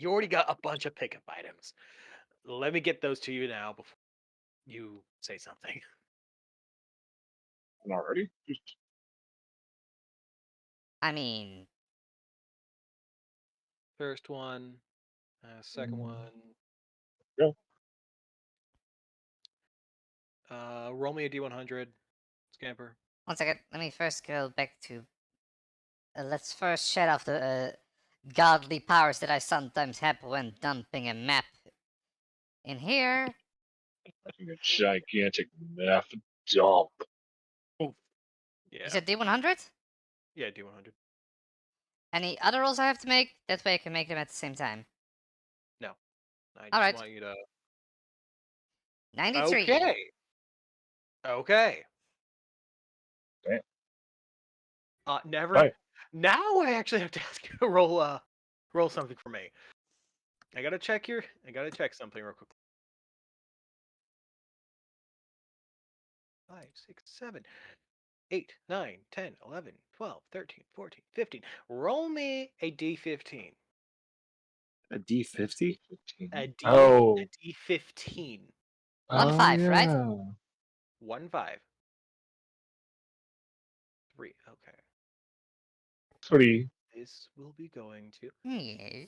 You already got a bunch of pickup items. Let me get those to you now before you say something. And already? I mean, First one, second one. Yeah. Roll me a D100, Scamper. 1 second. Let me first go back to. Let's first shut off the godly powers that I sometimes have when dumping a map in here. A gigantic map dump. Yeah. You said D100? Yeah, D100. Any other rolls I have to make? That way I can make them at the same time. No. I just Alright. want you to. 93. Okay. Okay. Damn. Never. Right. Now I actually have to ask you to roll something for me. I gotta check something real quick. 5, 6, 7, 8, 9, 10, 11, 12, 13, 14, 15. Roll me a D15. A D50? A Oh. D15. 1-5, right? Yeah. 1, 5. 3. Okay. Pretty. This will be going to. Yes.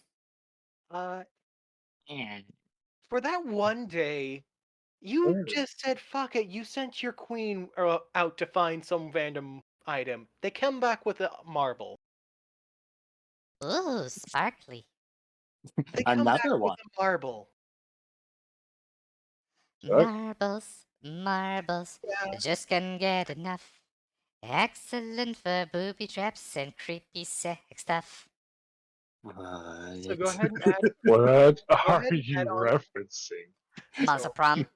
And For that one day, you just said fuck it. You sent your queen out to find some random item. They come back with a marble. Ooh, sparkly. They come back another with one. a marble. Suck. Marbles, marbles. Yeah. Just can't get enough. Excellent for booby traps and creepy sex stuff. So go ahead and add. What Go are ahead and add you on. referencing? Monster Prawn.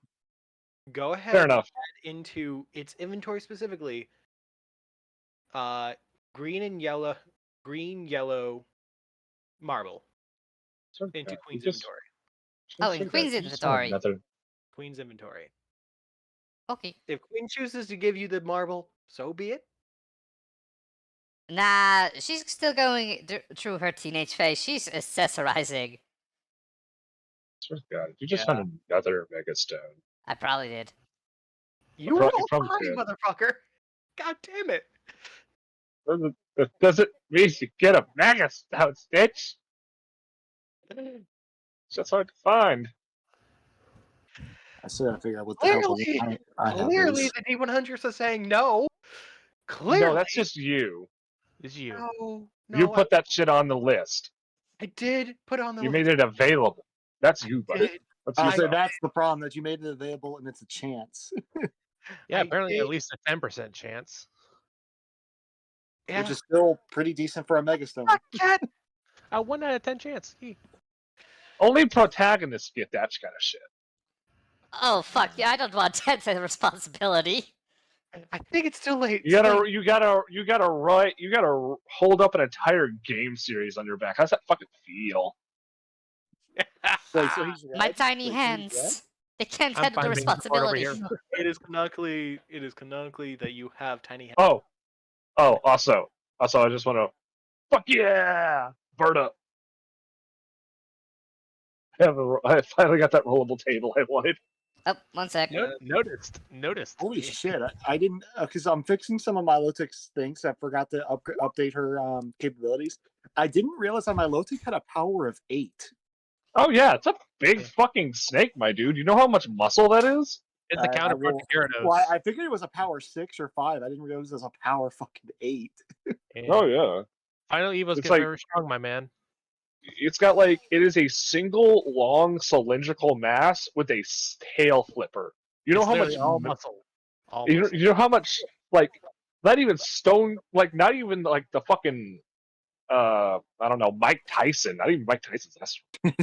Go ahead Fair and enough. add into its inventory specifically. Green and yellow marble Sure, into yeah, Queen's just, inventory. Oh, sure, in yeah, Queen's you just want inventory. another. Queen's inventory. Okay. If Queen chooses to give you the marble, so be it. Nah, she's still going through her teenage phase. She's accessorizing. Sure, God, you just Yeah. found another megastone. I probably did. You You rolled probably high, did. motherfucker. God damn it. That doesn't mean you get a megastone, Stitch. It's just hard to find. I still gotta figure out what the hell I have Clearly is. the D100s are saying no. Clearly. No, that's just you. It's you. No, You no, put that shit on the list. I did put it on the You list. made it available. That's you, buddy. Did. That's you. So Stuff. that's the problem, that you made it available and it's a chance. Yeah, I apparently did. at least a 10% chance. Yeah. Which is still pretty decent for a megastone. Fuck, cat. A 1 out of 10 chance. Only protagonists get that kind of shit. Oh fuck yeah! I don't want that responsibility. I think it's too late. You gotta hold up an entire game series on your back. How's that fucking feel? Wait, so he's My red? tiny Wait, so he's red? hands. They can't I'm handle the fine being bored over responsibility. here. It is canonically that you have tiny hands. Oh, also, I just want to, fuck yeah, bird up. I finally got that rollable table I wanted. Oh, 1 sec. Noticed. Holy shit! I didn't, because I'm fixing some of my Lotix things. I forgot to update her capabilities. I didn't realize that my Lotix had a power of 8. Oh yeah, it's a big fucking snake, my dude. You know how much muscle that is? It's the counterpart to Gyarados. Well, I figured it was a power 6 or 5. I didn't realize it was a power fucking 8. Oh yeah. Final Evos It's get like- very strong, my man. It's got it is a single long cylindrical mass with a tail flipper. You know It's how much literally all muscle. All you muscle. know how much not even stone not even the fucking I don't know, Mike Tyson. Not even Mike Tyson's that strong.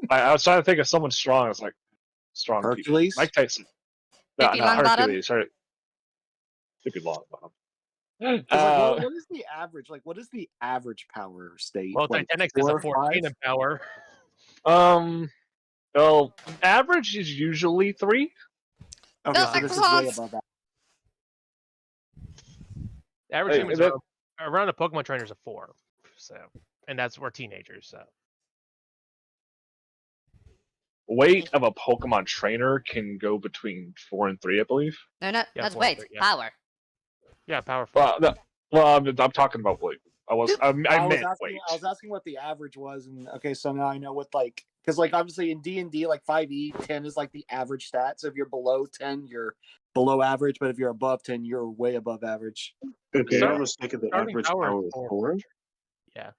I was trying to think of someone strong. I was like strong Hercules? people. Mike Tyson. No, Pippi not Longbottom? Hercules. Sorry. Pippi Longbottom. What is the average? What is the average power state? Well, Like, Titanic 4 is a or 14 5? in power. Well, average is usually 3. Okay, No, so this is Microsoft! way above that. The average Hey, humans that- around a Pokemon trainer's a 4. So, and that's we're teenagers. So weight of a Pokemon trainer can go between 4 and 3, I believe. No, not Yeah, not four, weight, three, yeah. power. Yeah, powerful. Well, no, well, I'm talking about weight. I meant weight. I was asking what the average was, and okay, so now I know what like because like obviously in D&D like 5e 10 is like the average stat. So if you're below 10, you're below average, but if you're above 10, you're way above average. If I'm Start- not mistaken, the starting average power is power is four. 4. Yeah.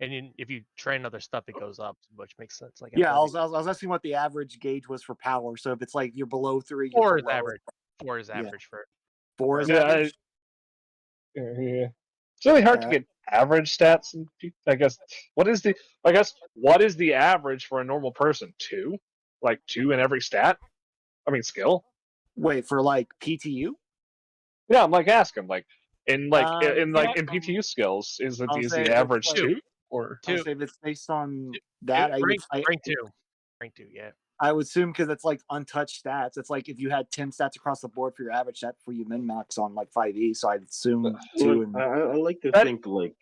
And if you train other stuff, it goes up, which makes sense. Like Yeah, I athletic. was asking what the average gauge was for power. So if it's like you're below 3, you're Four is below average. 4 is Yeah. average for 4 is Yeah, average. Yeah. It's really hard to Okay. get average stats. I guess what is the average for a normal person? 2, like 2 in every stat. I mean skill. Wait for like PTU. Yeah, I'm like asking like in Yeah, PTU skills is I'll the say if it's average like 2 or I'll two. say if it's based on that, Rank 2. Rank 2, yeah. I would assume because it's like untouched stats. It's like if you had 10 stats across the board for your average stat for you min max on like 5e. So I'd assume 2 and I like to That- think like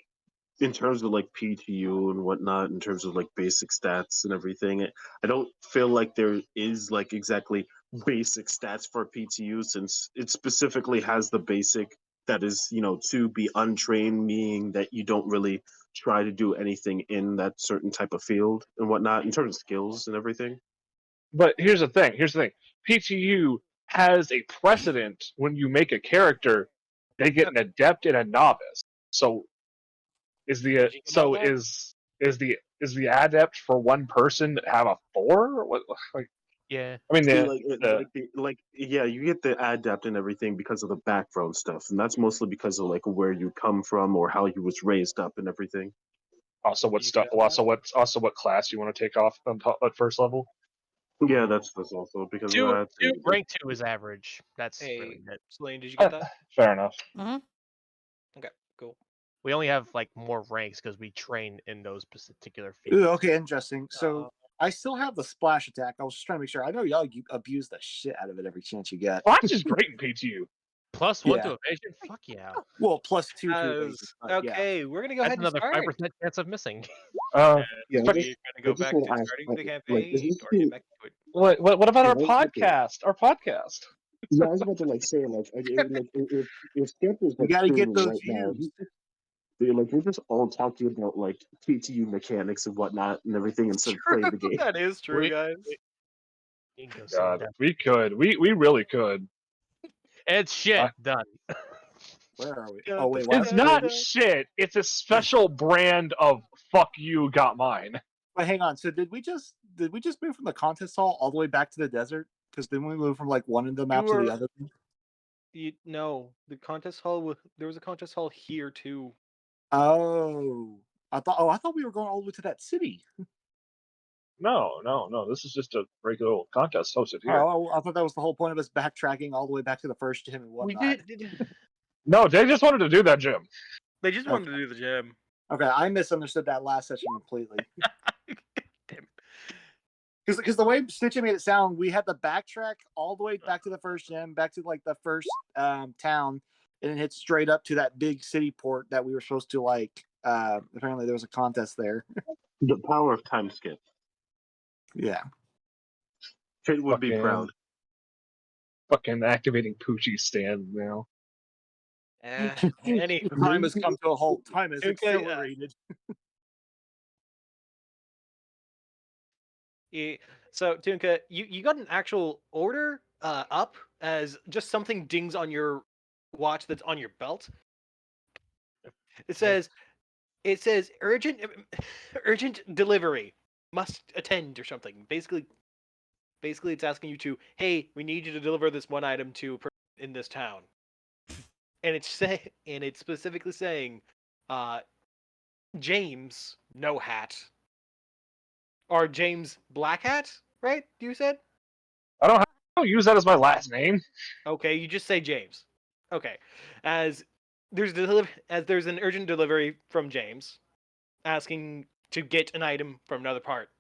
in terms of like PTU and whatnot, in terms of like basic stats and everything. I don't feel like there is like exactly basic stats for PTU since it specifically has the basic that is, to be untrained, meaning that you don't really try to do anything in that certain type of field and whatnot in terms of skills and everything. But here's the thing. PTU has a precedent when you make a character, they get an adept and a novice. So is the Did you know that? is the adept for one person have a 4? What like? Yeah. I mean See, yeah, you get the adept and everything because of the background stuff, and that's mostly because of like where you come from or how you was raised up and everything. also what You stuff. know What class you want to take off on top, at first level. Yeah, that's also because of that. Rank 2 is average. That's Hey, really it. Selene, did you get that? Fair enough. Mm-hmm. Okay, cool. We only have like more ranks because we train in those particular fields. Ooh, okay, interesting. So Uh, I still have the splash attack. I was just trying to make sure. I know y'all abuse the shit out of it every chance you get. Flash is great in PTU. Plus 1 Yeah. to evasion? Fuck yeah. Well, plus 2 to evasion. As, but yeah. okay, we're gonna go That's ahead and another start. 5% chance of missing. Yeah, We're I gonna just go back to wanna ask, starting like, the is campaign this or get back to it. What about our Yeah, that's okay. podcast? Our podcast. Yeah, I was about to say if Skip is You like got to get streaming those right now, views. we're just all talking about like PTU mechanics and whatnot and everything instead of playing the game. That is true, We- guys. You can go sit God, down. we could. We really could. It's shit. Uh, Done. Where are we? Yeah, Oh wait, but what? It's not shit. It's a special brand of fuck you got mine. But hang on. So did we just move from the contest hall all the way back to the desert? Because then we moved from like one of the maps to the were- other. No, the contest hall. There was a contest hall here too. Oh, I thought we were going all the way to that city. No. This is just a regular old contest hosted here. Oh, I thought that was the whole point of us backtracking all the way back to the first gym and whatnot. We did. No, they just wanted to do that, Jim. They just wanted to do the gym. Okay, I misunderstood that last session completely. Damn. Because the way Stitcher made it sound, we had to backtrack all the way back to the first gym, back to like the first town, and then hit straight up to that big city port that we were supposed to like. Apparently, there was a contest there. The power of time skip. Yeah. Kate would be proud. Fucking activating Poochie's stand now. Any Time has come to a halt. Time is Okay, accelerated. So Tunka, you got an actual order up as just something dings on your watch that's on your belt. It says urgent delivery, must attend or something. Basically it's asking you to, hey, we need you to deliver this one item to a person in this town. And it's specifically saying James No Hat. Or James Black Hat, right? You said? I don't use that as my last name. Okay, you just say James. Okay. As there's an urgent delivery from James asking to get an item from another part.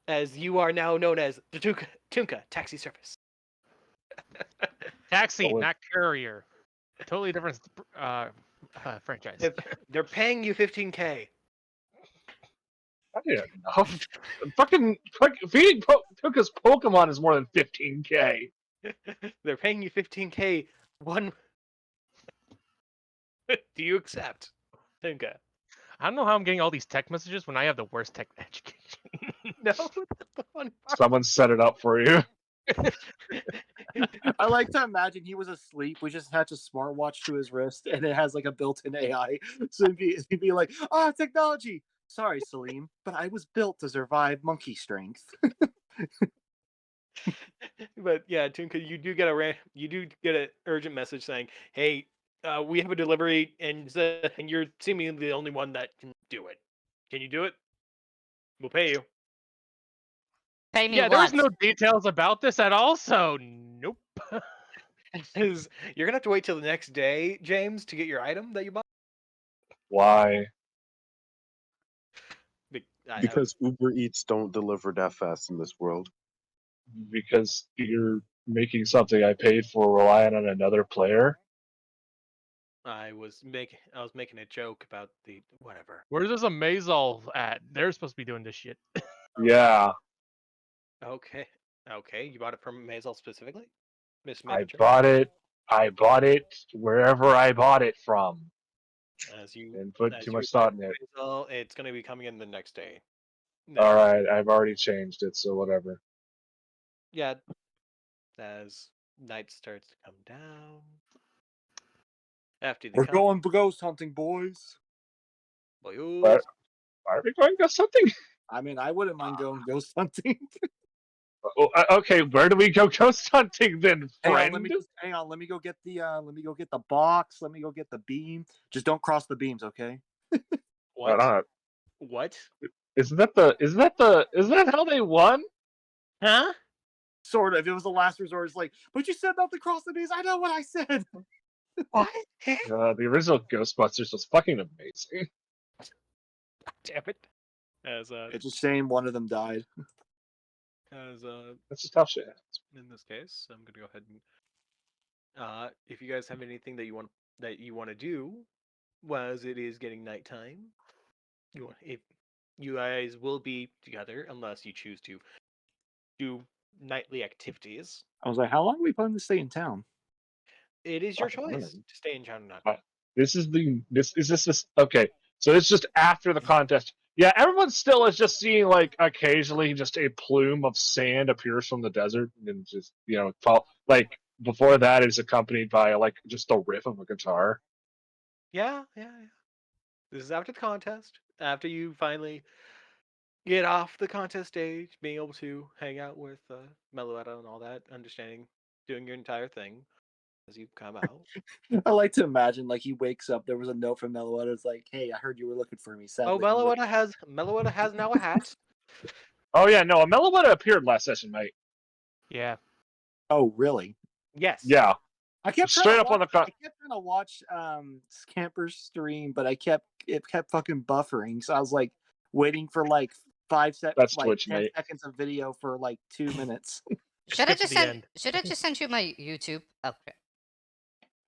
As you are now known as the Tunka Taxi Service. Taxi, Oh, not courier. Totally different franchise. They're paying you 15K. I didn't know. Fucking feeding Tuka's Pokemon is more than 15K. They're paying you 15K. One. Do you accept? Tunka. I don't know how I'm getting all these tech messages when I have the worst tech education. No, that's the fun part. Someone set it up for you. I like to imagine he was asleep. We just attach a smartwatch to his wrist, and it has like a built-in AI. So he'd be like, "Ah, technology. Sorry, Salim, but I was built to survive monkey strength." But yeah, Tunka, you do get an urgent message saying, "Hey, we have a delivery, and you're seemingly the only one that can do it. Can you do it? We'll pay you." Pay me Yeah, there was what? no details about this at all, so nope. Because you're gonna have to wait till the next day, James, to get your item that you bought. Why? Because Uber Eats don't deliver that fast in this world. Because you're making something I paid for relying on another player? I was making a joke about the whatever. Where's this Amazol at? They're supposed to be doing this shit. Yeah, Okay, you bought it from Maisel specifically, Miss I Manager. bought it. I bought it wherever I bought it from, As you and put as too you much thought in replied it. to Maisel, it's gonna be coming in the next day. No. All right, I've already changed it, so whatever. Yeah, as night starts to come down. After the We're going ghost hunting, boys. Why, why are we going to something? I mean, I wouldn't mind going ghost hunting. Okay, where do we go ghost hunting then, Hang friend? on, hang on. Let me go get the box. Let me go get the beam. Just don't cross the beams, okay? What? What? Isn't that how they won? Huh? Sort of. It was the last resort. It's like, but you said not to cross the beams. I know what I said. What? The original Ghostbusters was fucking amazing. Damn it! As It's a shame one of them died. That's just how shit happens. in this case, I'm gonna go ahead and if you guys have anything that you want to do, as it is getting nighttime, if you guys will be together unless you choose to do nightly activities. I was like, how long are we planning to stay in town? It is your Fucking choice whatever. to stay in town or not. This okay. So it's just after the contest. Yeah, everyone still is just seeing like occasionally just a plume of sand appears from the desert and just fall. Like before that is accompanied by like just a riff of a guitar. Yeah. This is after the contest. After you finally get off the contest stage, being able to hang out with Meloetta and all that, understanding, doing your entire thing as you come out. I like to imagine like he wakes up. There was a note from Meloetta. It's like, hey, I heard you were looking for me. Sadly, Oh, Meloetta has now a hat. Oh yeah, no, a Meloetta appeared last session, mate. Yeah. Oh, really? Yes. Yeah, I kept straight trying up to on the watch, I kept trying to watch Scamper's stream, but it kept fucking buffering. So I was like waiting for like 5 seconds, That's like Twitch, 10 mate. seconds of video for like 2 minutes. Should I Skip to just the send? end. Should I just send you my YouTube? Oh, crap.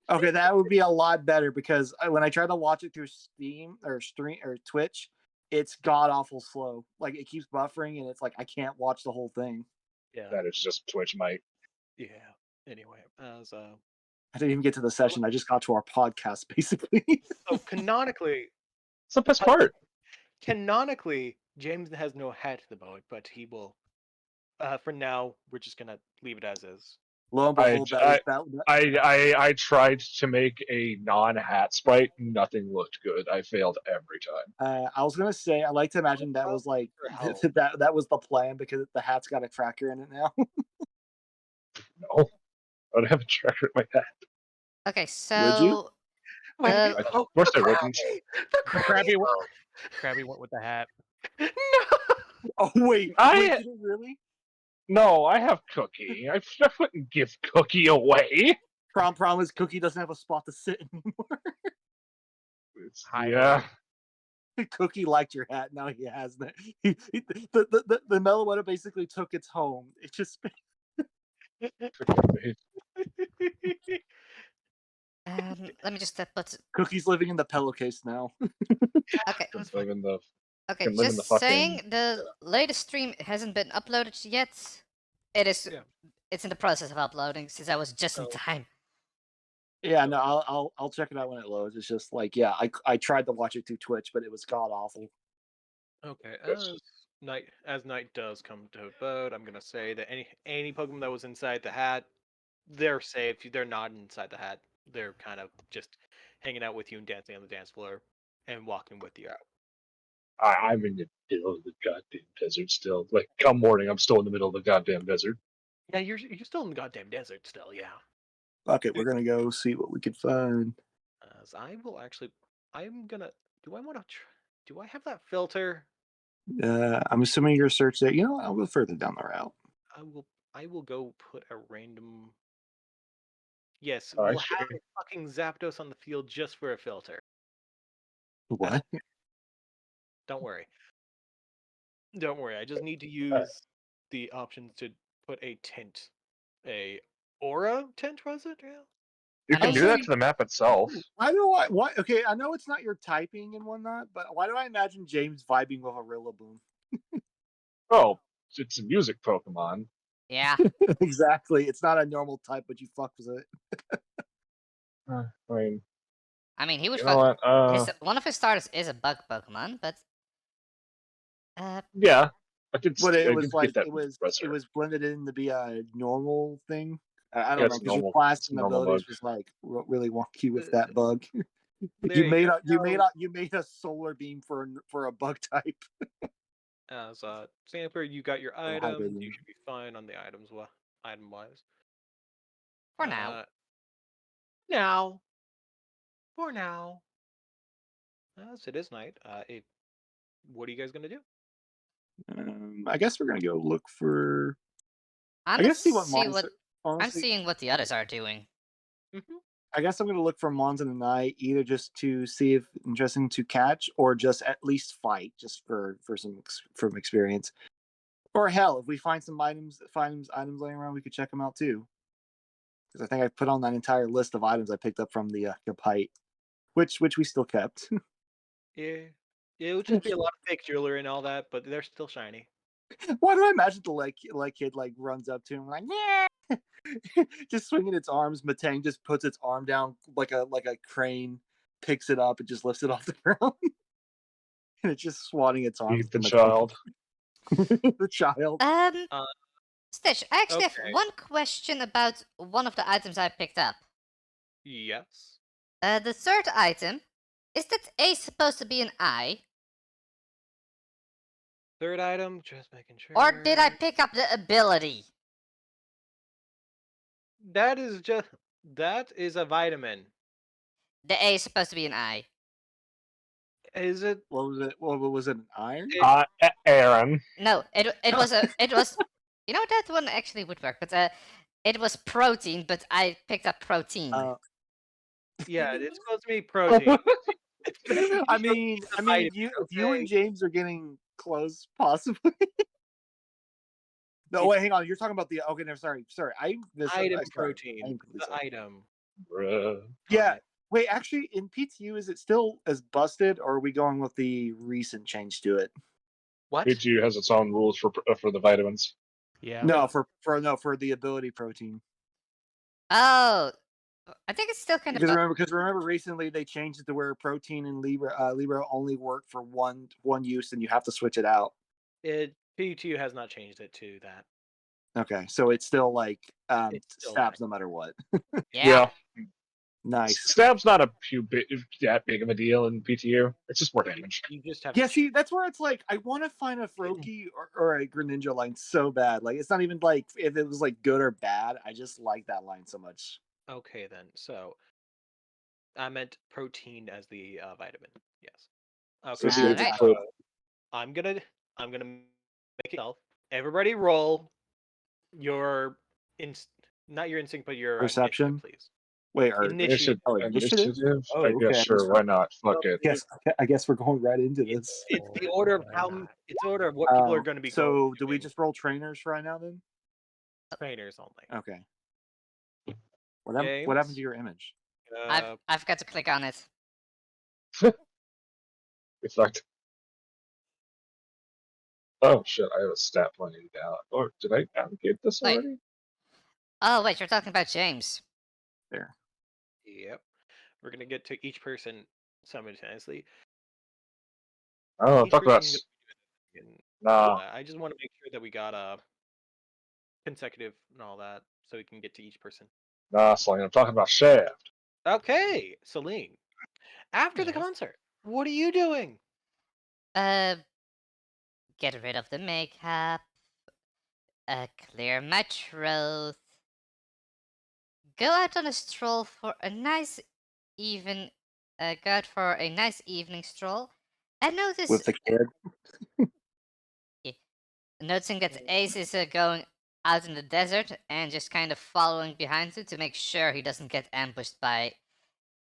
Okay, that would be a lot better because when I try to watch it through Steam or stream or Twitch, it's god awful slow. Like it keeps buffering and it's like I can't watch the whole thing. Yeah. That is just Twitch, mate. Yeah. Anyway, as I didn't even get to the session. I just got to our podcast basically. so canonically, It's the best part. James has no hat at the moment, but he will. For now, we're just gonna leave it as is. Lo and behold, I tried to make a non-hat sprite. Nothing looked good. I failed every time. I was gonna say I like to imagine that was like that was the plan because the hat's got a tracker in it now. No, I don't have a tracker in my hat. Okay, Would you? so Of course I wouldn't. Krabby went with the hat. No. Oh wait, I- did it really? No, I have Cookie. I wouldn't give Cookie away. Problem is Cookie doesn't have a spot to sit anymore. Yeah. Cookie liked your hat. Now he has that. The Meloetta basically took its home. It just let me just put. Cookie's living in the pillowcase now. Okay, Live in the Okay, can live in the just fucking. saying, the latest stream hasn't been uploaded yet. It is. Yeah. It's in the process of uploading since I was just in So- time. Yeah, no, I'll check it out when it loads. It's just like, yeah, I tried to watch it through Twitch, but it was god awful. Okay, Yes. as night does come to a boat, I'm gonna say that any Pokemon that was inside the hat, they're safe. They're not inside the hat. They're kind of just hanging out with you and dancing on the dance floor and walking with you out. I'm in the middle of the goddamn desert still. Like, come morning, I'm still in the middle of the goddamn desert. Yeah, you're still in the goddamn desert still. Yeah. Fuck it, we're gonna go see what we could find. As I will actually, I'm gonna. Do I want to? Do I have that filter? I'm assuming your search that. You know what? I'll go further down the route. I will. I will go put a random. Yes, Oh, we'll actually- have a fucking Zapdos on the field just for a filter. What? Don't worry. Don't worry. I just need to use the options to put a tint, a aura tint. Was it? Yeah. You can do that Actually- to the map itself. I know why. Okay, I know it's not your typing and whatnot, but why do I imagine James vibing with a Rillaboom? Oh, it's a music Pokemon. Yeah. Exactly. It's not a normal type, but you fuck with it. I mean, I mean, he would you know fuck. what? One of his starters is a bug Pokemon, but Yeah, I did. But I it did was get like that it was Reser. blended in to be a normal thing. I Yeah, don't it's know because your normal. class It's and normal abilities bug. was like really wonky with that bug. There you go. You made a solar beam for a bug type. As Samper, you got your Or items. hybrid, You yeah. should be fine on the items. Item wise. for now. Now. For now. As it is night. What are you guys gonna do? I guess we're gonna go look for. I'm I gonna guess see what see monster. I'm Honestly, seeing what the others are doing. Mm-hmm. I guess I'm gonna look for Mons in the night, either just to see if interesting to catch, or just at least fight, just for from experience. Or hell, if we find some items laying around, we could check them out too. Because I think I put on that entire list of items I picked up from the Kapite, which we still kept. Yeah. It would just be a lot of fake jewelry and all that, but they're still shiny. Why do I imagine the like kid like runs up to him like yeah, just swinging its arms. Matang just puts its arm down like a crane, picks it up and just lifts it off the ground, and it's just swatting its arms. Eat the at Matang. child. The child. Stitch, I actually have Okay. one question about one of the items I picked up. Yes. The third item, is that A supposed to be an I? Third item, just making sure. Or did I pick up the ability? That is a vitamin. The A is supposed to be an I. Is it? What was it? What was it? An iron? Aaron. No, it was you know that one actually would work, but it was protein, but I picked up protein. Yeah, it's supposed to be protein. I mean, vitamin, if you and okay? James are getting close, possibly. No, wait, hang on. You're talking about the okay. No, sorry. I Item sorry. protein. I'm completely The sorry. item. Bruh. Yeah. Wait, actually, in PTU, is it still as busted, or are we going with the recent change to it? What? PTU has its own rules for the vitamins. Yeah. No, for the ability protein. Oh, I think it's still kind of. Because remember, recently they changed it to where protein and Libra only work for one use, and you have to switch it out. PU2 has not changed it to that. Okay, so it's still like It's still stabs no matter what. Yeah. Nice. Stab's not that big of a deal in PTU. It's just more damage. You just have Yeah, to see, that's where it's like I want to find a Froakie or a Greninja line so bad. Like it's not even like if it was like good or bad. I just like that line so much. Okay, then. So I meant protein as the vitamin. Yes. So Okay. the Alright. attack- I'm gonna make it self. Everybody roll your not your instinct, but your Perception? initiative, please. Wait, or Initiative. Oh, initiative? Oh, I guess okay. sure. Why not? Fuck it. I guess we're going right into this. It's the order of it's the order of what people are going to be. So do we just roll trainers for right now then? trainers only? Okay. What happened James? to your image? I've got to click on it. It's fucked. Oh shit! I have a stat pointing down. Or did I allocate this Wait. already? Oh wait, you're talking about James. There. Yep. We're gonna get to each person simultaneously. Oh, Each talk about. person can- Nah, I just want to make sure that we got consecutive and all that, so we can get to each person. nah, Sling. I'm talking about Shaft. Okay, Celine. After the Yes. concert, what are you doing? Get rid of the makeup. Clear my throat. Go out on a stroll for a nice even. Go out for a nice evening stroll, and With the kid. noticing that Ace is going out in the desert and just kind of following behind him to make sure he doesn't get ambushed by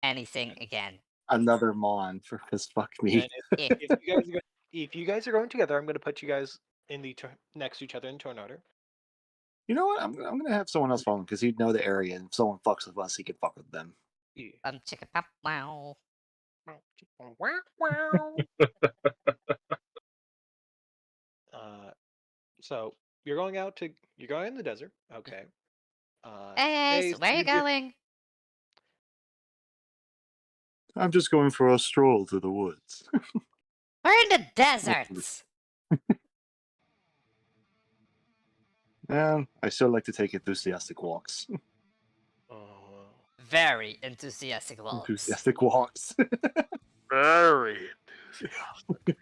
anything again. Another Mon for his fuck me. And if you guys are going together, I'm gonna put you guys in the next to each other in turn order. You know what? I'm gonna have someone else follow him because he'd know the area, and if someone fucks with us, he could fuck with them. Yeah. Chicka pop wow. So you're going in the desert. Okay. Hey Ace, Ace, where are you going? I'm just going for a stroll through the woods. We're in the deserts. And I still like to take enthusiastic walks. Very enthusiastic walks. Enthusiastic walks. Very enthusiastic.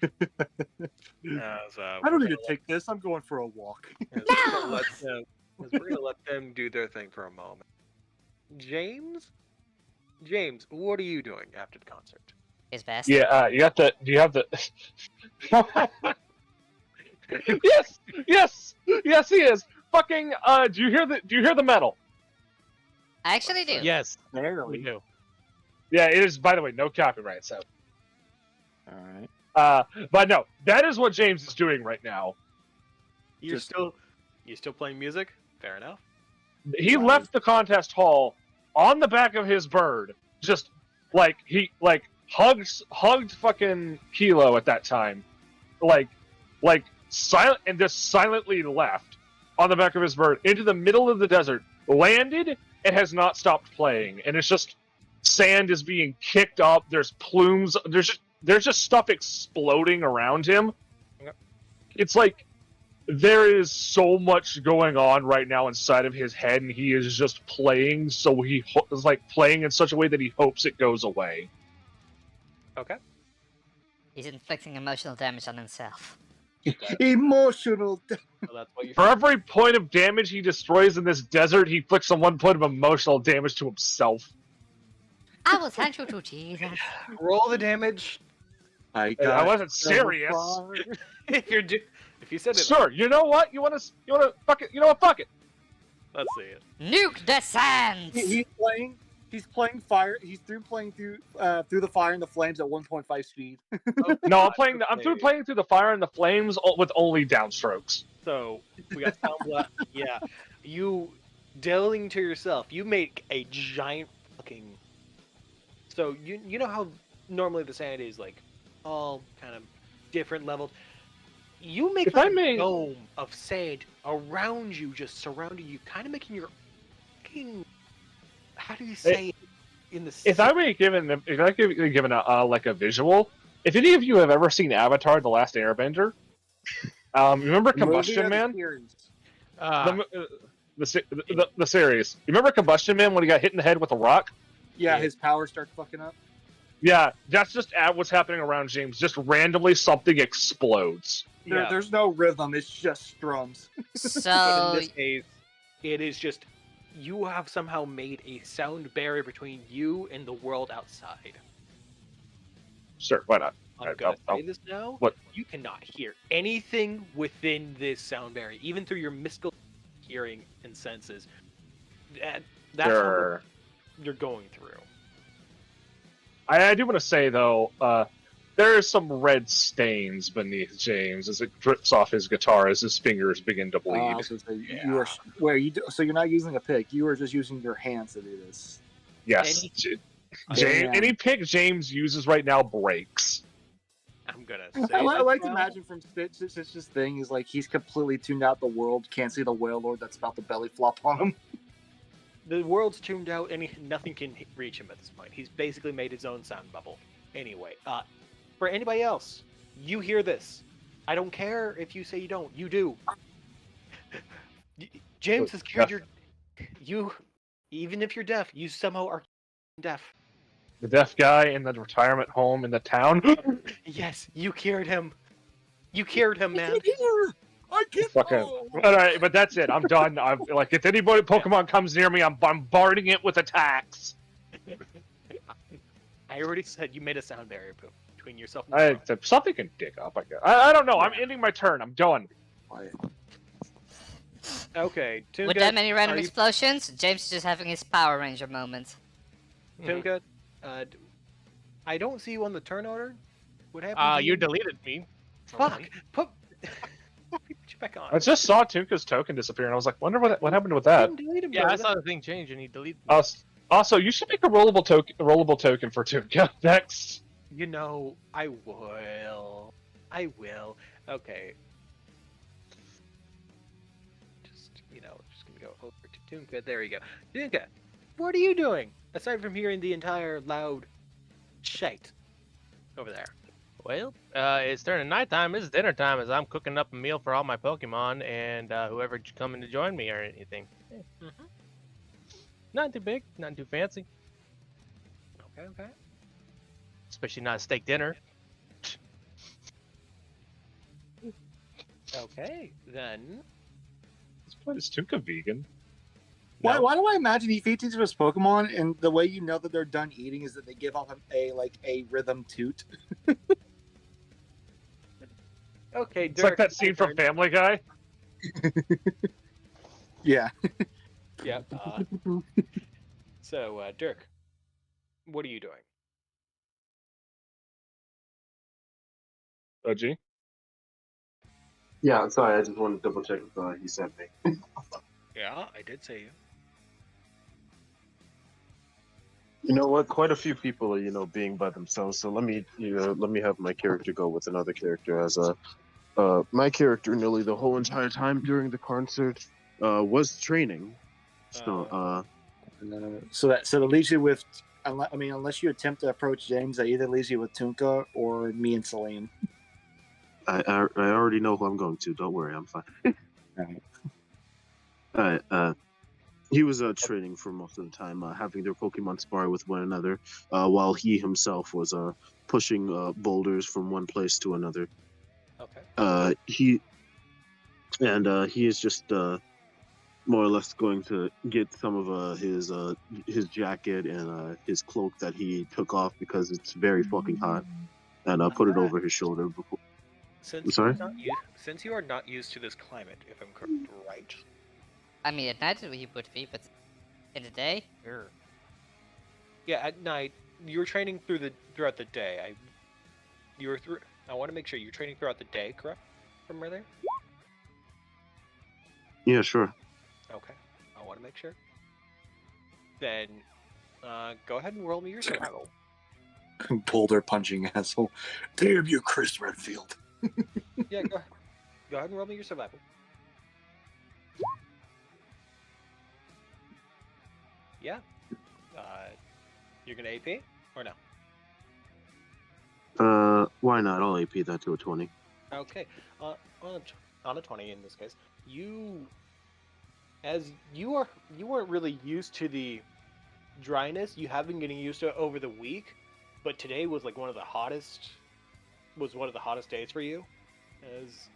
I don't need to take this. I'm going for a walk. No! We're gonna let them do their thing for a moment. James, what are you doing after the concert? His best. Yeah, you got the. Do you have the? yes, he is. Fucking. Do you hear the metal? I actually do. Yes, we Barely. do. Yeah, it is. By the way, no copyright. So. All right. But no, that is what James is doing right now. You're still playing music? Fair enough. He Right. left the contest hall on the back of his bird, just like he hugged fucking Kilo at that time, like silent, and just silently left on the back of his bird into the middle of the desert, landed, and has not stopped playing. And it's just sand is being kicked up. There's plumes. There's just stuff exploding around him. Yep. It's like there is so much going on right now inside of his head, and he is just playing. So he is like playing in such a way that he hopes it goes away. Okay. He's inflicting emotional damage on himself. Emotional. So that's what you're. For every point of damage he destroys in this desert, he inflicts on 1 point of emotional damage to himself. I will send you to Jesus. Roll the damage. I got wasn't serious. If you said it, Sure. You know what? You want to fuck it? You know what? Fuck it. let's see it. Nuke the sands. He's playing fire. He's playing through the fire and the flames at 1.5 speed. No, I'm playing through the fire and the flames with only downstrokes. So we got sound blast. Yeah, you delving to yourself. You make a giant fucking. So you know how normally the sand is like all kind of different levels. You make like a dome of sand around you, just surrounding you, kind of making your fucking. How do you say it in the? If I were given a like a visual, if any of you have ever seen Avatar: The Last Airbender, remember Combustion Man? The series. You remember Combustion Man when he got hit in the head with a rock? Yeah, his power starts fucking up. Yeah, that's just what's happening around James. Just randomly something explodes. Yeah. There's no rhythm. It's just drums. But So in this case, it is just you have somehow made a sound barrier between you and the world outside. Sure, why not? I'm Right, gonna I'll- say this now. what? You cannot hear anything within this sound barrier, even through your mystical hearing and senses. That's how Sure. you're going through. I do want to say though, there are some red stains beneath James as it drips off his guitar as his fingers begin to bleed. I was gonna say, you are so you're not using a pick. You are just using your hands to do this. Yes, Any- James. Damn. Any pick James uses right now breaks. I'm gonna I, say I this like to now. imagine from Stitch's thing is like he's completely tuned out the world, can't see the whale lord that's about to belly flop on him. The world's tuned out, and nothing can reach him at this point. He's basically made his own sound bubble. Anyway, for anybody else, you hear this. I don't care if you say you don't. You do. James has cured your. You, even if you're deaf, you somehow are deaf. The deaf guy in the retirement home in the town. Yes, you cured him. You cured him, man. I can't. Fucking. All right, but that's it. I'm done. I'm like, if anybody Pokemon comes near me, I'm bombarding it with attacks. I already said you made a sound barrier between yourself and the world. Something can dig up. I guess. I don't know. I'm ending my turn. I'm done. Okay, Tunka, With that many random are you- explosions, James is just having his Power Ranger moment. Tunka, I don't see you on the turn order. What happened? to You deleted me. for Fuck! one. Put you back on. I just saw Tunka's token disappear, and I was like, wonder what happened with that. Didn't delete him, Yeah, bro. I saw the thing change and he deleted me. Also, you should make a rollable token for Tunka next. You know, I will. I will. Okay. Just gonna go over to Tunka. There you go. Tunka, what are you doing? Aside from hearing the entire loud shite over there. Well, it's turning nighttime. It's dinner time as I'm cooking up a meal for all my Pokemon and whoever coming to join me or anything. Not too big, not too fancy. Okay. Especially not a steak dinner. Okay, then. Is Tunka vegan? Why do I imagine he feeds into his Pokemon, and the way you know that they're done eating is that they give off a rhythm toot? Okay, It's like that scene from Family Guy. Yeah. Yep. So, Dirk, what are you doing? OG. Yeah, I'm sorry. I just wanted to double check if he sent me. Yeah, I did say you. You know what? Quite a few people are, being by themselves. So let me have my character go with another character as my character nearly the whole entire time during the concert was training. So So that leaves you with, unless you attempt to approach James, that either leaves you with Tunka or me and Celine. I already know who I'm going to. Don't worry, I'm fine. Right. Alright, he was training for most of the time, having their Pokemon spar with one another, while he himself was pushing boulders from one place to another. Okay. He is just more or less going to get some of his jacket and his cloak that he took off because it's very fucking hot, and put it over his shoulder. Before. Since sorry? since you are not used to this climate, if I'm correct, right? I mean, at night he would be, but in the day, Sure. Yeah, at night you were training throughout the day. I want to make sure you're training throughout the day, correct? From right there. Yeah, sure. Okay. I want to make sure. Then, go ahead and roll me your survival. Boulder punching asshole. Damn you, Chris Redfield. Yeah, go ahead. Go ahead and roll me your survival. Yeah. You're gonna AP or no? Why not? I'll AP that to a 20. Okay. On a 20 in this case, you weren't really used to the dryness. You have been getting used to it over the week, but today was like one of the hottest days for you, as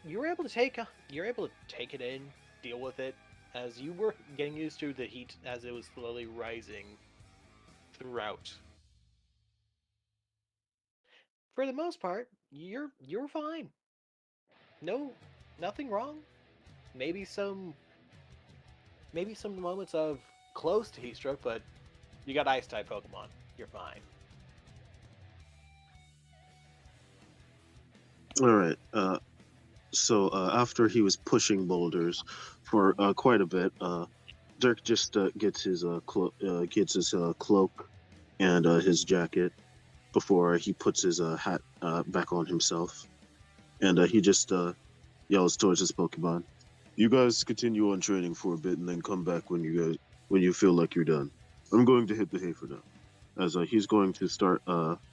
you're able to take it in, deal with it, as you were getting used to the heat as it was slowly rising throughout. For the most part, you're fine. No, nothing wrong. Maybe some moments of close to heat stroke, but you got ice type Pokemon. You're fine. All right. So after he was pushing boulders for quite a bit, Dirk just gets his cloak and his jacket, before he puts his hat back on himself, and he just yells towards his Pokemon. You guys continue on training for a bit, and then come back when you feel like you're done. I'm going to hit the hay for now, as he's going to start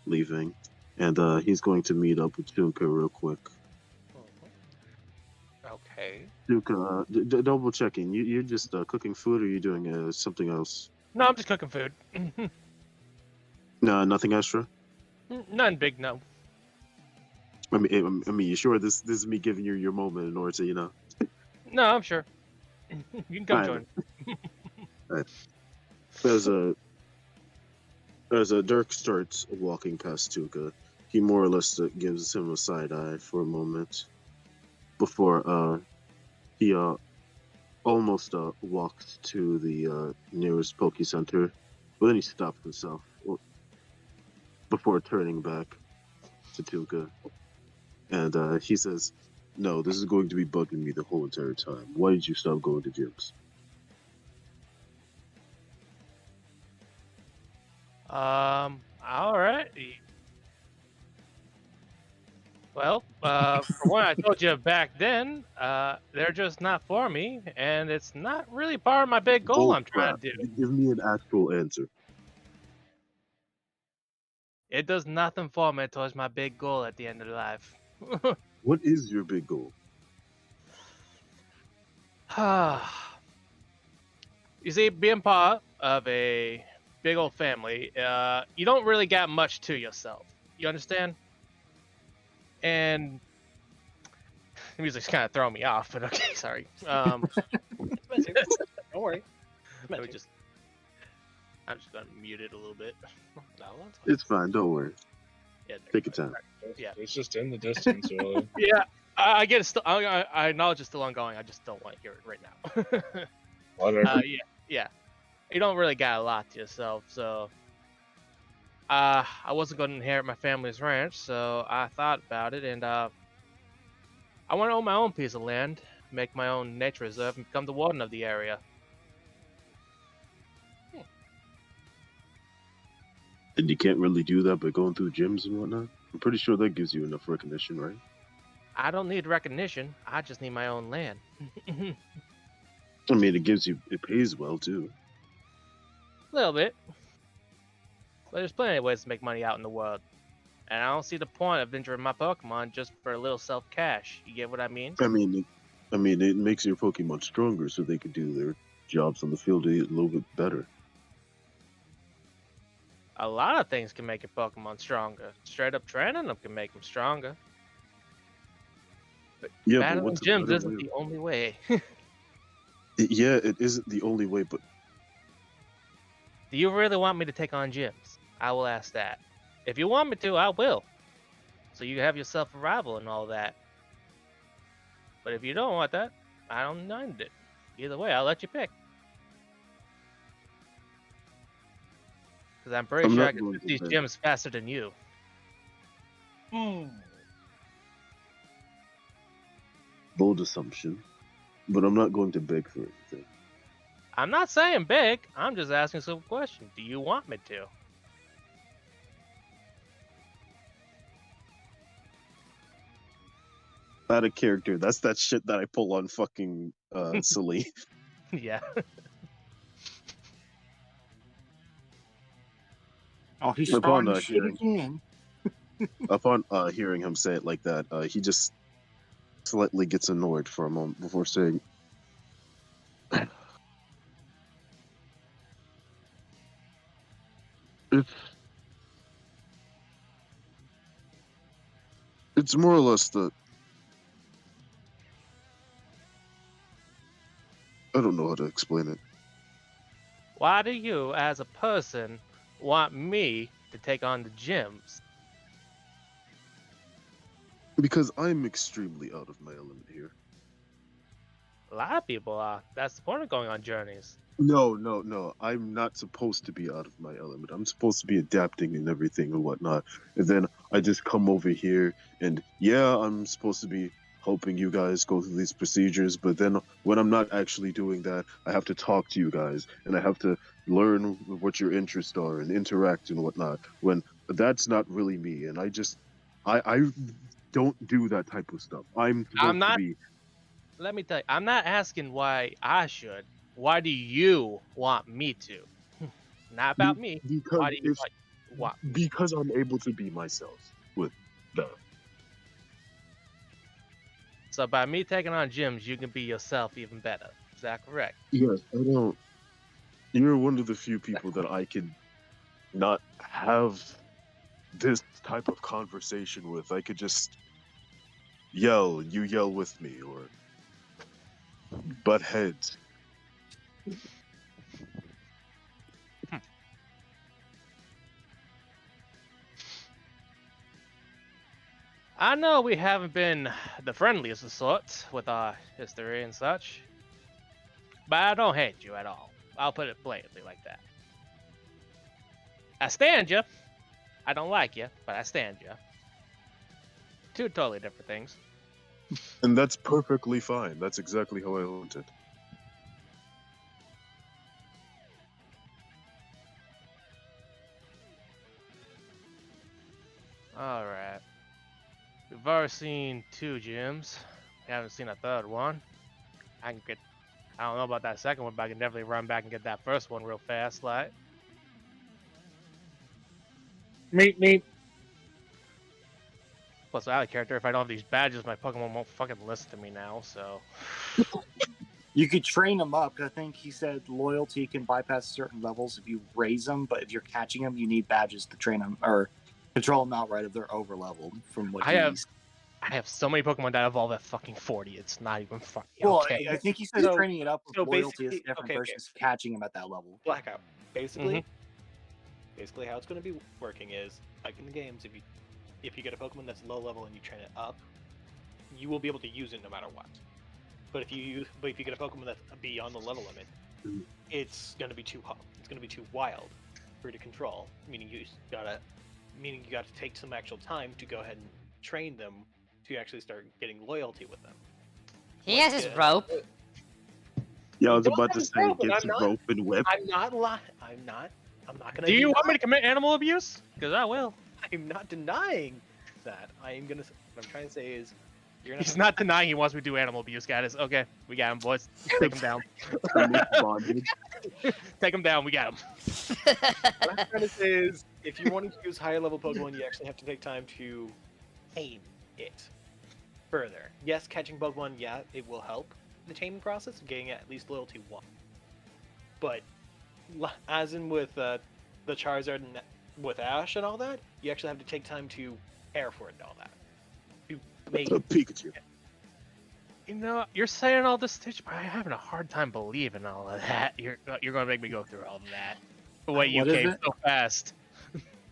leaving, and he's going to meet up with Tunka real quick. Okay. Tunka, double checking. You're just cooking food, or are you doing something else? No, I'm just cooking food. No, nothing extra. Nothing big, no. I mean, you sure this is me giving you your moment in order to, No, I'm sure. You can come Alright. join. As Dirk starts walking past Tuka, he more or less gives him a side eye for a moment before he almost walks to the nearest Poke Center, but then he stops himself before turning back to Tuka, and he says, "No, this is going to be bugging me the whole entire time. Why did you stop going to gyms?" All right. Well, for one, I told you back then, they're just not for me, and it's not really part of my big goal I'm trying to do. Give me an actual answer. It does nothing for me towards my big goal at the end of life. What is your big goal? You see, being part of a big old family, you don't really got much to yourself. You understand? And the music's kind of throwing me off, but okay, sorry. Don't worry. Let me just. I'm just gonna mute it a little bit. No, that's fine. It's fine. Don't worry. Yeah, Take your time. Yeah. It's just in the distance, really. Yeah, I get it. Still, I acknowledge it's still ongoing. I just don't want to hear it right now. Whatever. Yeah. You don't really got a lot to yourself, so. I wasn't going to inherit my family's ranch, so I thought about it, and I want to own my own piece of land, make my own nature reserve, and become the warden of the area. And you can't really do that by going through gyms and whatnot. I'm pretty sure that gives you enough recognition, right? I don't need recognition. I just need my own land. I mean, it pays well too. A little bit. But there's plenty of ways to make money out in the world. And I don't see the point of injuring my Pokemon just for a little self-cash. You get what I mean? I mean, it makes your Pokemon stronger, so they can do their jobs on the field a little bit better. A lot of things can make your Pokemon stronger. Straight up training them can make them stronger. But Yeah, but battling what's a gyms better isn't way? the only way. Yeah, it isn't the only way, but Do you really want me to take on gyms? I will ask that. If you want me to, I will. So you have yourself a rival and all that. But if you don't want that, I don't mind it. Either way, I'll let you pick. Because I'm pretty I'm sure not I can going hit to these bed. gyms faster than you. bold assumption. But I'm not going to beg for anything. I'm not saying big. I'm just asking some questions. Do you want me to? Out of character. That's that shit that I pull on fucking Silly. Yeah. Oh, he's Upon, starting to shit hearing- again. Upon hearing him say it like that, he just slightly gets annoyed for a moment before saying, It's more or less that I don't know how to explain it. Why do you, as a person, want me to take on the gyms? Because I'm extremely out of my element here. A lot of people are. That's the point of going on journeys. No. I'm not supposed to be out of my element. I'm supposed to be adapting and everything and whatnot. And then I just come over here and yeah, I'm supposed to be helping you guys go through these procedures. But then when I'm not actually doing that, I have to talk to you guys and I have to learn what your interests are and interact and whatnot. When That's not really me, and I don't do that type of stuff. I'm supposed I'm to not. be Let me tell you, I'm not asking why I should. Why do you want me to? Not about me. because Why do you if want me? because I'm able to be myself with them. So by me taking on gyms, you can be yourself even better. Is that correct? Yes, I don't. You're one of the few people that I can not have this type of conversation with. I could just yell, you yell with me, or butt heads. I know we haven't been the friendliest of sorts with our history and such, but I don't hate you at all. I'll put it blatantly like that. I stand you. I don't like you, but I stand you. Two totally different things. And that's perfectly fine. That's exactly how I want it. All right. We've already seen 2 gyms. We haven't seen a third one. I don't know about that second one, but I can definitely run back and get that first one real fast, like. Meet. Plus, out of character, if I don't have these badges, my Pokemon won't fucking listen to me now, so. You could train them up. I think he said loyalty can bypass certain levels if you raise them, but if you're catching them, you need badges to train them or control them outright if they're over leveled. From what I he's have so many Pokemon that evolve at fucking 40. It's not even fucking well, okay. I think he says So- training it up with so loyalty is basically- different okay, okay. versus catching them at that level. Blackout. Basically, basically how it's going to be working is like in the games. If you get a Pokemon that's low level and you train it up, you will be able to use it no matter what. But if you get a Pokemon that's beyond the level limit, it's going to be too hot. It's going to be too wild for you to control. Meaning you gotta take some actual time to go ahead and train them to actually start getting loyalty with them. He has his rope. Yeah, I was Well, about to I'm say, broke, but get I'm some not- rope and whip. I'm not lying. I'm not gonna. Do you want me deny- to commit animal abuse? Because I will. I'm not denying that. I am gonna. What I'm trying to say is, you're He's not denying he wants me to do animal abuse, guys. Okay, we got him, boys. Take him down. Bondage. Take him down. We got him. What I'm trying to say is, if you want to use higher level Pokemon, you actually have to take time to tame it further. Yes, catching Pokemon, yeah, it will help the taming process, getting at least loyalty 1. But as in with the Charizard and with Ash and all that, you actually have to take time to care for it and all that. To make Pikachu. You know, you're saying all this, Stitch, but I'm having a hard time believing all of that. You're gonna make me go through all of that. The way you What is came it? so fast.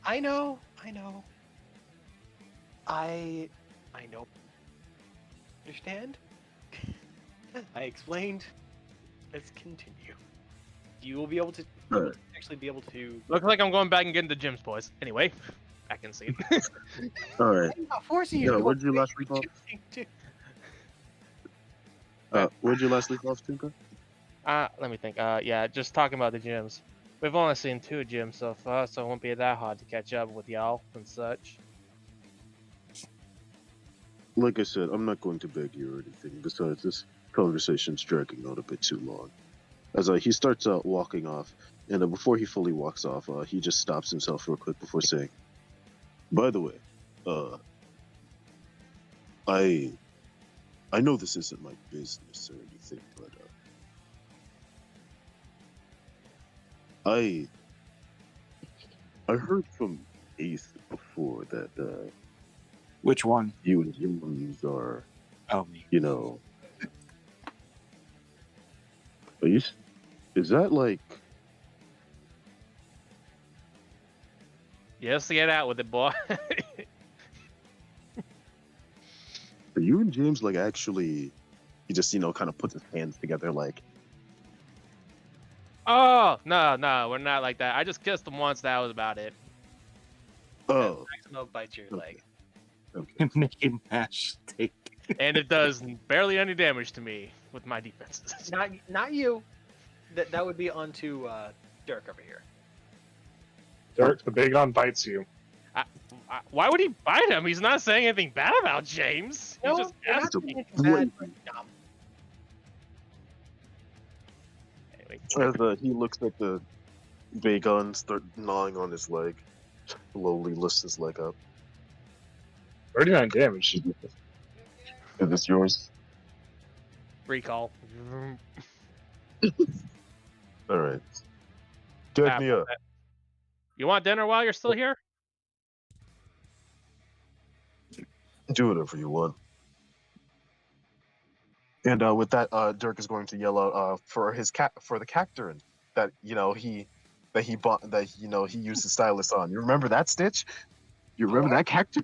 I know. I know. Understand? I explained. Let's continue. You will be able to Alright. actually be able to. Looks like I'm going back and getting the gyms, boys. Anyway, back in scene. Alright. I'm not forcing you. Yeah, to go where'd you on last leave off? to- Where'd you last leave off, Tinker? Let me think. Yeah, just talking about the gyms. We've only seen 2 gyms so far, so it won't be that hard to catch up with y'all and such. Like I said, I'm not going to beg you or anything. Besides, this conversation's dragging on a bit too long. As he starts walking off, and before he fully walks off, he just stops himself real quick before saying, "By the way, I know this isn't my business or anything, but I heard from Ace before that Which one? you and humans are, Oh, me. you know, is that like, Yes, get out with it, boy. are you and James like actually? He just kind of puts his hands together like, Oh, no, we're not like that. I just kissed him once, that was about it. oh, Maximo bites your leg. okay. Making mash steak. And it does barely any damage to me with my defenses. Not you. That would be onto Dirk over here. Dirk, the big on bites you. Why would he bite him? He's not saying anything bad about James. He's No, just we're not asking. saying anything bad, but, Anyway, As he looks at the Vega and start gnawing on his leg, slowly lifts his leg up. 39 damage. Is this yours? recall. All right. Get me up. You want dinner while you're still here? Do whatever you want. And with that, Dirk is going to yell out for the cacturin that he bought, that he used the stylus on. You remember that, Stitch? You remember that cactus?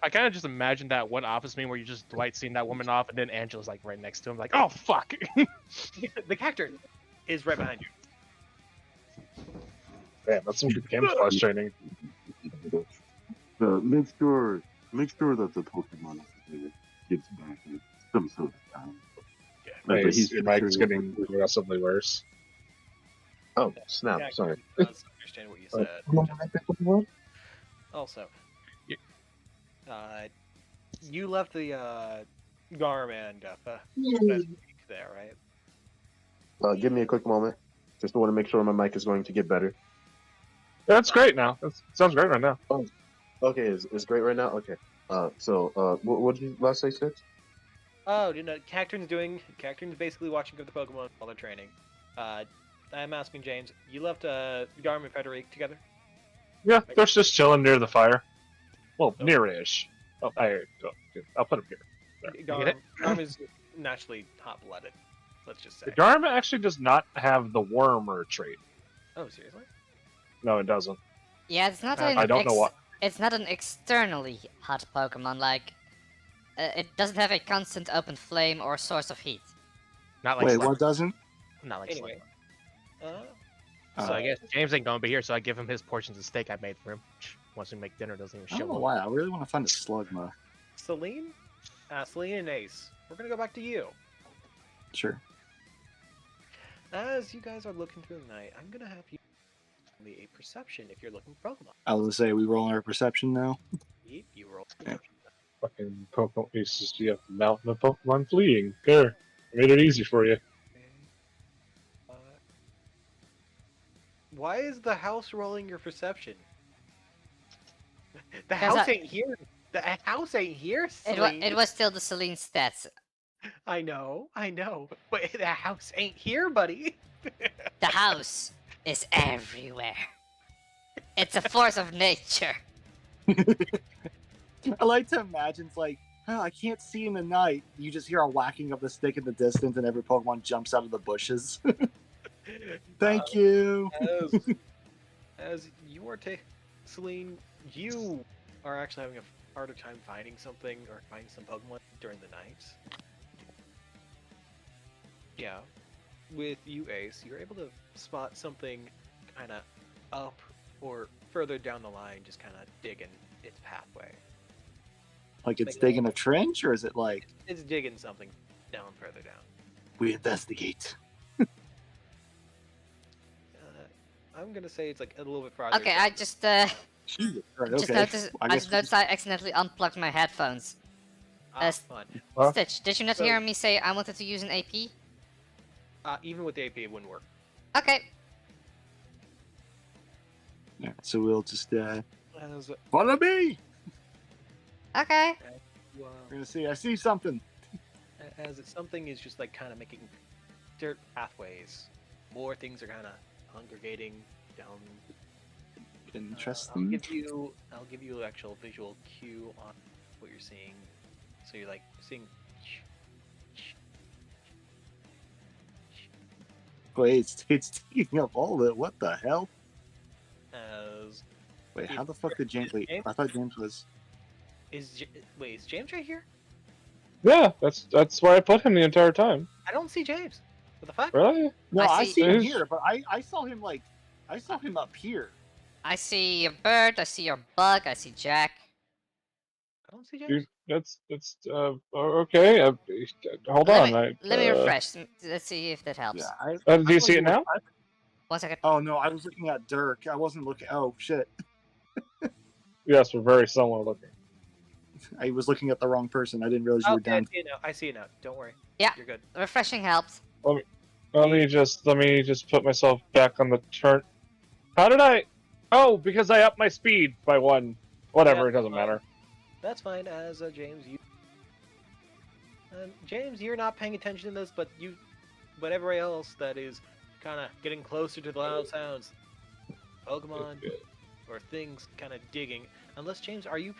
I kind of just imagine that one office meme where you just Dwight seeing that woman off, and then Angela's like right next to him, like, oh fuck. the cactus is right behind you. Damn, that's some good camouflage training. Make sure that the Pokemon gets back at some sort of time. Your mic's getting progressively worse. Oh snap! Yeah, Sorry. I don't understand what you said. Also, you left the Garm and there, right? Give me a quick moment. Just want to make sure my mic is going to get better. Yeah, that's great now. That sounds great right now. Okay, it's great right now. Okay. What did you last say, Stitch? Oh, Cacturin's basically watching over the Pokemon while they're training. I'm asking James, you left Garm and Frederic together? Yeah, they're just chilling near the fire. Well, near-ish. Oh, I'll put him here. Garm is naturally hot-blooded. Let's just say. Garm actually does not have the wormer trait. Oh, seriously? No, it doesn't. Yeah, it's not I don't know what. It's not an externally hot Pokemon, like it doesn't have a constant open flame or source of heat. Not like Wait, Slug. what doesn't? Not like Anyway. Slug. So I guess James ain't gonna be here, so I give him his portions of steak I made for him. Once we make dinner, doesn't even I show don't know up. why. I really want to find a Slugma. Celine and Ace, we're gonna go back to you. Sure. As you guys are looking through the night, I'm gonna have you roll me a perception if you're looking for Pokemon. I was gonna say, we rolling our perception now. You roll. Yeah. Fucking Pokemon. It's just you have to mount the Pokemon fleeing. There, I made it easy for you. Why is the house rolling your perception? The 'Cause house ain't here. The house ain't here, Celine. It was still the Celine stats. I know, but the house ain't here, buddy. The house is everywhere. It's a force of nature. I like to imagine it's like, oh, I can't see in the night. You just hear a whacking of the stick in the distance, and every Pokemon jumps out of the bushes. Thank you. As you are Celine, you are actually having a harder time finding something or finding some Pokemon during the night. Yeah. With you, Ace, you're able to spot something kind of up or further down the line, just kind of digging its pathway. Like it's digging a trench, or is it like It's digging something down further down. we investigate? I'm gonna say it's like a little bit farther. Okay, down. I just Right, just okay. noticed I guess I accidentally unplugged my headphones. Fun. Huh? Stitch, did you not hear me say I wanted to use an AP? Even with the AP, it wouldn't work. Okay. Yeah, so we'll just As, follow me. Okay. you, We're gonna see. I see something. something is just like kind of making dirt pathways. More things are kind of congregating down. Interesting. I'll give you an actual visual cue on what you're seeing. So you're like seeing. Wait, it's taking up all of it. What the hell? As Wait, how the fuck did James? Wait, I thought James was. is James right here? Yeah, that's why I put him the entire time. I don't see James. What the fuck? Really? No, I I see- see him There's- here, but I saw him like, I saw him up here. I see a bird, I see your bug, I see Jack. I don't see James. That's okay. Hold Let on. me, let me refresh. Let's see if that helps. Yeah. Do you see it now? 1 second. Oh no, I was looking at Dirk. I wasn't looking. Oh shit, Yes, we're very similar looking. I was looking at the wrong person. I didn't realize you were Okay, I down. see it now. I see it now. Don't worry. Yeah. You're good. Refreshing helps. Let me just put myself back on the turn. How did I? Oh, because I upped my speed by 1. Whatever, Yeah, it doesn't fine. matter. That's fine. As James, James, you're not paying attention to this, but everybody else that is kind of getting closer to the loud sounds, Pokemon or things kind of digging. Unless James, are you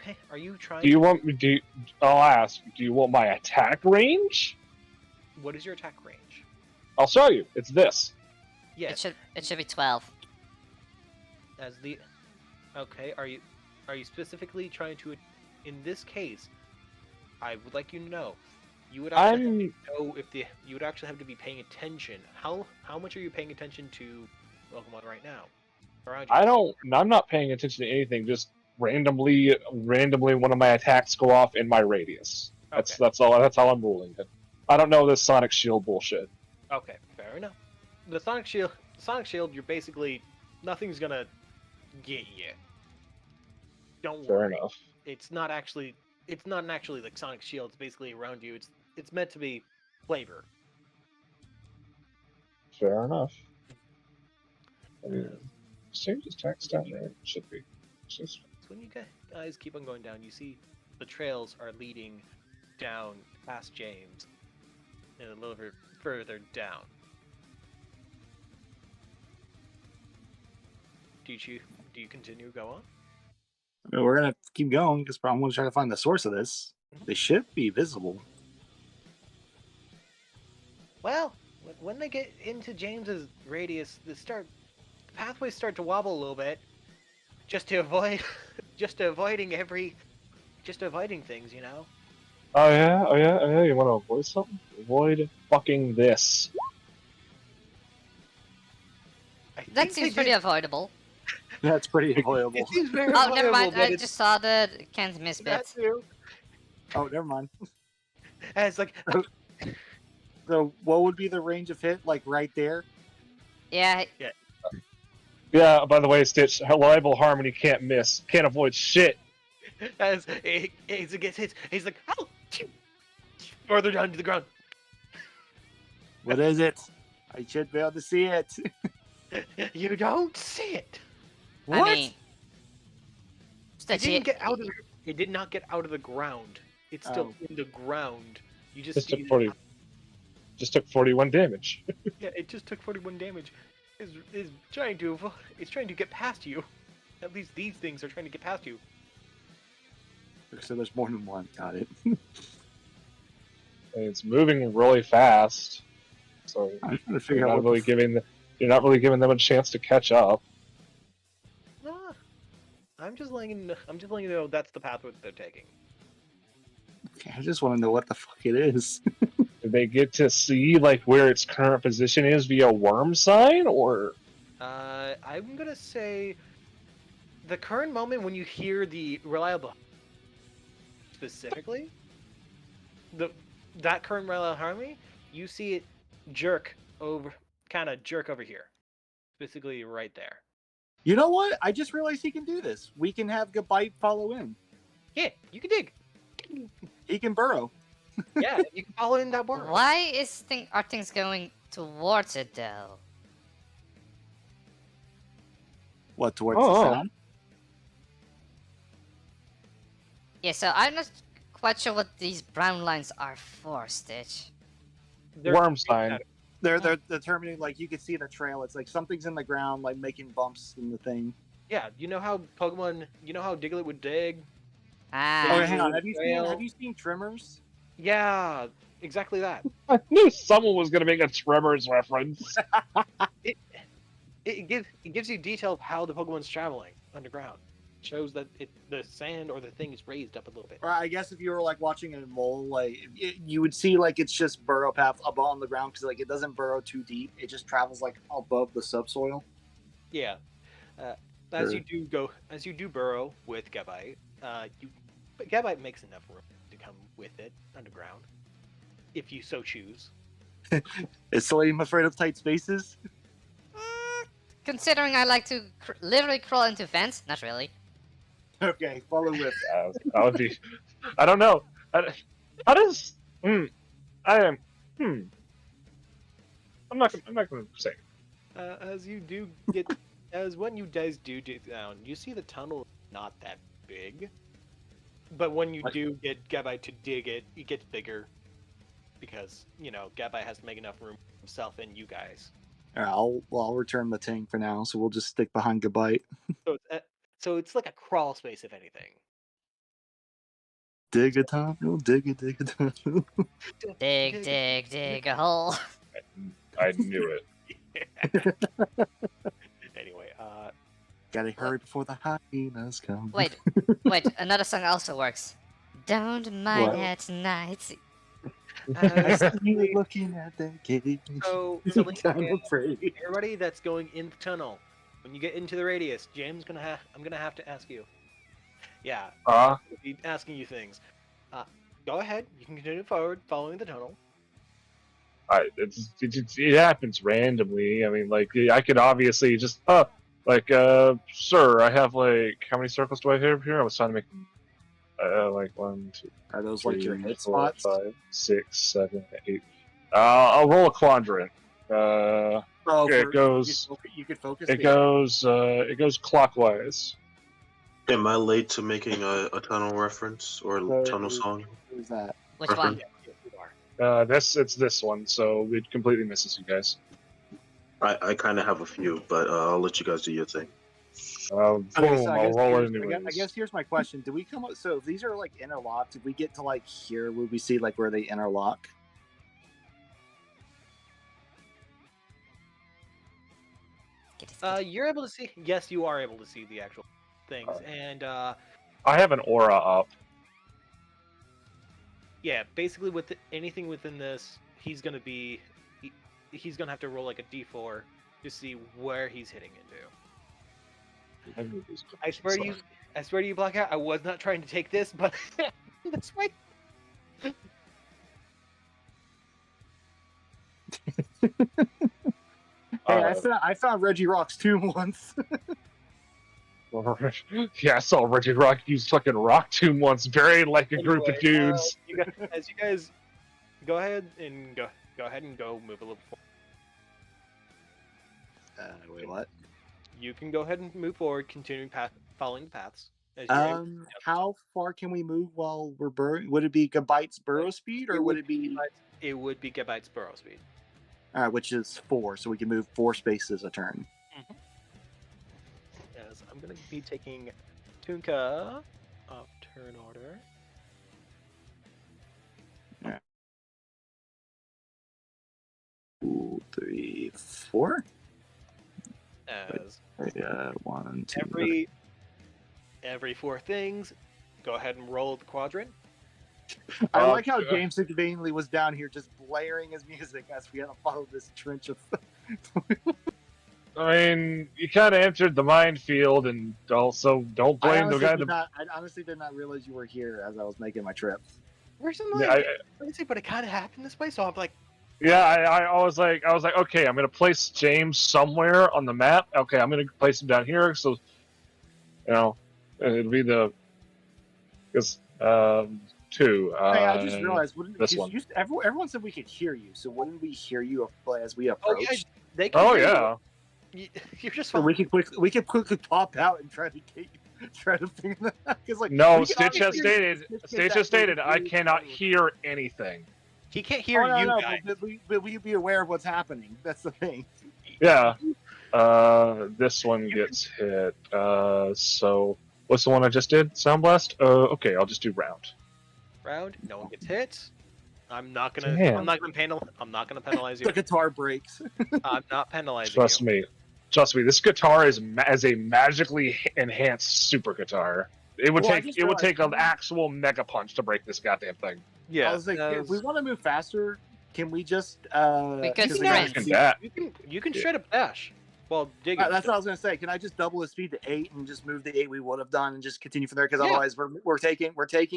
trying? Do you want me? I'll ask. Do you want my attack range? What is your attack range? I'll show you. It's this. Yes. It should be 12. As the okay, are you specifically trying to? In this case, I would like you to know. You would actually have to know if you would actually have to be paying attention. How much are you paying attention to Pokemon right now? Around you? I'm not paying attention to anything. Just randomly, one of my attacks go off in my radius. Okay. That's all. That's how I'm ruling it. I don't know this Sonic Shield bullshit. Okay, fair enough. The Sonic Shield, you're basically nothing's gonna get you. Don't Fair worry. enough. It's not actually like Sonic Shield. It's basically around you. It's meant to be flavor. Fair enough. Change attack stat range should be. So when you guys keep on going down, you see the trails are leading down past James and a little bit further down. Do you continue go on? I mean, we're gonna keep going because I'm gonna try to find the source of this. They should be visible. Well, when they get into James's radius, the pathways start to wobble a little bit, just to avoid, avoiding things, you know. Oh yeah. You want to avoid something? Avoid fucking this. That seems pretty avoidable. That's pretty avoidable. It seems very Oh, never mind. avoidable, but I it's just saw the can't miss that bit. too. Oh, never mind. And it's like, So, what would be the range of hit? Like right there? Yeah. Yeah. By the way, Stitch, reliable harmony can't miss. Can't avoid shit. as it gets hit, he's like, oh, further down to the ground. What is it? I should be able to see it. You don't see it. What? I mean, It didn't get out of. It did not get out of the ground. It's still in the ground. You Just took 41 damage. Yeah, it just took 41 damage. Is trying to get past you. At least these things are trying to get past you. So there's more than one. Got it. And it's moving really fast. So I'm trying to you're figure not out really giving them a chance to catch up. Ah, I'm just letting you know that's the path that they're taking. I just want to know what the fuck it is. Did they get to see like where its current position is via worm sign, or? I'm gonna say the current moment when you hear the reliable specifically, that current reliable harmony, you see it kind of jerk over here, specifically right there. You know what? I just realized he can do this. We can have Gabite follow in. Yeah, you can dig. He can burrow. Yeah, you can follow in that worm. Why are things going towards it though? What, towards the sound? Yeah, so I'm not quite sure what these brown lines are for, Stitch. Worm sign. They're determining, like, you can see the trail. It's like something's in the ground, like making bumps in the thing. Yeah, you know how Diglett would dig? Ah. Oh, hang on. Trail. Have you seen Tremors? Yeah, exactly that. I knew someone was gonna make a Tremors reference. It gives you detail of how the Pokemon's traveling underground. It shows that the sand or the thing is raised up a little bit. Or I guess if you were like watching a mole, like you would see like it's just burrow path up on the ground because like it doesn't burrow too deep. It just travels like above the subsoil. Yeah. As you do burrow with Gabite, but Gabite makes enough room to come with it underground, if you so choose. Is Salim afraid of tight spaces? Considering I like to literally crawl into vents, not really. Okay, follow with. That would be. I don't know. How does? I am. I'm not. I'm not going to say. As you do get, as when you guys do dig down, you see the tunnel is not that big. But when you do get Gabai to dig it, it gets bigger. Because, Gabai has to make enough room for himself and you guys. I'll return the tank for now, so we'll just stick behind Gabite. So it's like a crawl space, if anything. Dig a tunnel, dig a tunnel. Dig a hole. I knew it. Anyway, Gotta hurry before the hyenas come. Wait, another song also works. Don't mind What? at night. I see you looking at the cage. so I'm afraid. everybody that's going in the tunnel, when you get into the radius, James, I'm gonna have to ask you. Yeah, I'll be asking you things. Go ahead. You can continue forward, following the tunnel. It happens randomly. I mean, like I could obviously just sir, I have like how many circles do I have here? I was trying to make like 1, 2, Are those 3, like your hit 4, spots? 5, 6, 7, 8. I'll roll a quadrant. Oh, it goes. You could focus. It goes clockwise. Am I late to making a tunnel reference or a tunnel song? Who's that? Which one? It's this one, so it completely misses you guys. I kind of have a few, but I'll let you guys do your thing. Boom, Okay, so I'll roll it anyways. I guess here's my question: do we come up? So if these are like interlocked, if we get to like here, would we see like where they interlock? You're able to see. Yes, you are able to see the actual things, and I have an aura up. yeah, basically with anything within this, he's gonna have to roll like a d4 to see where he's hitting into. I swear to you, Blackout, I was not trying to take this, but that's right. Hey, I found Reggie Rock's tomb once. Yeah, I saw Reggie Rock use fucking rock tomb once, buried like a group of dudes. You guys go ahead and go move a little forward. Wait, what? You can go ahead and move forward, continuing following the paths. How far can we move while we're burrowing? Would it be Gabite's burrow speed, or would it be? It would be Gabite's burrow speed. All right, which is 4, so we can move 4 spaces a turn. Yes, I'm gonna be taking Tunka off turn order. Yeah. 2, 3, 4. As 1, 2. every 4 things, go ahead and roll the quadrant. I like how James conveniently was down here just blaring his music as we had to follow this trench of. I mean, you kind of entered the minefield, and also don't blame the guy. I honestly did not realize you were here as I was making my trip. Where's some but it kind of happened this way, so I'm like. Yeah, I was like, okay, I'm gonna place James somewhere on the map. Okay, I'm gonna place him down here, so it'd be because 2. I just realized this one. Everyone said we could hear you, so wouldn't we hear you as we approach? Oh, yeah, they can hear yeah. You're just. So we could quickly pop out and try to figure that out. Like, no, Stitch has stated I cannot hear anything. He can't hear you guys. But we be aware of what's happening. That's the thing. Yeah. This one gets hit. So what's the one I just did? Sound Blast? Okay, I'll just do round. Round. No one gets hit. I'm not gonna penalize you. The guitar breaks. I'm not penalizing Trust you. me. This guitar is as a magically enhanced super guitar. It would take an actual mega punch to break this goddamn thing. Yeah. I was like, if we want to move faster, can we just? We could sprint. You can straight up dash. Well, digging. That's what I was gonna say. Can I just double the speed to 8 and just move the 8 we would have done and just continue from there? Because otherwise, we're taking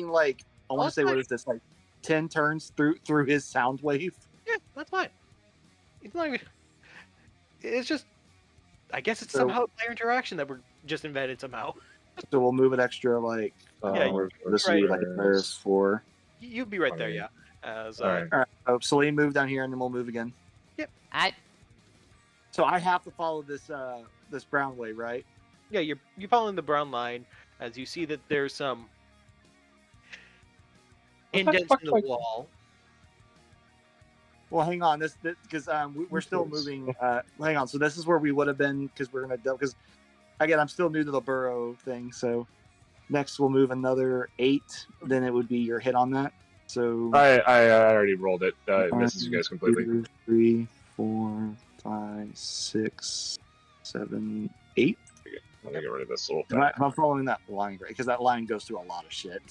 like I want to say what is this, like 10 turns through his sound wave. Yeah, that's fine. It's not even. It's just I guess it's So- somehow player interaction that we're just invented somehow. So we'll move it extra like Yeah, this would be like there's 4. You'll be right there, yeah. As All right. All right. So Celine move down here, and then we'll move again. I So I have to follow this this brown way, right? yeah, you're following the brown line as you see that there's some What the indents fuck, in the like- wall. Well, hang on. This because we're still Yes. moving. Hang on. So this is where we would have been because we're gonna because again I'm still new to the burrow thing. So next we'll move another 8. Then it would be your hit on that. So I already rolled it. It misses you guys completely. 2, 3, 4, 5, 6, 7, 8. Let me get rid of this little Am I, thing. am I following that line right? Because that line goes through a lot of shit.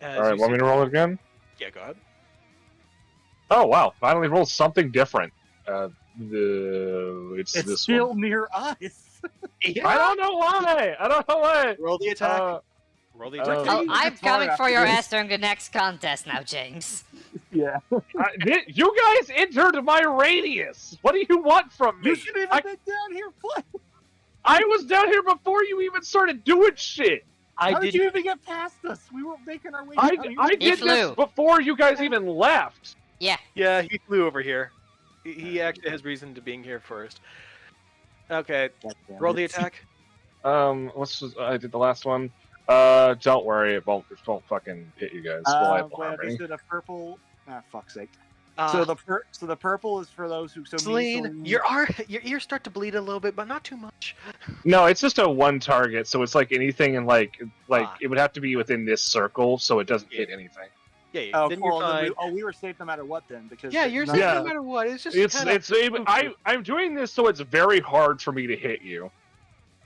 As All right, you want me to roll it again? Yeah, go ahead. Oh wow! Finally rolled something different. It's It's this still one. near us. I don't know why. I don't know why. Roll the attack. Uh, Roll the attack. oh, Hey, I'm guitar coming for after your this. ass during the next contest now, James. Yeah. you guys entered my radius. What do you want from me? You should have I, been down here playing. I was down here before you even started doing shit. How did you even get past us? We were making our way I down here. did this flew. before you guys even left. Yeah. Yeah, he flew over here. He actually has reason to being here first. Okay, God damn roll it. the attack. I did the last one. Don't worry, it won't fucking hit you guys. Well, I have Wait, harmony. is it a purple? Ah, fuck's sake. Uh, So the purple is for those who. So me, Celine, your ears start to bleed a little bit, but not too much. No, it's just a one target, so it's like anything in like Ah. it would have to be within this circle, so it doesn't hit anything. Yeah, yeah, Oh, then cool. you're Then fine. we were safe no matter what then because Yeah, you're none- safe Yeah. no matter what. It's just It's kinda... I'm doing this so it's very hard for me to hit you.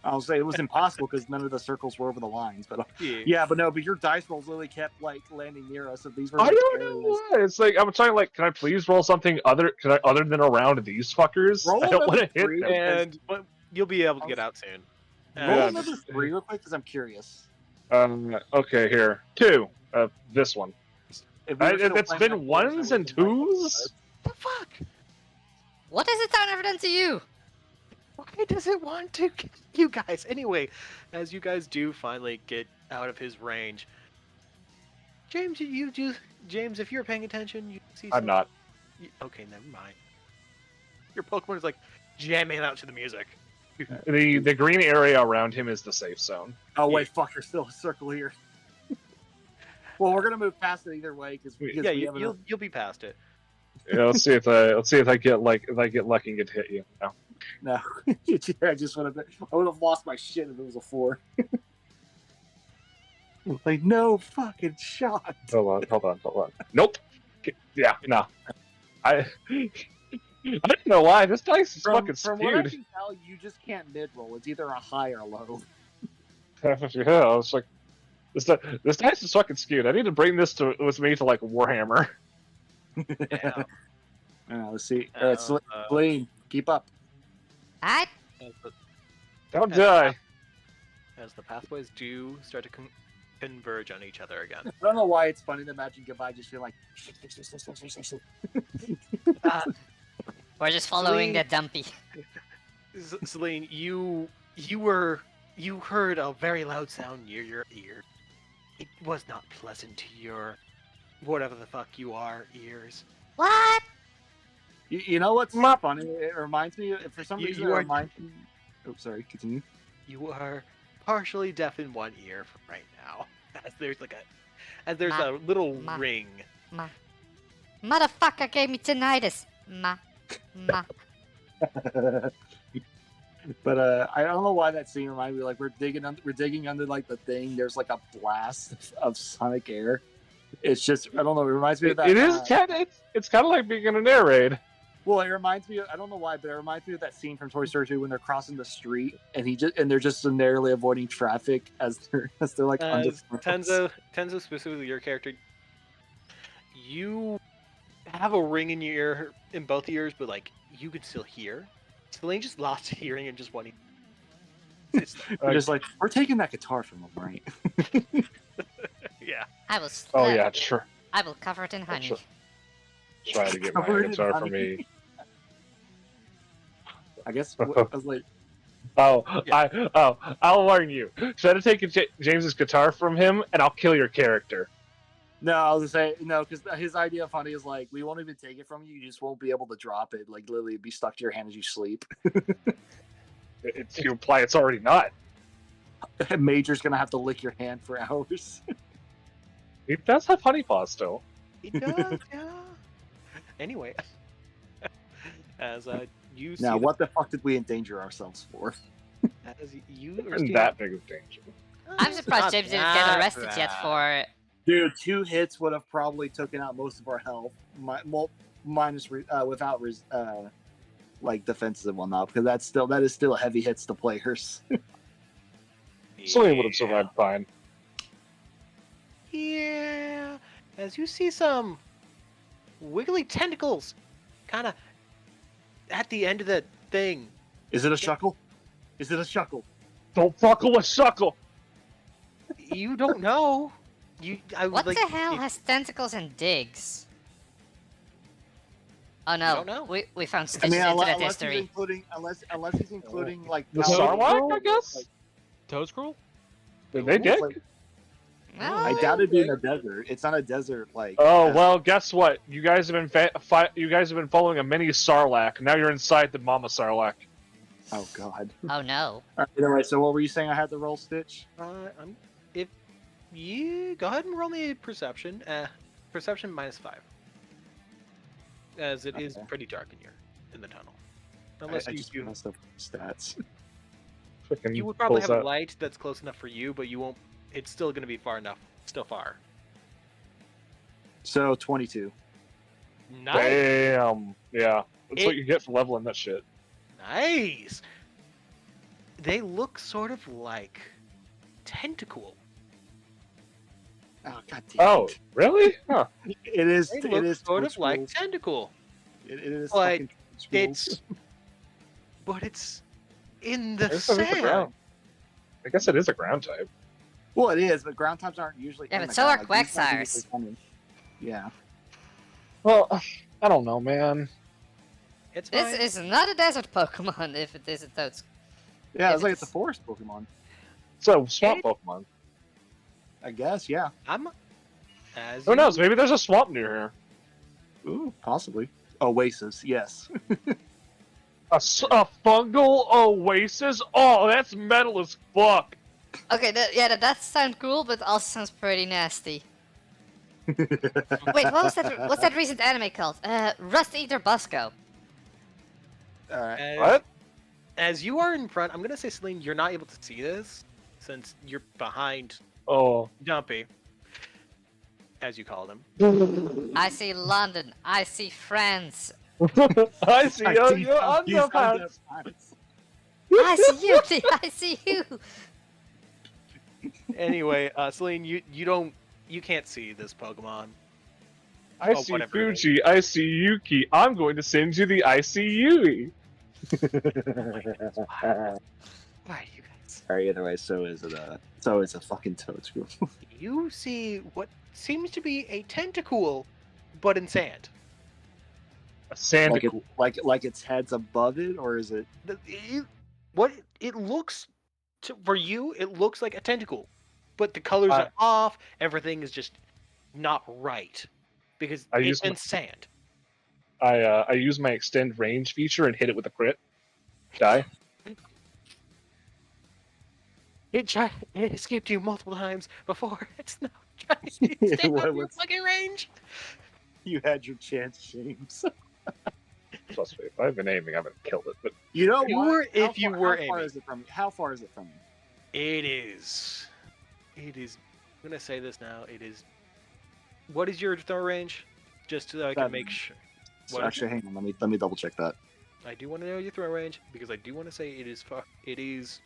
I'll say it was impossible because none of the circles were over the lines. But Yeah. yeah, but your dice rolls literally kept like landing near us. So these were. I like, don't know areas. why. It's like I'm trying like, can I please roll something other than around these fuckers? Roll I don't want to another hit three. them. And but you'll be able to get out soon. Roll Yeah. another 3 real quick because I'm curious. Okay, here 2. This one. If we were still It's playing been like this, ones I and would've been like, twos. The fuck? What is it done ever done to you? Why does it want to kill you guys? Anyway, as you guys do finally get out of his range, James, James, if you're paying attention, you see. I'm not. Okay, never mind. Your Pokemon is like jamming out to the music. The green area around him is the safe zone. Oh wait, fuck! There's still a circle here. Well, we're gonna move past it either way because Yeah, you'll be past it. Yeah, let's see if I get lucky and get to hit you. No. No, I just would have. I would have lost my shit if it was a 4. Like no fucking shot. Hold on. Nope. Yeah, no. I don't know why this dice is fucking From what I skewed. can tell, you just can't mid roll. It's either a high or low. Yeah, I was like, this dice is fucking skewed. I need to bring this with me to like Warhammer. Yeah. Let's see. All right, Celine, keep up. I Don't Yeah. die. As the pathways do start to converge on each other again. I don't know why it's funny to imagine goodbye just feel like. we're just following the Celine. dumpy. Celine, you heard a very loud sound near your ear. It was not pleasant to your whatever the fuck you are ears. What? You know what's funny? It reminds me. For some reason, you it are- reminds me. Oh, sorry. Continue. You are partially deaf in one ear for right now. As there's Ma- a little ma- ring. Motherfucker gave me tinnitus. Ma. But I don't know why that scene reminded me. Like we're digging under like the thing. There's like a blast of sonic air. It's just I don't know. It reminds me of that. It is it's kind of like being in an air raid. Well, it reminds me. I don't know why, but it reminds me of that scene from Toy Story 2 when they're crossing the street and they're just narrowly avoiding traffic as they're like under. As Tenzo specifically your character, you have a ring in your ear, in both ears, but like you can still hear. Celine just lost hearing in just one ear. It's, They're just like we're taking that guitar from them, right? yeah. I will. Oh yeah, sure. I will cover it in honey. Sure. Try to get my Covered in guitar for honey. me. I guess I was like, I'll warn you. Try to take James's guitar from him, and I'll kill your character. no, I was gonna say no, because his idea of funny is like we won't even take it from you. You just won't be able to drop it. Like literally, it'd be stuck to your hand as you sleep. You imply it's already not. Major's gonna have to lick your hand for hours. He does have honey paw still. He does, yeah. Anyway, as you see, Now, what the fuck did we endanger ourselves for? as you We're are in seeing- that big of danger. I'm It's surprised not James didn't that get arrested yet bad. for. Dude, 2 hits would have probably taken out most of our health, minus without like defenses and whatnot, because that is still heavy hits to players. Celine would have survived fine. Yeah, as you see some wiggly tentacles, kind of at the end of the thing. Is it a shuckle? Is it a shuckle? Don't fuckle with Suckle! You don't know. I would What like, the hell if- has tentacles and digs? Oh don't no, know. we found I stitches mean, into unless that he's history. including like The power- Sarlacc, I guess? like, Toad Scroll? Did they dig? like, Well, I doubt it'd be in a desert. It's not a desert like. Oh well, guess what? You guys have been you guys have been following a mini Sarlacc. Now you're inside the Mama Sarlacc. Oh god. oh no. All right, anyway, so what were you saying? I had to roll Stitch. if you go ahead and roll me a perception. Perception -5, as it is Okay. pretty dark in the tunnel. Unless I you just messed up stats. Freaking you would probably pulls have a out- light that's close enough for you, but you won't. It's still going to be far enough. Still far. So 22. Nice. Damn. Yeah. That's what It- you get for leveling that shit. Nice. They look sort of like tentacle. Oh god damn. Oh, really? Huh. It is. They It look is sort of Twitch like rules. tentacle. It is. but fucking Twitch rules. It's, but it's in the I guess it is a sand. ground. I guess it is a ground type. Well, it is, but ground types aren't usually. Yeah, in but the so ground. are Like, these ones are Quagsires. usually coming. Yeah. Well, I don't know, man. It's This fine. is not a desert Pokemon if it is a Toad. Yeah, it's like it's a It's- forest Pokemon. So swamp Pokemon. I guess. Yeah. I'm. As Who you- knows? Maybe there's a swamp near here. Ooh, possibly. Oasis. Yes. A fungal oasis? Oh, that's metal as fuck. Okay, that does sound cool, but also sounds pretty nasty. Wait, what was that? What's that recent anime called? Rust Eater Busco. All right. as, What? as you are in front, I'm gonna say, Celine, you're not able to see this since you're behind Oh. Dumpy, as you called him. I see London. I see France. I see I your see Dumpy's underpants. underpants. I see you. I see you. Anyway, Celine, you can't see this Pokemon. I Oh, see whatever it is. Fuji. I see Yuki. I'm going to send you the ICUE. Why you guys? All right. Either way, so is it a. So it's a fucking toad screw. You see what seems to be a tentacle, but in sand. A sand. like its head's above it, or is it? What it looks for you, it looks like a tentacle, but the colors Uh, are off. Everything is just not right because I it's use in my- sand. I use my extend range feature and hit it with a crit. Die. It escaped you multiple times before. It's not trying to stay out of your What's- fucking range. You had your chance, James. Trust me, if I've been aiming, I would have killed it. But You know You what? were- if How you far- were how far aiming. is it from? How far is it from you? It is. I'm gonna say this now. It is. What is your throw range? Just so I can 7. make sure. So What is actually, hang on. Let me double check that. I do want to know your throw range because I do want to say it is. It is.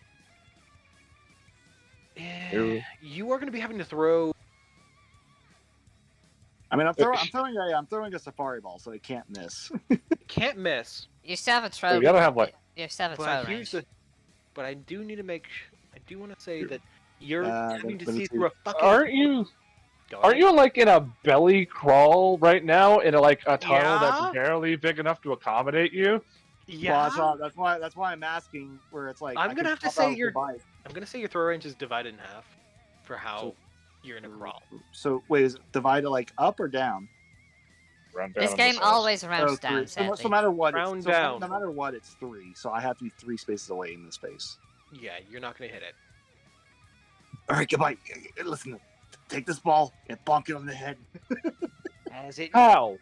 Ew. You are going to be having to throw. I mean, I'm throwing a safari ball, so it can't miss. Can't miss. You still have a throw. So you gotta have, like- You still have a throw But range. here's the. But I do need to make. I do want to say that you're Uh, having to let me see see. through a fucking. aren't you Go aren't ahead. you like in a belly crawl right now in a tunnel Yeah. that's barely big enough to accommodate you? Yeah. That's why I'm asking where it's like I'm gonna have to swap say out with your Goodbye. I'm gonna say your throw range is divided in half for how you're in a crawl. So wait, is it divided like up or down? Run down This on game house. always rounds three. down, So sadly. no matter what, Round down. no matter what, it's 3. So I have to be 3 spaces away in this space. Yeah, you're not gonna hit it. All right, Goodbye. Listen, take this ball and bonk it on the head. As it How?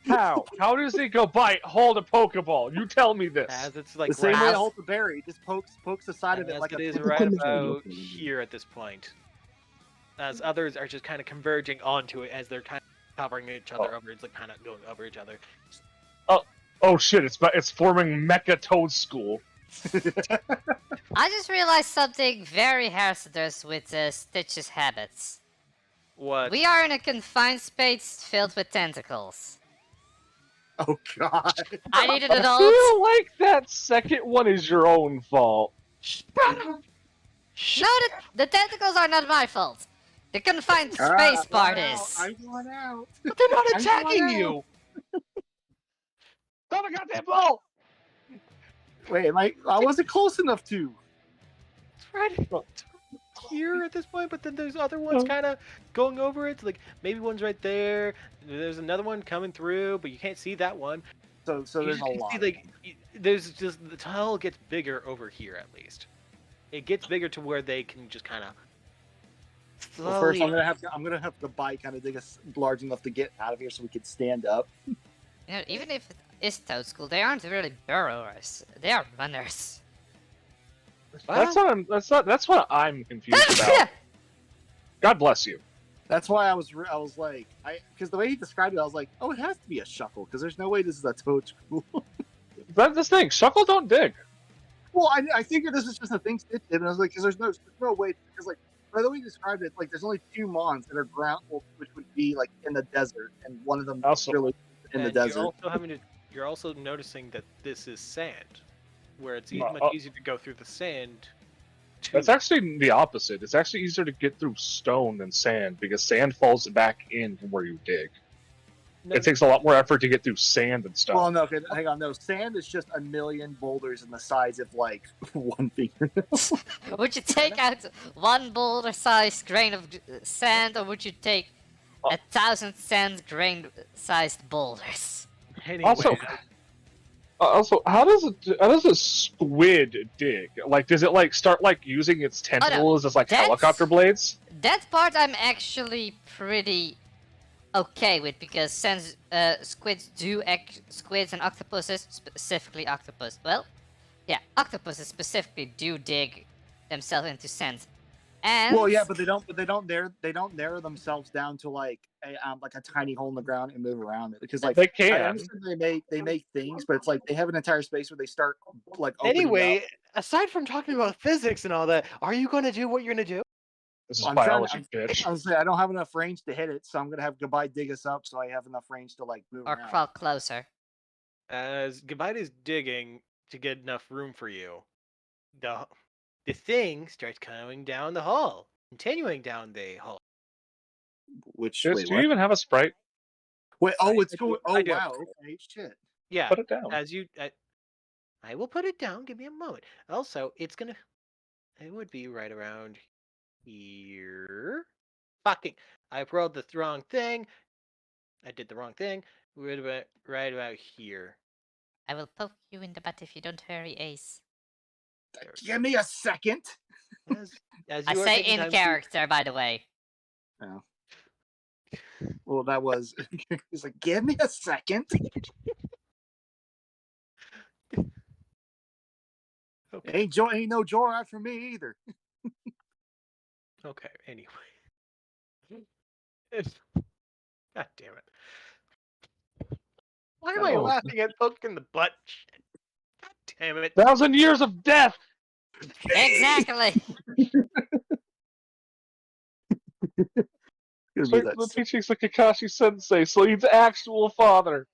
How does it go bite? Hold a Pokeball. You tell me this. as it's like The same way wrapped- I hold the berry, it just pokes the side of it as like it a is twin right flash. about here at this point. As others are just kind of converging onto it as they're kind of covering each other over. It's like kind of going over each other. Oh shit! It's forming Mecha Toadstool. I just realized something very hazardous with Stitch's habits. What? We are in a confined space filled with tentacles. Oh god. I need an I adult. feel like that second one is your own fault. No, the tentacles are not my fault. The confined space part is. I'm going out. But they're not I'm attacking going you. Throw the goddamn ball! Wait, I wasn't close enough to. It's right here at this point, but then there's other ones kind of going over it. Like maybe one's right there. There's another one coming through, but you can't see that one. So You there's just a can lot. see, like there's just the tile gets bigger over here at least. It gets bigger to where they can just kind of. Well, first, I'm gonna have to buy kind of dig us large enough to get out of here so we can stand up. You know, even if it is Toadstool, they aren't really burrowers. They are runners. That's what I'm confused about. God bless you. That's why I was like, because the way he described it, I was like, oh, it has to be a Shuckle because there's no way this is a Toadstool. That's this thing. Shuckle don't dig. Well, I figured this is just a thing Stitch did, and I was like, because there's no way, because like by the way he described it, like there's only 2 Mons that are ground, which would be like in the desert, and one of them Also- really in the And desert. You're also noticing that this is sand, where it's Uh, much easier to go through the sand. That's actually the opposite. It's actually easier to get through stone than sand because sand falls back in from where you dig. No, It takes a lot more effort to get through sand than stone. Well, no, okay, hang on, no. Sand is just a million boulders in the size of like 1 finger. Would you take out 1 boulder-sized grain of sand, or would you take 1,000 sand grain-sized boulders? anyway, Also, how does a squid dig? Like, does it like start like using its tentacles as like That's- helicopter blades? That part I'm actually pretty okay with because since squids and octopuses, specifically octopus, well, yeah, octopuses specifically do dig themselves into sand. And Well, yeah, but they don't narrow themselves down to like a tiny hole in the ground and move around it because like They I can. understand they make things, but it's like they have an entire space where they start like opening anyway, up. aside from talking about physics and all that, are you going to do what you're going to do? This is I'm trying- biology, bitch. I was saying I don't have enough range to hit it, so I'm gonna have Goodbye dig us up so I have enough range to like move or around. crawl closer. As Gabite is digging to get enough room for you, the thing starts coming down the hall, continuing down the hall. Which Do wait, you what? even have a sprite? Wait, oh, it's I going. do- Oh I do. wow, okay, shit. Yeah, Put it down. as you, I will put it down. Give me a moment. Also, it would be right around here. Fucking, I rolled the wrong thing. I did the wrong thing. Right about here. I will poke you in the butt if you don't hurry, Ace. Give me a second. As I you are say taking in time to- character, by the way. Well, that was. He's like, give me a second. Okay. Ain't no joyride for me either. Okay. Anyway. God damn it. Why am I Oh. laughing at poke in the butt? Shit. God damn it. 1,000 years of death. Exactly. Give It's me like that the second. teachings of Kakashi Sensei, Sleeve's actual father.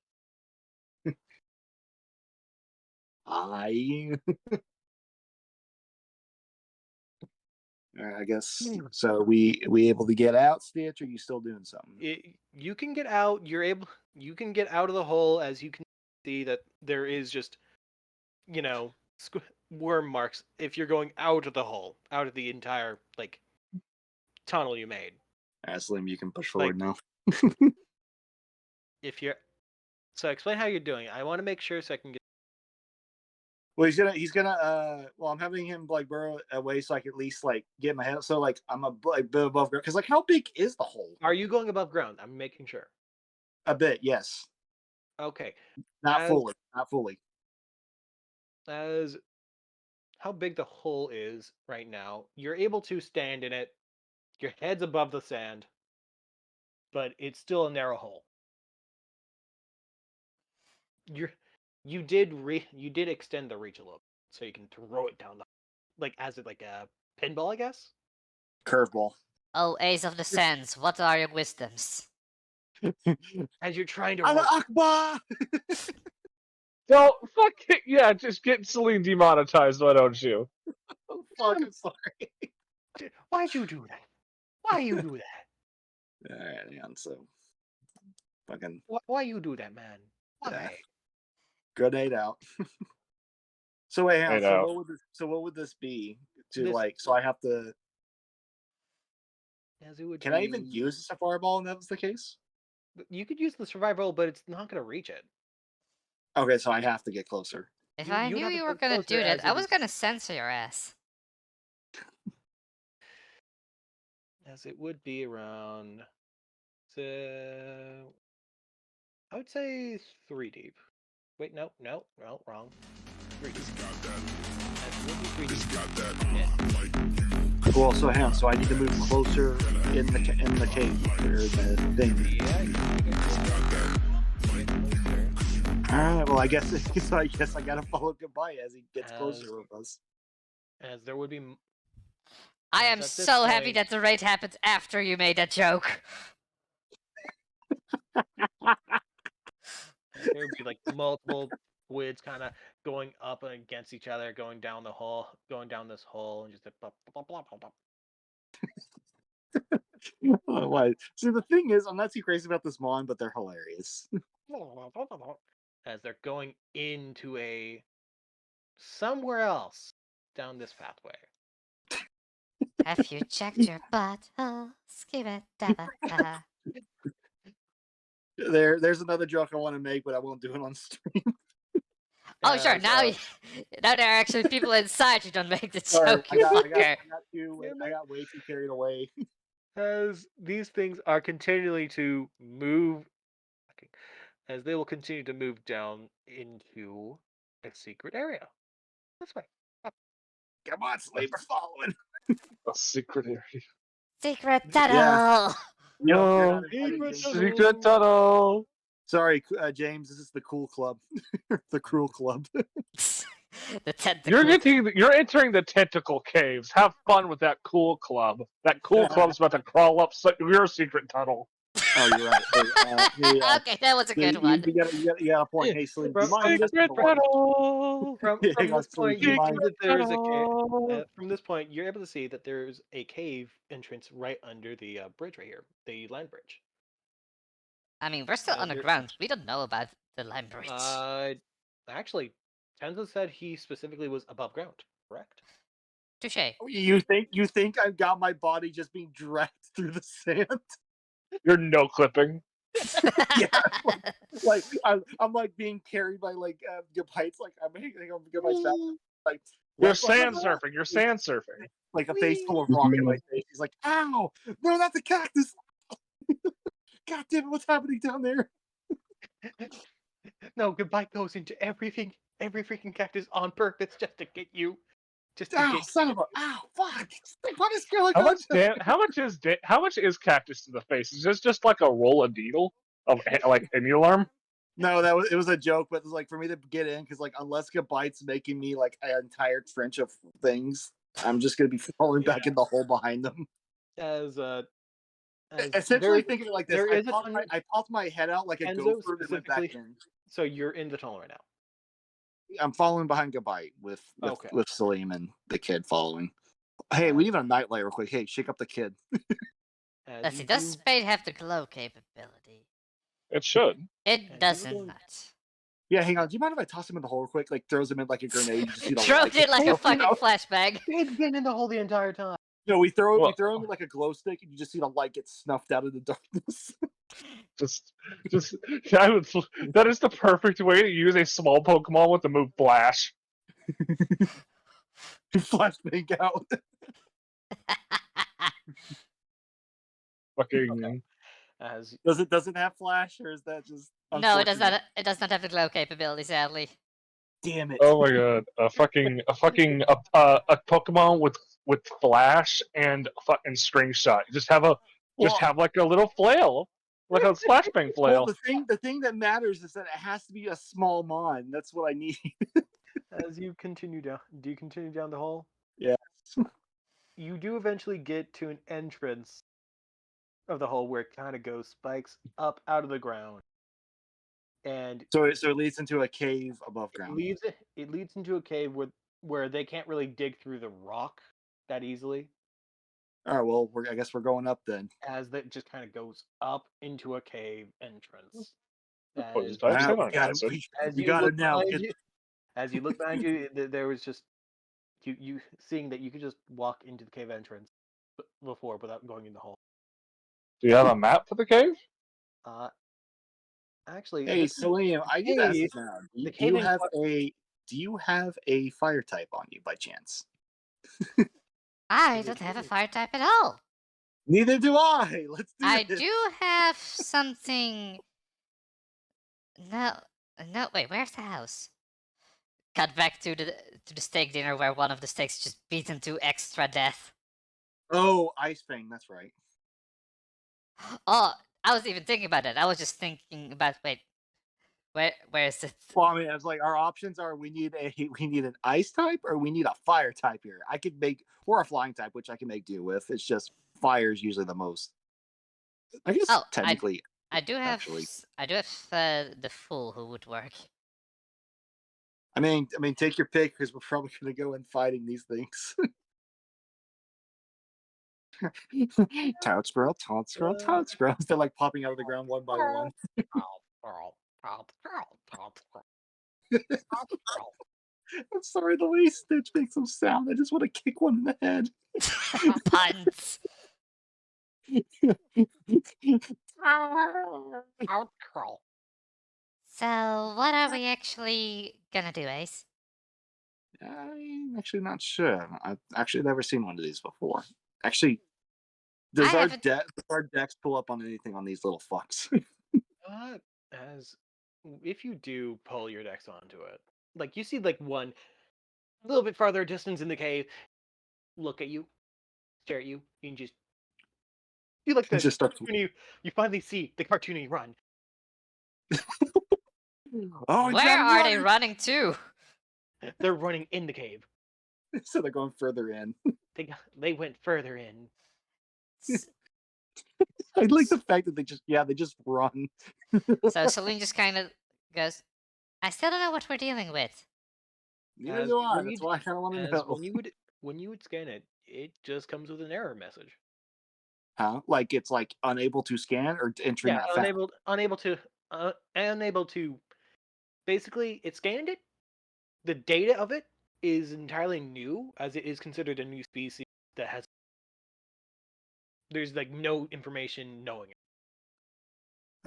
I guess so. We able to get out, Stitch? Or are you still doing something? You can get out. You can get out of the hole, as you can see that there is just worm marks if you're going out of the hole, out of the entire tunnel you made. Slim, you can push forward now. If you're so explain how you're doing. I want to make sure so I can get. Well, he's gonna. Well, I'm having him burrow away so I can at least get my head up. So I'm a bit above ground because how big is the hole? Are you going above ground? I'm making sure. A bit, yes. Okay. Not fully. As how big the hole is right now, you're able to stand in it. Your head's above the sand, but it's still a narrow hole. You did extend the reach a little, so you can throw it down as a pinball, I guess. Curveball. Oh, Ace of the Sands, what are your wisdoms? As you're trying to Allah Akbar! Don't fuck it. Yeah, just get Celine demonetized. Why don't you? Oh, fuck, I'm sorry. Why'd you do that? Why you do that? All right, hang on. So, fucking Why you do that, man? Why? Yeah. grenade out. So wait, hang on. I know. What would this be? This- So I have to. As it would Can I even be- use a fireball if that was the case? You could use the survival, but it's not going to reach it. Okay, so I have to get closer. If You- I you'd knew have to you were get gonna closer do that, as I it was is- gonna censor your ass. As it would be around, so I would say 3 deep. Wait, no, wrong. 3 deep. As it would be 3 deep. Yeah. Cool. So hang on. So I need to move closer in the cave or the thing. Yeah, you can get closer. All right. Well, I guess I gotta follow goodbye as he gets closer with us. As there would be. I Yes, am at this so happy point- that the raid happened after you made that joke. There would be multiple squids kind of going up against each other, going down this hole, and just blah, blah, blah, blah, blah. Oh, why? See, the thing is, I'm not too crazy about this mon, but they're hilarious. As they're going into somewhere else down this pathway. Have you checked your butthole? Skibidi-dabba-da. There's another joke I want to make, but I won't do it on stream. Oh, sure. As, Now, now there are actually people inside you don't make the Sorry, joke, you fucker. I got way too carried away. as these things are continually to move, as they will continue to move down into a secret area. This way. Come on, slave, we're following. A secret area. Secret tunnel! No, secret tunnel. Sorry, James. This is the cool club, the cruel club. The tentacle. You're entering the tentacle caves. Have fun with that cool club. That cool club's about to crawl up your secret tunnel. Oh, you're right. Okay, that was a good one. You got a point. Hey, Celine, do you From- mind Secret listening to one? tunnel. From Hang on, this Celine, point, do you you mind? see that there is a cave. Tunnel. From this point, you're able to see that there's a cave entrance right under the bridge right here, the land bridge. I mean, we're still there- underground. We don't know about the line bridge. Actually, Tenzo said he specifically was above ground. Correct. Touche. You think I've got my body just being dragged through the sand? You're no clipping. Yeah. I'm being carried by heights. I'm Goodbye's back. You're what? sand surfing. You're sand surfing. A face full of rock in my face. He's like, ow! No, that's a cactus! God damn it, what's happening down there? No, goodbye goes into every freaking cactus on purpose just to get you. Just to Ow, get. son of a ow, fuck! What is going How on? much is cactus to the face? Is this just like a roll of needle of an alarm? No, it was a joke, but it's for me to get in because unless Goodbye's making me an entire trench of things, I'm just gonna be falling back in the hole behind them. As Essentially, thinking it like this, there is a I popped my head out like a Enzo gopher and went back specifically- in. So you're in the tunnel right now. I'm following behind Goodbye with Okay. Salim and the kid following. Hey, we need a nightlight real quick. Hey, shake up the kid. As Let's you see, does do- Spade have the glow capability? It should. It you doesn't don't- not. Yeah, hang on. Do you mind if I toss him in the hole real quick? Like throws him in like a grenade. You just see the Throws light. it like a just coming fucking out. flashbang. It's been in the hole the entire time. No, we throw Well- him like a glow stick, and you just see the light get snuffed out of the darkness. Just that is the perfect way to use a small Pokemon with the move Flash. Flashbang out. Fucking As Doesn't have flash, or is that just No, it does unfortunate? not. It does not have the glow capability, sadly. Damn it! oh my god, a Pokemon with Flash and fucking String Shot. You just have like a little flail, like a flashbang Well, flail. the thing that matters is that it has to be a small mon. That's what I need. as you continue down, do you continue down the hole? Yeah. You do eventually get to an entrance of the hole where it kind of goes spikes up out of the ground, and So it leads into a cave above it ground. leads into a cave where they can't really dig through the rock that easily, All right. Well, I guess we're going up then. as that just kind of goes up into a cave entrance. What is As, that? Wow, Hang on, guys. as we you got look it now. behind you, as you look behind you, there was just you seeing that you could just walk into the cave entrance before without going in the hole. Do you have a map for the cave? Actually, Hey, this Salim, I get to ask cave- this now. the Do you cave have a fire type on you by chance? I don't have a fire type at all. Neither do I. Let's do I this. do have something. No, no. Wait, where's the house? Cut back to the steak dinner where one of the steaks just beaten to extra death. Oh, Ice Fang. That's right. Oh, I was even thinking about that. I was just thinking about where is it? Well, I mean, I was like, our options are we need an ice type or we need a fire type here. I could make or a flying type, which I can make do with. It's just fire is usually the most. I guess Oh, technically, I do have actually. the fool who would work. I mean, take your pick because we're probably gonna go in fighting these things. Toad squirrel, toad squirrel, toad squirrel. They're like popping out of the ground one by one. I'm sorry, the way Stitch makes them sound. I just want to kick one in the head. Puns. So, what are we actually gonna do, Ace? I'm actually not sure. I've actually never seen one of these before. Actually, I does haven't- our decks pull up on anything on these little fucks? As if you do pull your dex onto it, like you see like one a little bit farther distance in the cave, look at you, stare at you, and just you like the Just start to- cartoony, you finally see the cartoony run. Oh, Where are they running to? They're running in the cave. So they're going further in. They went further in. I like the fact that they just run. So Celine just kind of goes, I still don't know what we're dealing with. Neither As do I. when That's you- why I kind of want to As know. when you would scan it, it just comes with an error message. Huh? Like it's like unable to scan or entering Yeah, that fact. unable to. Basically, it scanned it. The data of it is entirely new, as it is considered a new species that has. There's like no information knowing it.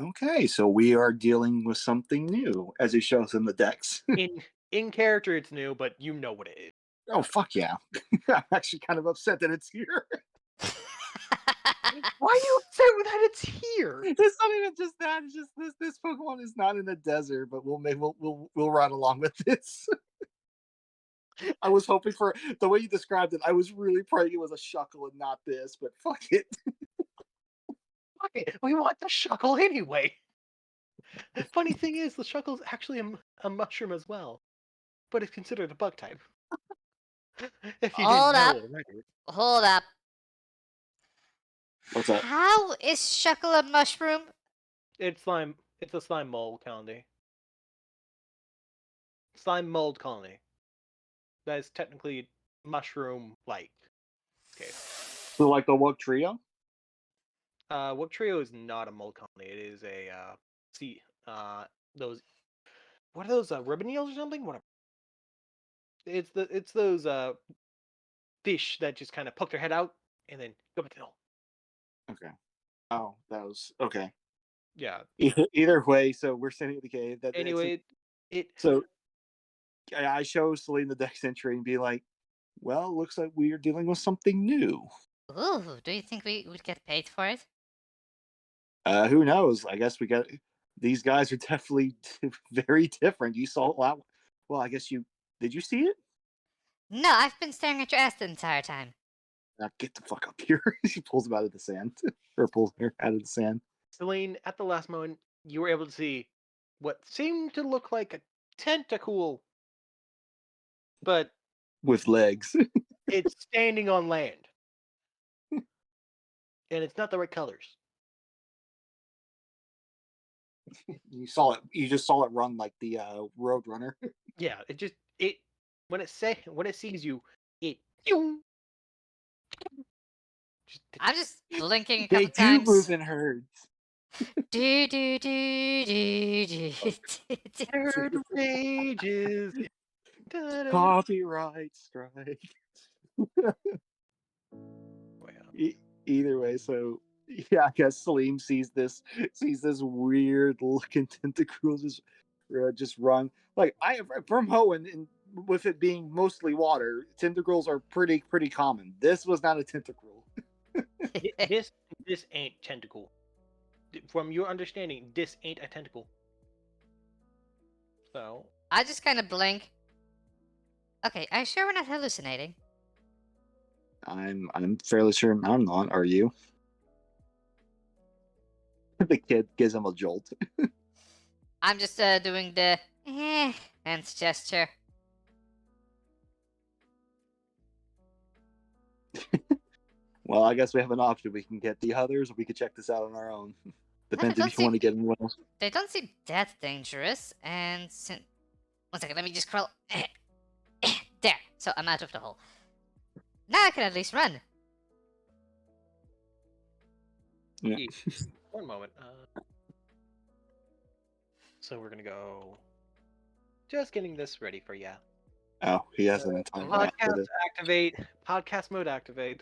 Okay, so we are dealing with something new, as it shows in the decks. In character, it's new, but you know what it is. Oh fuck yeah! I'm actually kind of upset that it's here. Why are you upset with that it's here? It's not even just that. It's just this Pokemon is not in the desert, but we'll run along with this. I was hoping for the way you described it. I was really praying it was a Shuckle and not this, but fuck it. Fuck it, we want the Shuckle anyway. The funny thing is, the Shuckle's actually a mushroom as well, but it's considered a bug type. If you Hold didn't up. know already. Hold up. What's that? How is Shuckle a mushroom? It's a slime mold colony. Slime mold colony. That is technically mushroom-like. Okay. So like the Wug Trio? What trio is not a mold colony? It is a those what are those ribbon eels or something? Whatever. It's those fish that just kind of poke their head out and then go back to the hole. Okay. Oh, that was okay. Yeah. Either way, so we're sitting at the cave. Anyway, it So I show Celine the dex entry and be like, "Well, looks like we are dealing with something new." Ooh, do you think we would get paid for it? Who knows? I guess we got these guys are definitely very different. You saw a lot. Well, I guess you did. You see it? No, I've been staring at your ass the entire time. Now get the fuck up here. She pulls him out of the sand, or pulls her out of the sand Celine, at the last moment, you were able to see what seemed to look like a tentacle, but with legs. it's standing on land. And it's not the right colors. You saw it. You just saw it run like the road runner. Yeah, it when it sees you, it just, I'm just blinking a They couple do times. move in herds. Do do do do do. herd rages. Da-da. Copyright strike. Well, Either way, so yeah, I guess Salim sees this weird looking tentacle just run. Like I from Hoenn, and with it being mostly water, tentacles are pretty common. This was not a tentacle. this ain't tentacle. From your understanding, this ain't a tentacle. So I just kind of blink. Okay, are you sure we're not hallucinating? I'm fairly sure I'm not. Are you? The kid gives him a jolt. I'm just doing the hands gesture. Well, I guess we have an option. We can get the others, or we could check this out on our own. Depends don't if you want to get anyone else. They don't seem that dangerous, and one second, let me just crawl. There, so I'm out of the hole. Now I can at least run. Yeah. one moment. So we're gonna go. Just getting this ready for ya. Oh, he has an entire map with Podcast it. activate. Podcast mode activate.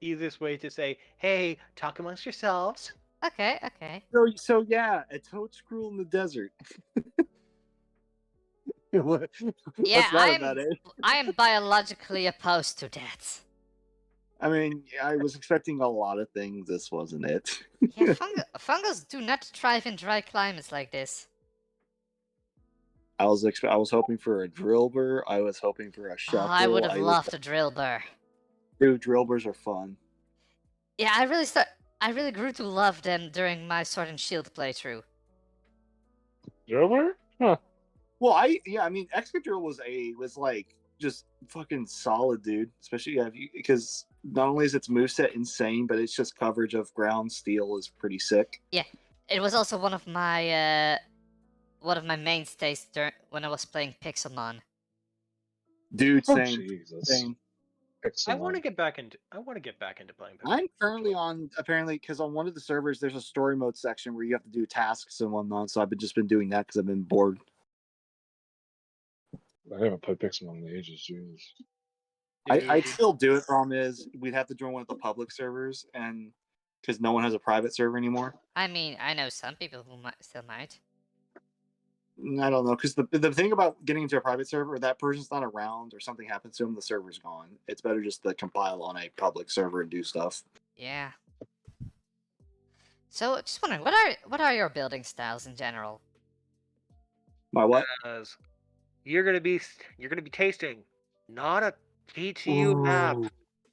Easiest way to say, "Hey, talk amongst yourselves." Okay, okay. So yeah, a toad scroll in the desert. What's Yeah, that about it? I am biologically opposed to that. I mean, I was expecting a lot of things. This wasn't it. Yeah, fungus do not thrive in dry climates like this. I was hoping for a drill burr. I was hoping for a Oh, shuffle. I would have loved a drill burr. Dude, drill burrs are fun. Yeah, I really grew to love them during my Sword and Shield playthrough. Driller? Huh. Well, I mean, Excadrill was like just fucking solid, dude. Especially because not only is its moveset insane, but it's just coverage of ground steel is pretty sick. Yeah, it was also one of my mainstays when I was playing Pixelmon. Dude, Oh, same. Jesus. Same. I want to get back into playing. Pokemon. I'm currently on because on one of the servers there's a story mode section where you have to do tasks and whatnot. So I've just been doing that because I've been bored. I haven't played Pixelmon in ages, Jesus. I'd still do it. Problem is, we'd have to join one of the public servers, and because no one has a private server anymore. I mean, I know some people who still might. I don't know, because the thing about getting into a private server, that person's not around or something happens to them, the server's gone. It's better just to compile on a public server and do stuff. Yeah. So, just wondering, what are your building styles in general? My what? You're gonna be tasting not a PTU map Ooh.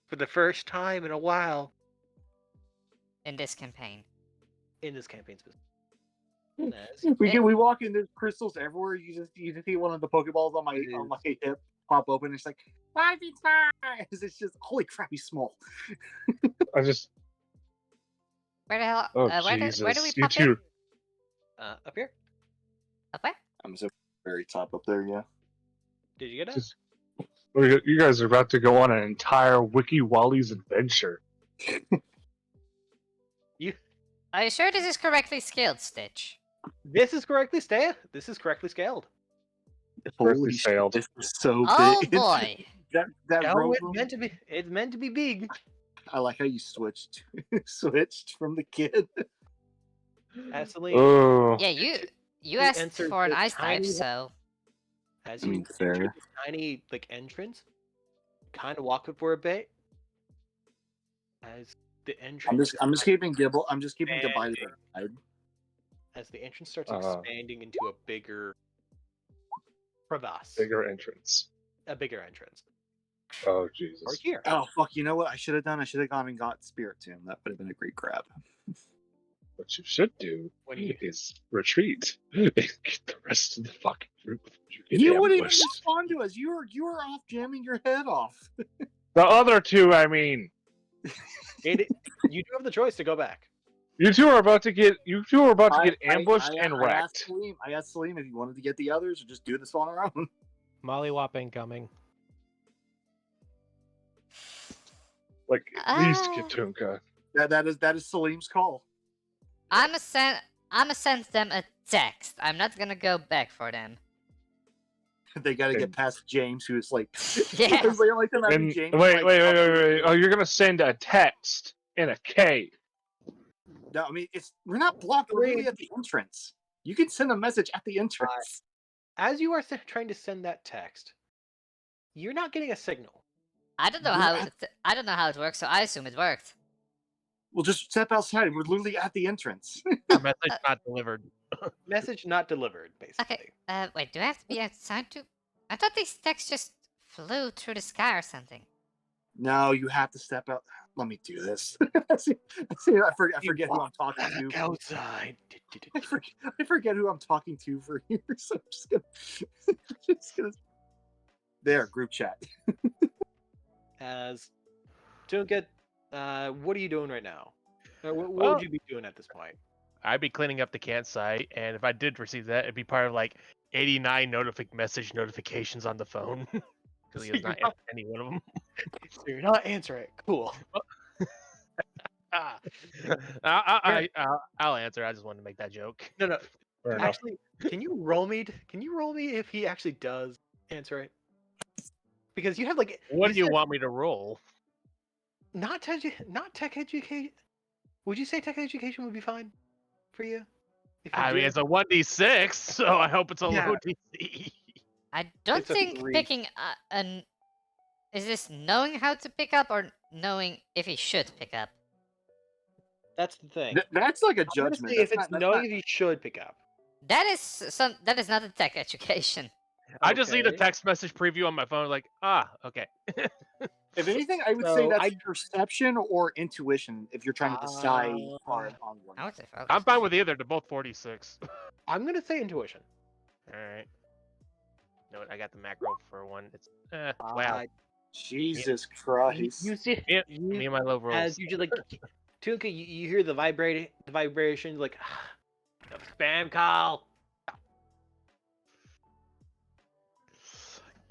for the first time in a while In this campaign. in this campaign specifically. We walk in, there's crystals everywhere. You just see one of the Pokeballs on my hip pop open. It's like 5 feet size. It's just holy crap, he's small. I just. Where the hell? Oh, where Jesus. do we You pop two. in? Up here. Up where? I'm so very top up there, yeah. Did you get it? Just, you guys are about to go on an entire Wiki Wally's adventure. Are you sure this is correctly scaled, Stitch? This is correctly scaled. This is correctly scaled. Holy shit, sailed. this is so Oh big. boy! that Oh, road it's room, meant to be. It's meant to be big. I like how you switched from the kid. Absolutely. Oh, Yeah, you to asked enter for an the ice type, tiny so As I you mean, enter fair. this tiny like entrance, kind of walk up for a bit. As the entrance, I'm just keeping Gibble. I'm just keeping Gibble to expanding. the side. As the entrance starts Uh-huh. expanding into a bigger crevasse, bigger entrance. a bigger entrance. Oh Or Jesus! here, Oh fuck! You know what I should have done? I should have gone and got Spirit Tomb. That would have been a great grab. What you should do When you- is retreat and get the rest of the fucking group. You get You wouldn't even ambushed. respond to us. You were off jamming your head off. The other two, I mean, you do have the choice to go back. you two are about to get ambushed and I wrecked. I asked Salim if he wanted to get the others or just do this on our own. Mollywop incoming. Like at least Ah. get Tunka. That is Salim's call. I'ma send them a text. I'm not gonna go back for them. They got to get past James, who is like, Yeah. It's like them having And James, wait. like, Oh, you're gonna send a text in a K. No, I mean we're not blocked. We're literally at the entrance. You can send a message at the entrance. As you are trying to send that text, you're not getting a signal. I don't know I don't know how it works, so I assume it worked. We'll just step outside. We're literally at the entrance. Message not delivered. Message not delivered, basically. Okay. Wait. Do I have to be outside to? I thought these texts just flew through the sky or something. No, you have to step out. Let me do this. see, I forget who I'm talking to. Back outside. I forget who I'm talking to for here, so I'm just gonna. There, group chat. As Tunka, what are you doing right now? What Well- would you be doing at this point? I'd be cleaning up the campsite, and if I did receive that, it'd be part of like 89 message notifications on the phone. Because he has not answered any one of them. So you're not answering it. Cool. Ah. I'll answer. I just wanted to make that joke. No. Fair enough. Actually, can you roll me if he actually does answer it? Because you have like What do you said want me to roll? not tech education. Would you say tech education would be fine for you? If you I mean, did? it's a 1d6, so I hope it's a Yeah. low DC. I don't It's a think 3. picking an. Is this knowing how to pick up or knowing if he should pick up? That's the thing. That's like a I'm gonna judgment. say if That's it's not- knowing if you should pick up. That is not a tech education. I just need a Okay. text message preview on my phone, like, okay. If anything, I would So say that's I- perception or intuition if you're trying to decide on one. I would say focus. I'm fine with either. They're both 46. I'm gonna say intuition. Alright. You know what? I got the macro for one. It's wow. Jesus Christ. You see, Me and my low rolls. as you just like Tunka, you hear the vibration, like spam call.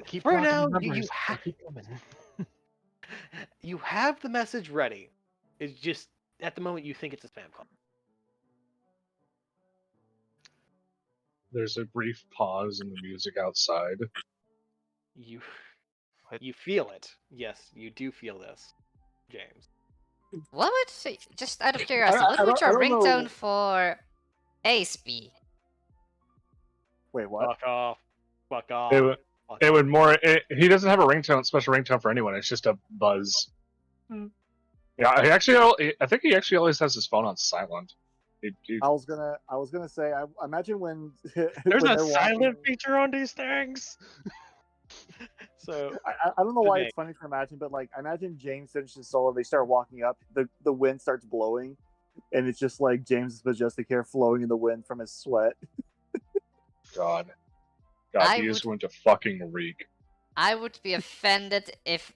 Keep For blocking now, the you numbers. ha- They keep coming. You have the message ready. It's just at the moment you think it's a spam call. There's a brief pause in the music outside. You What? you feel it. Yes, you do feel this, James. What would just out of curiosity, what would your I don't know. ringtone for Ace be? Wait, what? Fuck off. Fuck off. It would, fuck it off. would more. He doesn't have a special ringtone for anyone. It's just a buzz. Yeah, I think he actually always has his phone on silent. I was gonna say. I imagine when There's when a they're silent walking- feature on these things. So I don't know why Okay. it's funny to imagine, but like I imagine James finishes solo. They start walking up. The wind starts blowing, and it's just like James's majestic hair flowing in the wind from his sweat. God, I he is would- going to fucking reek. I would be offended if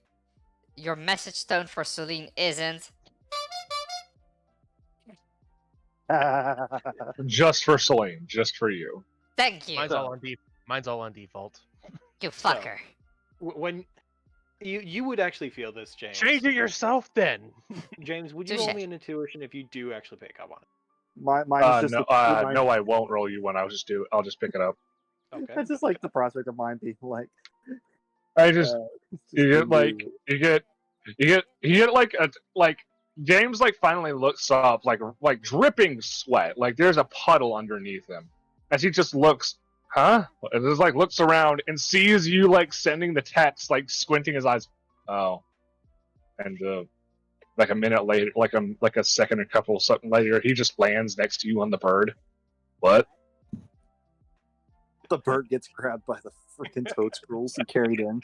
your message tone for Celine isn't. Just for Celine, just for you. Thank you, Mine's all on default. you fucker. when you would actually feel this, James. Change it yourself then. James, would you Touche. roll me an intuition if you do actually pick up on it? Mine is just No, no, I won't roll you one. I'll just pick it up. Okay. I just like the prospect of mine being like. I just It's you just get like you. you get like James like finally looks up like dripping sweat. Like there's a puddle underneath him as he just looks, huh? And just like looks around and sees you like sending the text, like squinting his eyes. Oh, and like a minute later, like a second, a couple something later, he just lands next to you on the bird. What? The bird gets grabbed by the freaking toad scrolls and carried in.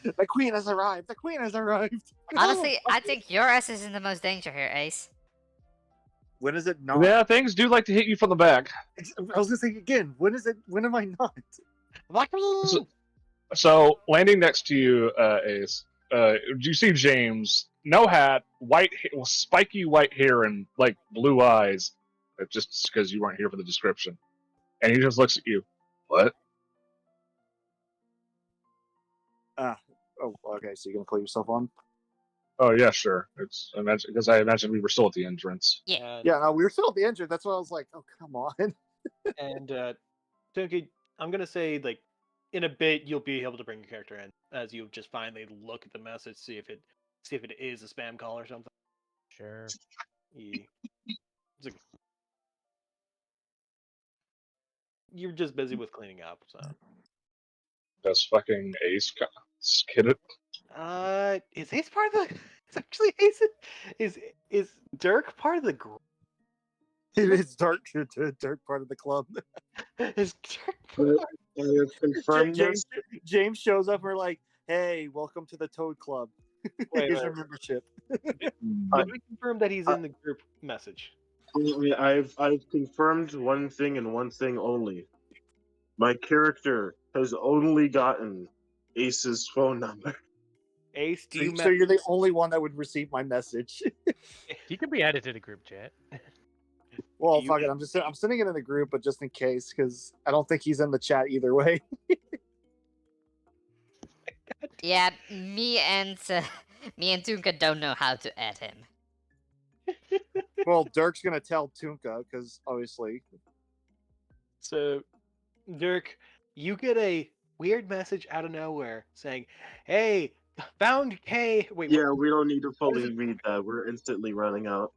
The queen has arrived. The queen has arrived. Honestly, I think your ass is in the most danger here, Ace. When is it not? Yeah, things do like to hit you from the back. I was gonna say again. When is it? When am I not? So landing next to you, Ace, you see James, no hat, spiky white hair, and like blue eyes. Just because you weren't here for the description, and he just looks at you. What? Oh, okay. So you're gonna call yourself on? Oh yeah, sure. I imagine we were still at the entrance. Yeah. Yeah. No, we were still at the entrance. That's why I was like, oh, come on. And Tunky, I'm gonna say like in a bit you'll be able to bring your character in as you just finally look at the message, see if it is a spam call or something. Sure. Yeah. It's like- You're just busy with cleaning up, so. Does fucking Ace get it? Is Ace part of the? Is actually Ace? Is Dirk part of the group? It's dark part of the club. Is Dirk? I have confirmed James, this. James shows up. We're like, hey, welcome to the Toad Club. Wait, Here's wait. your membership. Did we confirm that he's in the group message? I've confirmed one thing and one thing only. My character has only gotten Ace's phone number. Ace, do you So you're the only one that would receive my message. He can be added to the group chat. Well, You- fuck it. I'm sending it in the group, but just in case, because I don't think he's in the chat either way. Yeah, me and Tunka don't know how to add him. Well, Dirk's gonna tell Tunka because obviously. So, Dirk, you get a weird message out of nowhere saying, "Hey, found K." Wait, Yeah, we don't need to fully read that. We're instantly running out.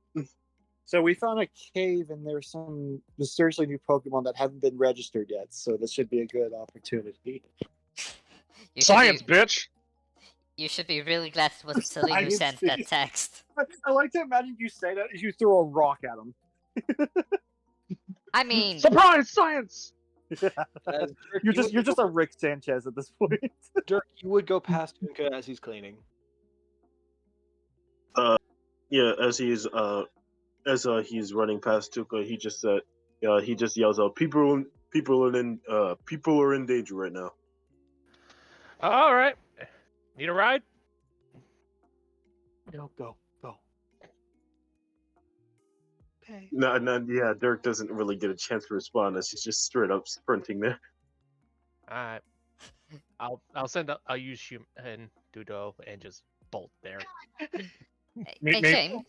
So we found a cave, and there's some mysteriously new Pokemon that haven't been registered yet. So this should be a good opportunity. You should Science, be, bitch. you should be really glad it was Celine who Science, sent that bitch. text. I like to imagine you say that as you throw a rock at him. I mean, Surprise, science. Dirk, You're you would just go- a Rick Sanchez at this point. Dirk. You would go past Tunka as he's cleaning. Yeah, as he's running past Tuka, he just yells out, people are in danger right now. All right. Need a ride? No, go. Okay. No, yeah, Dirk doesn't really get a chance to respond as he's just straight up sprinting there. All right. I'll use Shum and Dudo and just bolt there. hey James.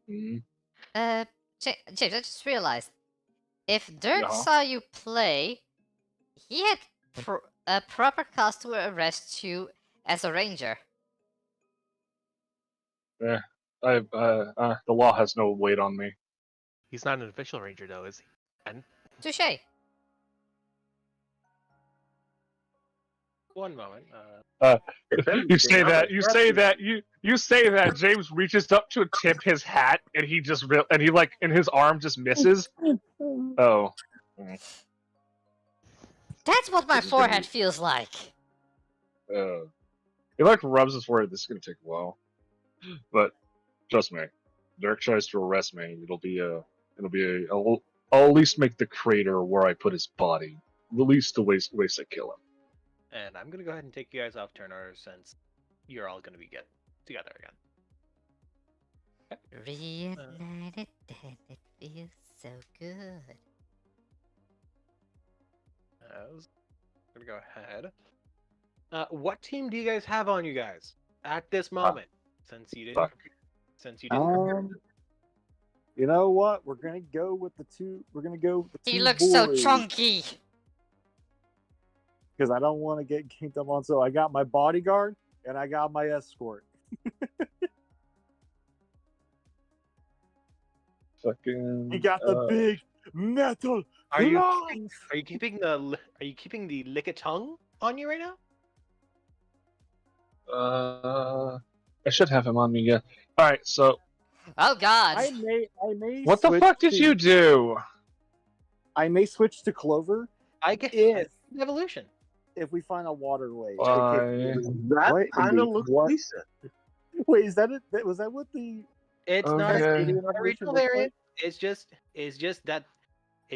Mhm. James, I just realized if Dirk Yeah. saw you play, he had a proper cause to arrest you as a ranger. The law has no weight on me. He's not an official ranger though, is he? Touche. One moment. You say that James reaches up to tip his hat and he just and his arm just misses. Oh, That's what my This is gonna forehead be- feels like. he like rubs his forehead. This is gonna take a while, but trust me, Dirk tries to arrest me. I'll at least make the crater where I put his body. At least the ways I kill him. And I'm gonna go ahead and take you guys off turn order since you're all gonna be together again. Reunited and it feels so good. I'm gonna go ahead. What team do you guys have on you guys at this moment? Since you didn't. Fuck. Since you didn't. You know what? We're gonna go with the two. We're gonna go with the two. He looks so chunky. Because I don't want to get kinked up on. So I got my bodyguard and I got my escort. Fucking. You got the big metal. Are you claws! keeping the lick of tongue on you right now? I should have him on me. Yeah. All right. So, Oh God. I may. what the switch fuck did to- you do? I may switch to Clover I get if evolution. we find a waterway. Why? That What? kind of looks What? decent. Wait, is that it? Was that what the? It's not Okay. a Alien regional evolution looks variant. It's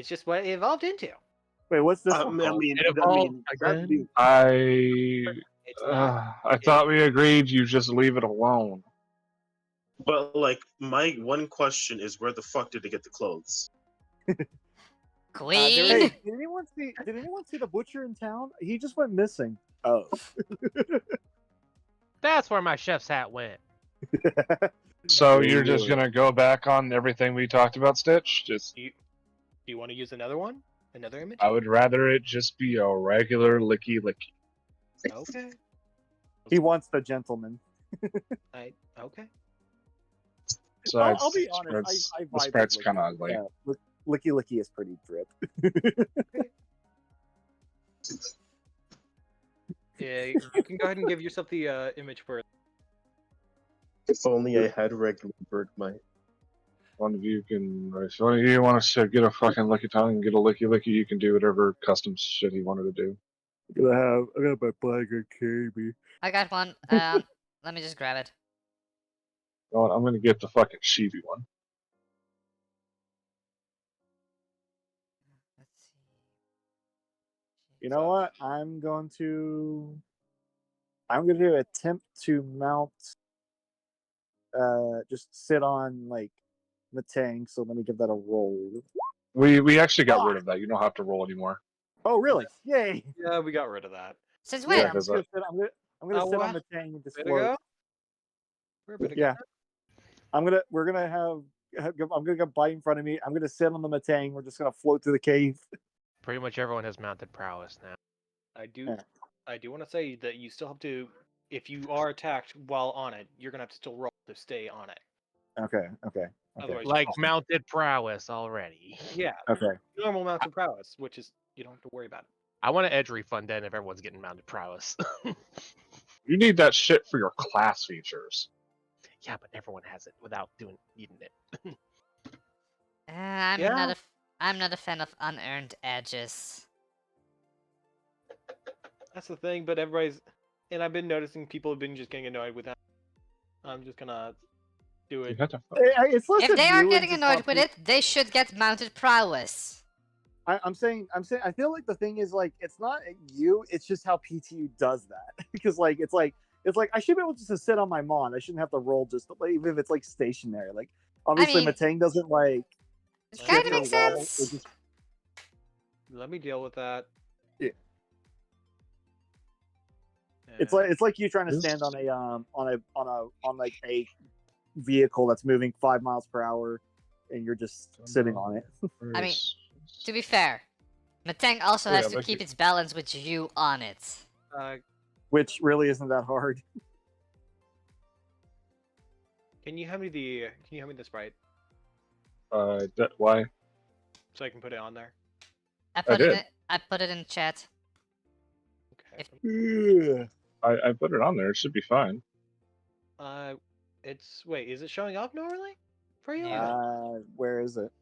just what it evolved into. Wait, what's this I one? mean, It evolved that'd be- It's not. I thought we agreed you just leave it alone. but like my one question is, where the fuck did they get the clothes? Queen. Hey, did anyone see the butcher in town? He just went missing. Oh. That's where my chef's hat went. So Very you're just good. gonna go back on everything we talked about, Stitch? Just Do you want to use another one? Another image? I would rather it just be a regular licky. Okay. He wants the gentleman. Okay. Besides, I'll be honest. I the vibe sprite's with kind of Licky. ugly. Yeah, Licky Licky is pretty drip. Yeah, you can go ahead and give yourself the image for it. If only I had regular bird might. One of you can, if one of you want to get a fucking licky tongue and get a licky, you can do whatever custom shit he wanted to do. I got my blacker KB. I got one. Let me just grab it. You know what, I'm gonna get the fucking Chibi one. Let's see. You know what? I'm going to attempt to mount. Just sit on like Matang. So let me give that a roll. We actually got rid of that. You don't have to roll anymore. Oh, really? Yay! Yeah, we got rid of that. Since Yeah, when? I'm 'cause gonna sit Oh, on wow. Matang and just Way to float. go. We're a bit Yeah. We're gonna have. I'm gonna get bite in front of me. I'm gonna sit on the Matang. We're just gonna float through the cave. Pretty much everyone has mounted prowess now. I do Yeah. want to say that you still have to, if you are attacked while on it, you're gonna have to still roll to stay on it. Okay. Otherwise, Like mounted prowess already. yeah, Okay. normal mounted prowess, which is you don't have to worry about it. I want an edge refund then if everyone's getting mounted prowess. You need that shit for your class features. Yeah, but everyone has it without needing it. I'm Yeah. not a fan of unearned edges. That's the thing, but and I've been noticing people have been just getting annoyed with that. I'm just gonna do You it. have to. It's less If of they are you and getting just annoyed how with it, they should get mounted prowess. I'm saying. I feel like the thing is like it's not you. It's just how PTU does that because it's like I should be able just to sit on my mon. I shouldn't have to roll just like, even if it's like stationary. Like obviously mean, Matang doesn't like. It Shift kind or of makes wobble, sense. it just- Let me deal with that. Yeah. And It's like you trying to stand on like a vehicle that's moving 5 miles per hour, and you're just sitting on it. I mean, To be fair, Matang also Yeah, has to like keep you- its balance with you on it. Which really isn't that hard. Can you hand me the sprite Why? so I can put it on there? I put did. it. I put it in chat. Okay. If- I put it on there. It should be fine. Is it showing up normally for you? Yeah. Where is it?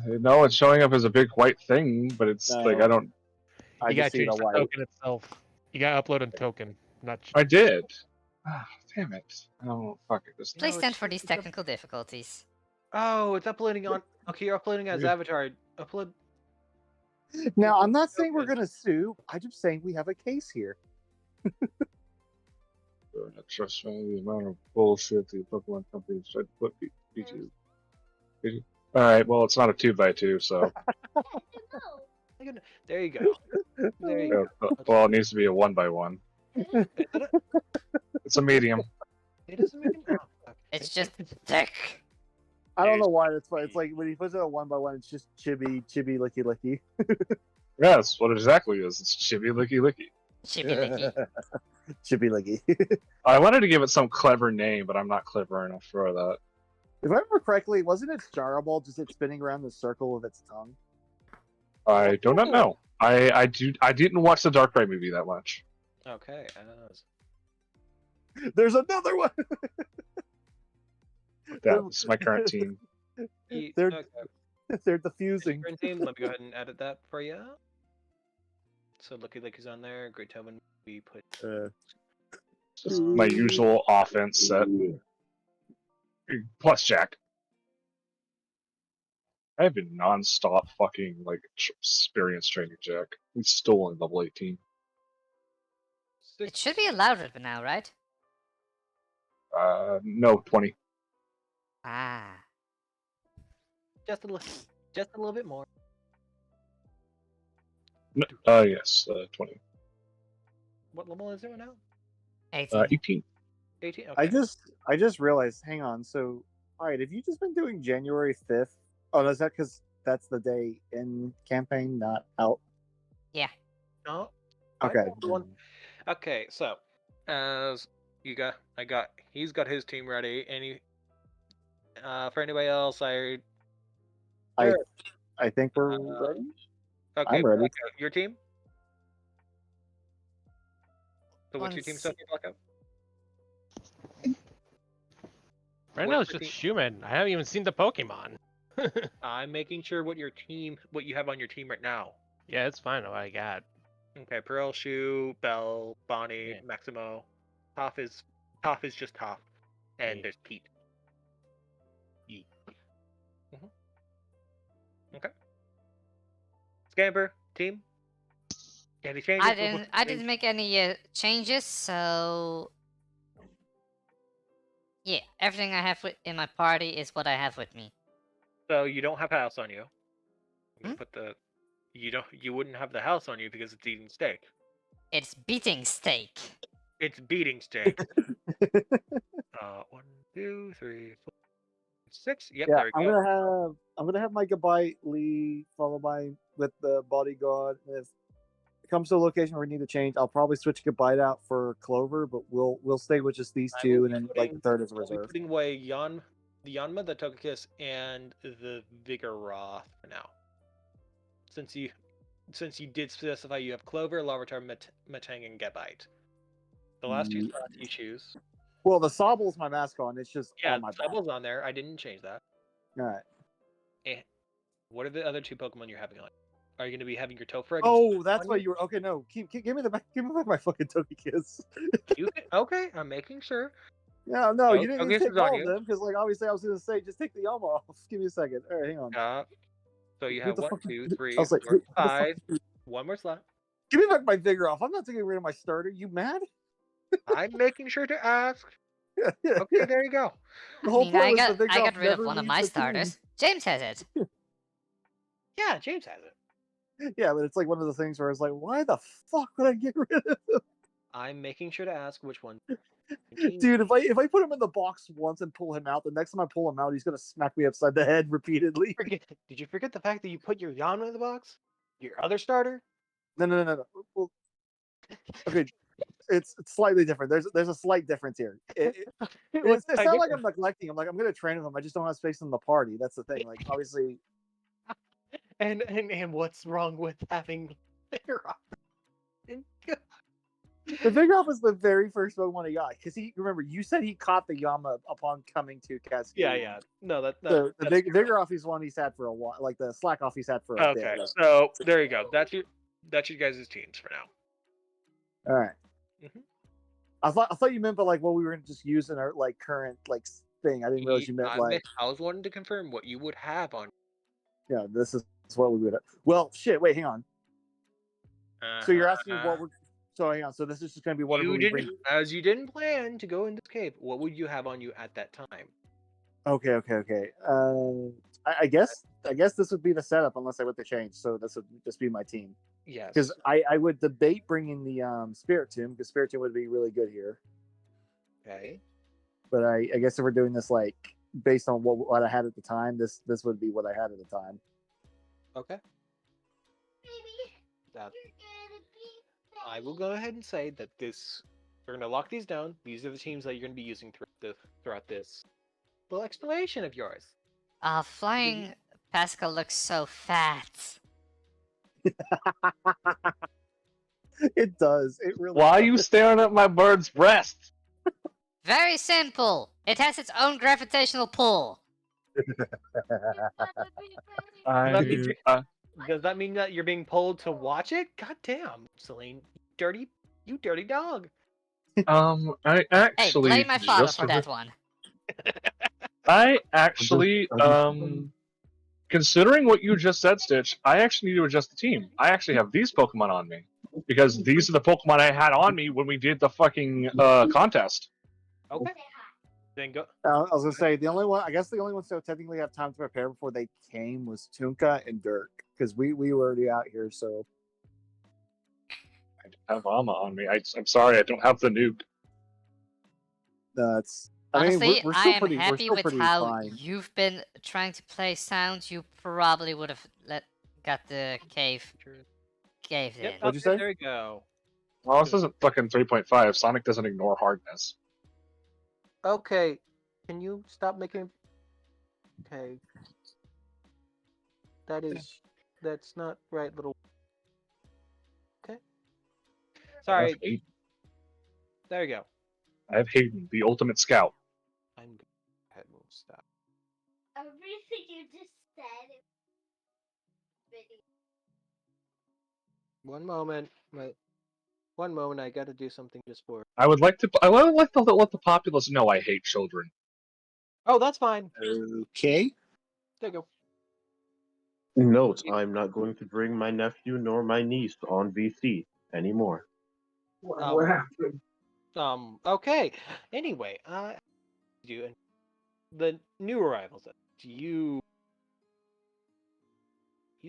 No, it's showing up as a big white thing, but it's like No. I don't. I You just gotta see change the the white. token itself. You gotta upload a token. Not I did. Ah, damn it! Oh fuck it. This. Please No, stand it's- for these it's up- technical difficulties. Oh, it's uploading on. Okay, you're uploading as Yeah. avatar. Upload. Now, I'm not saying we're gonna sue. I'm just saying we have a case here. Trust me, the amount of bullshit the Pokemon companies tried to put PTU. All right, well, it's not a 2x2, so There you go. There you well, it needs to be a 1x1. go. It's a medium. It doesn't make. Oh, fuck. It's just thick. I don't know why that's funny. It's like when he puts it on 1x1, it's just chibi, licky, licky. Yeah, that's what it exactly is. It's chibi licky licky. Chibi licky. Chibi, licky. I wanted to give it some clever name, but I'm not clever enough for that. If I remember correctly, wasn't it Jarable just it spinning around the circle with its tongue? I do not know. I didn't watch the Dark Knight movie that much. Okay. There's another one. Yeah, this is my current team. They're Okay. they're diffusing. Current team. Let me go ahead and edit that for you. So Lucky Licky's on there. Great Tobin. We put. Just my usual offense set. Plus Jack. I've been non-stop fucking like experience training Jack. He's still in level 18. It should be allowed right now, right? No, 20. Ah. Just a little bit more. No, yes, 20. What level is it right now? 18. 18. 18. Okay. I just realized. Hang on. So, all right, have you just been doing January 5th? Oh, no, is that because that's the day in campaign, not out? Yeah. No. Okay. Okay. So, as he's got his team ready. Any for anybody else, I think we're ready. Okay. I'm ready. Blackout, your team. So what's your team, Once- Sophie Blackout? Right now What's it's your just team? human. I haven't even seen the Pokemon. I'm making sure what you have on your team right now. Yeah, it's fine. What I got. Okay, Pearl, Shu, Belle, Bonnie, Yeah. Maximo. Toph is just Toph, and Yeah. there's Pete. Yeah. Okay. Scamper team. Any changes? I didn't make any changes, so yeah, everything I have in my party is what I have with me. So you don't have house on you. I'm gonna Hmm? put you wouldn't have the house on you because it's eating steak. It's beating steak. It's beating steak. 1, 2, 3, 4, 6. Yep, Yeah, there we go. I'm gonna have my goodbye Lee followed by with the bodyguard. If it comes to a location where we need to change, I'll probably switch goodbye out for Clover, but we'll stay with just these I two, will and be then like the third as a I'll be reserve. putting away the Yanma, the Togekiss, and the Vigoroth for now. Since you did specify you have Clover, Larvitar, Metang, and Gebite. The last two spots you choose. Well, the Sobble's my mask-on. It's just Yeah, on my back. Sobble's on there. I didn't change that. All right. What are the other two Pokemon you're having on? Are you going to be having your Topher? Oh, that's why you were okay. No, give me back my fucking Togekiss. Okay, I'm making sure. No, Oh, you didn't Togekiss need to is take on all of you. them because, like, obviously, I was gonna say just take the Yama off. Give me a second. All right, hang on. So you Who have the 1, fuck- 2, I 3, was like, 4, who the fuck- 5. One more slot. Give me back my Vigor off. I'm not taking rid of my starter. You mad? I'm making sure to ask. Yeah. Okay, there you go. The I whole mean, point I was got the Vigor rid of one of my the team. starters. James has it. Yeah, James has it. Yeah, but it's like one of the things where it's like, why the fuck would I get rid of him? I'm making sure to ask which one. Dude, if I put him in the box once and pull him out, the next time I pull him out, he's gonna smack me upside the head repeatedly. Did you forget the fact that you put your Yanma in the box? Your other starter? No. Well, okay, it's slightly different. There's a slight difference here. It's not like I'm neglecting him. Like I'm gonna train with him. I just don't have space in the party. That's the thing. Like obviously, And what's wrong with having Vigoroth? the Vigoroth was the very first Pokemon he got because remember you said he caught the Yama upon coming to Cascade. Yeah. No, So the that's true. Vigoroth is one he's had for a while. Like the Slack off he's had for a bit. Okay, Like, so there you go. That's your guys' teams for now. all right. Mhm. I thought you meant by like what we were just using our like current like thing. I didn't realize you meant like I was wanting to confirm what you would have on. yeah. This is what we would. Well, shit. Wait, hang on. So you're asking what we're. So hang on. So this is just gonna be whatever you we didn't bring. as you didn't plan to go in this cave. What would you have on you at that time? Okay. I guess this would be the setup unless I went to change. So this would just be my team. Yes. Because I would debate bringing the Spirit Tomb because Spirit Tomb would be really good here. Okay. But I guess if we're doing this like based on what I had at the time, this would be what I had at the time. Okay. That, I will go ahead and say that we're gonna lock these down. These are the teams that you're gonna be using throughout this little explanation of yours. Flying Pascal looks so fat. It does. It really. Why are you does. staring at my bird's breast? Very simple. It has its own gravitational pull. Does that mean that you're being pulled to watch it? God damn, Celine, you dirty dog. I Hey, actually blame my father just for that one. I actually considering what you just said, Stitch, I actually need to adjust the team. I actually have these Pokemon on me because these are the Pokemon I had on me when we did the fucking contest. Okay. Then go. I was gonna say the only one who technically have time to prepare before they came was Tunka and Dirk because we were already out here. So I have Ama on me. I'm sorry, I don't have the nuke. that's. Honestly, we're I still am pretty. We're happy still with pretty how fine. you've been trying to play sound. You probably would have got the caved Yep. in. What'd you say? There we go. Well, this isn't fucking 3.5. Sonic doesn't ignore hardness. Okay. Can you stop making? Okay. That's not right, little. Okay. I Sorry. have Hayden. There you go. I have Hayden, the ultimate scout. I'm good. Go ahead, move stop. Everything you just said. One moment. One moment. I got to do something just for. I would like to let the populace know I hate children. Oh, that's fine. Okay. There you go. Note: I'm not going to bring my nephew nor my niece on VC anymore. What happened? Okay. Anyway, the new arrivals. Do you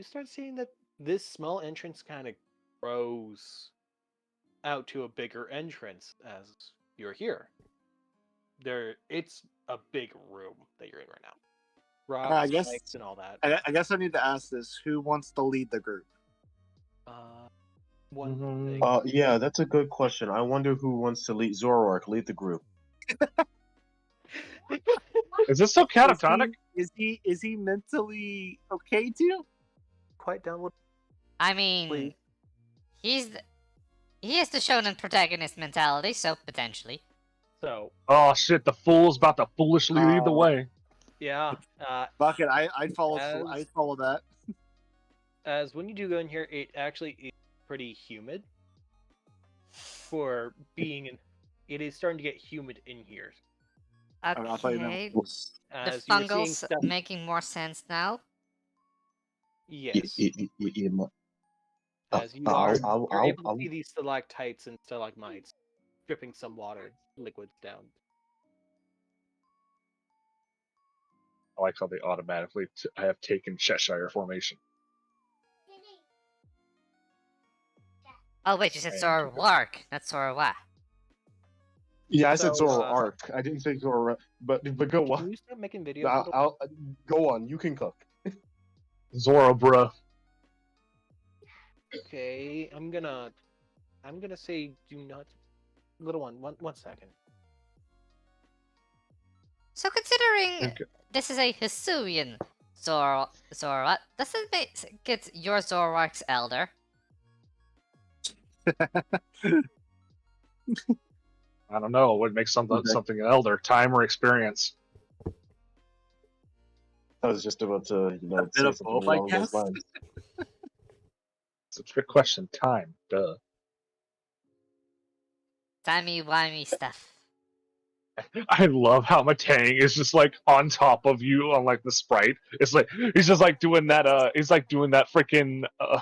start seeing that this small entrance kind of grows out to a bigger entrance as you're here. It's a big room that you're in right now. Rocks, I guess- spikes, and all that. I guess I need to ask this: who wants to lead the group? One Mhm. thing. Yeah, that's a good question. I wonder who wants to lead lead the group. Is this so catatonic? Is he mentally okay too? Quite download. I mean, Please. he has the shonen protagonist mentality, so potentially. So Oh shit! The fool's about to foolishly lead the Oh. way. yeah, Fuck it, I'd follow. As- I'd follow that. as when you do go in here, it actually is pretty humid. For being in, it is starting to get humid in here. I'll tell you now. Okay, the As you were seeing fungals stuff. making more sense now. Yes. Yeah. As you I'll- are, I'll- you're able I'll- to see these stalactites and stalagmites dripping some water liquids down. I like how they automatically have taken Cheshire formation. Oh wait, you said Thank Sora you. Wark, not Sora Wa. Yeah, I said So, Zoro Arc. I didn't say Zoro, but go Can on. you start making videos? I'll go on. You can cook. Zora, bruh. Okay, I'm gonna say do not, little one second. So considering Okay. this is a Hisuian Zora, does it get your Zoroark's elder? I don't know. What makes something elder? Time or experience? I was just about to, bit say of something both, I along those guess. lines. It's a trick question. Time. Duh. Timey-wimey stuff. I love how Matang is just like on top of you on like the sprite. It's like he's just like doing that. He's like doing that freaking. I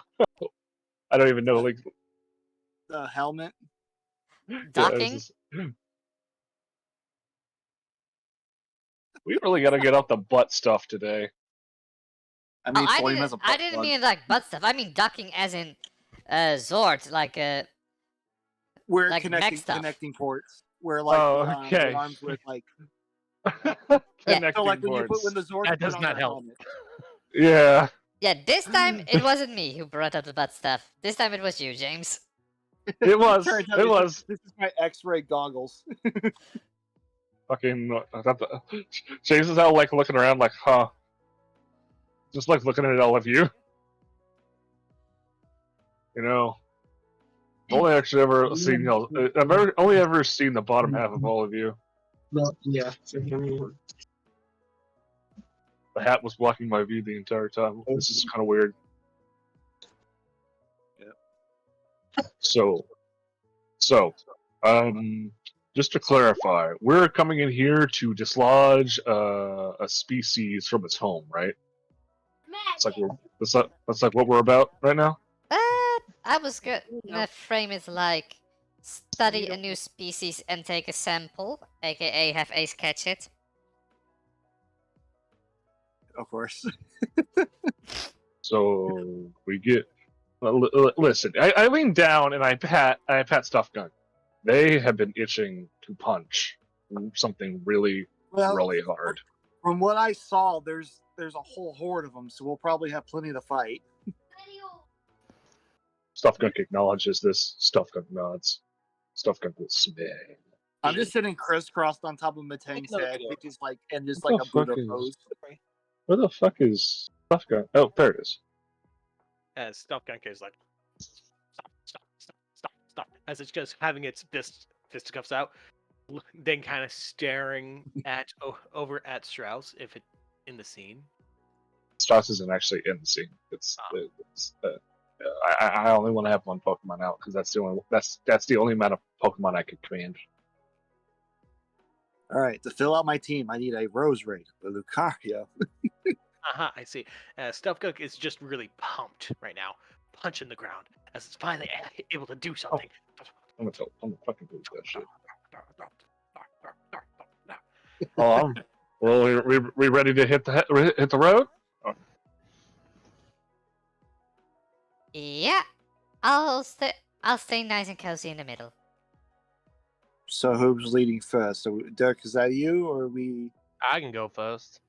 don't even know. Like The helmet. yeah, it's Docking? just- we really got to get out the butt stuff today. I mean, Oh, Torium has a I butt didn't plug. mean like butt stuff. I mean docking as in Zord, like We're like mech stuff. connecting ports. We're like Oh, the okay. arms with like Connecting So like when you boards. when the Zords That put does on not their help. helmet. Yeah. Yeah, this time it wasn't me who brought up the butt stuff. This time it was you, James. It was. Turns out It was. This is my X-ray goggles. Fucking. James is out like looking around like, huh. Just like looking at all of you. You know. I've only actually ever seen only ever seen the bottom half of all of you. No, yeah. The hat was blocking my view the entire time. This is kind of weird. So, just to clarify, we're coming in here to dislodge a species from its home, right? It's like that's like what we're about right now. I was gonna frame it like study a new species and take a sample, aka have Ace catch it. Of course. So we get. Listen, I lean down and I pat Stuff Gun. They have been itching to punch something really, Well, really hard. from what I saw, there's a whole horde of them, so we'll probably have plenty to fight. Stuff Gun acknowledges this. Stuff Gun nods. Stuff Gun will smell. I'm just sitting crisscrossed on top of Matang's another head, video. which is like What a the fuck Buddha is- pose. Where the fuck is Stuff Gun? Oh, there it is. As Stuff Gunka is like, stop. As it's just having its fisticuffs out, then kind of staring at over at Strauss if it in the scene. Strauss isn't actually in the scene. I only want to have one Pokemon out because that's the only amount of Pokemon I could command. All right, to fill out my team, I need a Rose Raid, a Lucario. I see. Stuff Gunk is just really pumped right now, punching the ground as it's finally able to do something. I'm gonna fucking do that shit. Oh, well, we ready to hit the road? Yeah, I'll stay nice and cozy in the middle. So who's leading first? So Dirk, is that you or we? I can go first.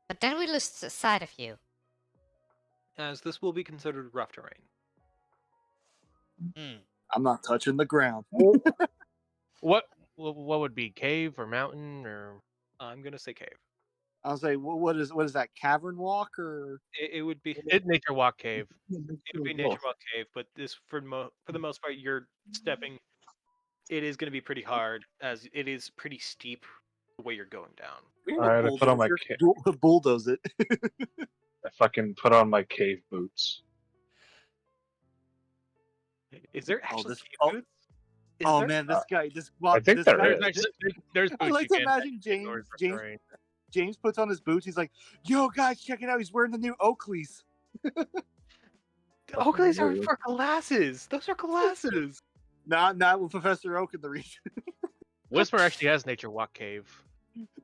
But then we lose sight of you. As this will be considered rough terrain. Hmm. I'm not touching the ground. What would be cave or mountain or? I'm gonna say cave. I'll say, what is that cavern walk or? It would be Nature walk cave. it would be nature walk cave, but this for the most part you're stepping. It is going to be pretty hard as it is pretty steep the way you're going down. Alright, I put on my bulldoze it. I fucking put on my cave boots. Is there actually this- cave oh, boots? Is Oh there? man, this guy, I think this there guy, is. There's I boots like you to can imagine James puts on his boots. He's like, "Yo, guys, check it out! He's wearing the new Oakleys." The Oakleys are for glasses. Those are glasses. Not with Professor Oak in the region. Whisper actually has nature walk cave.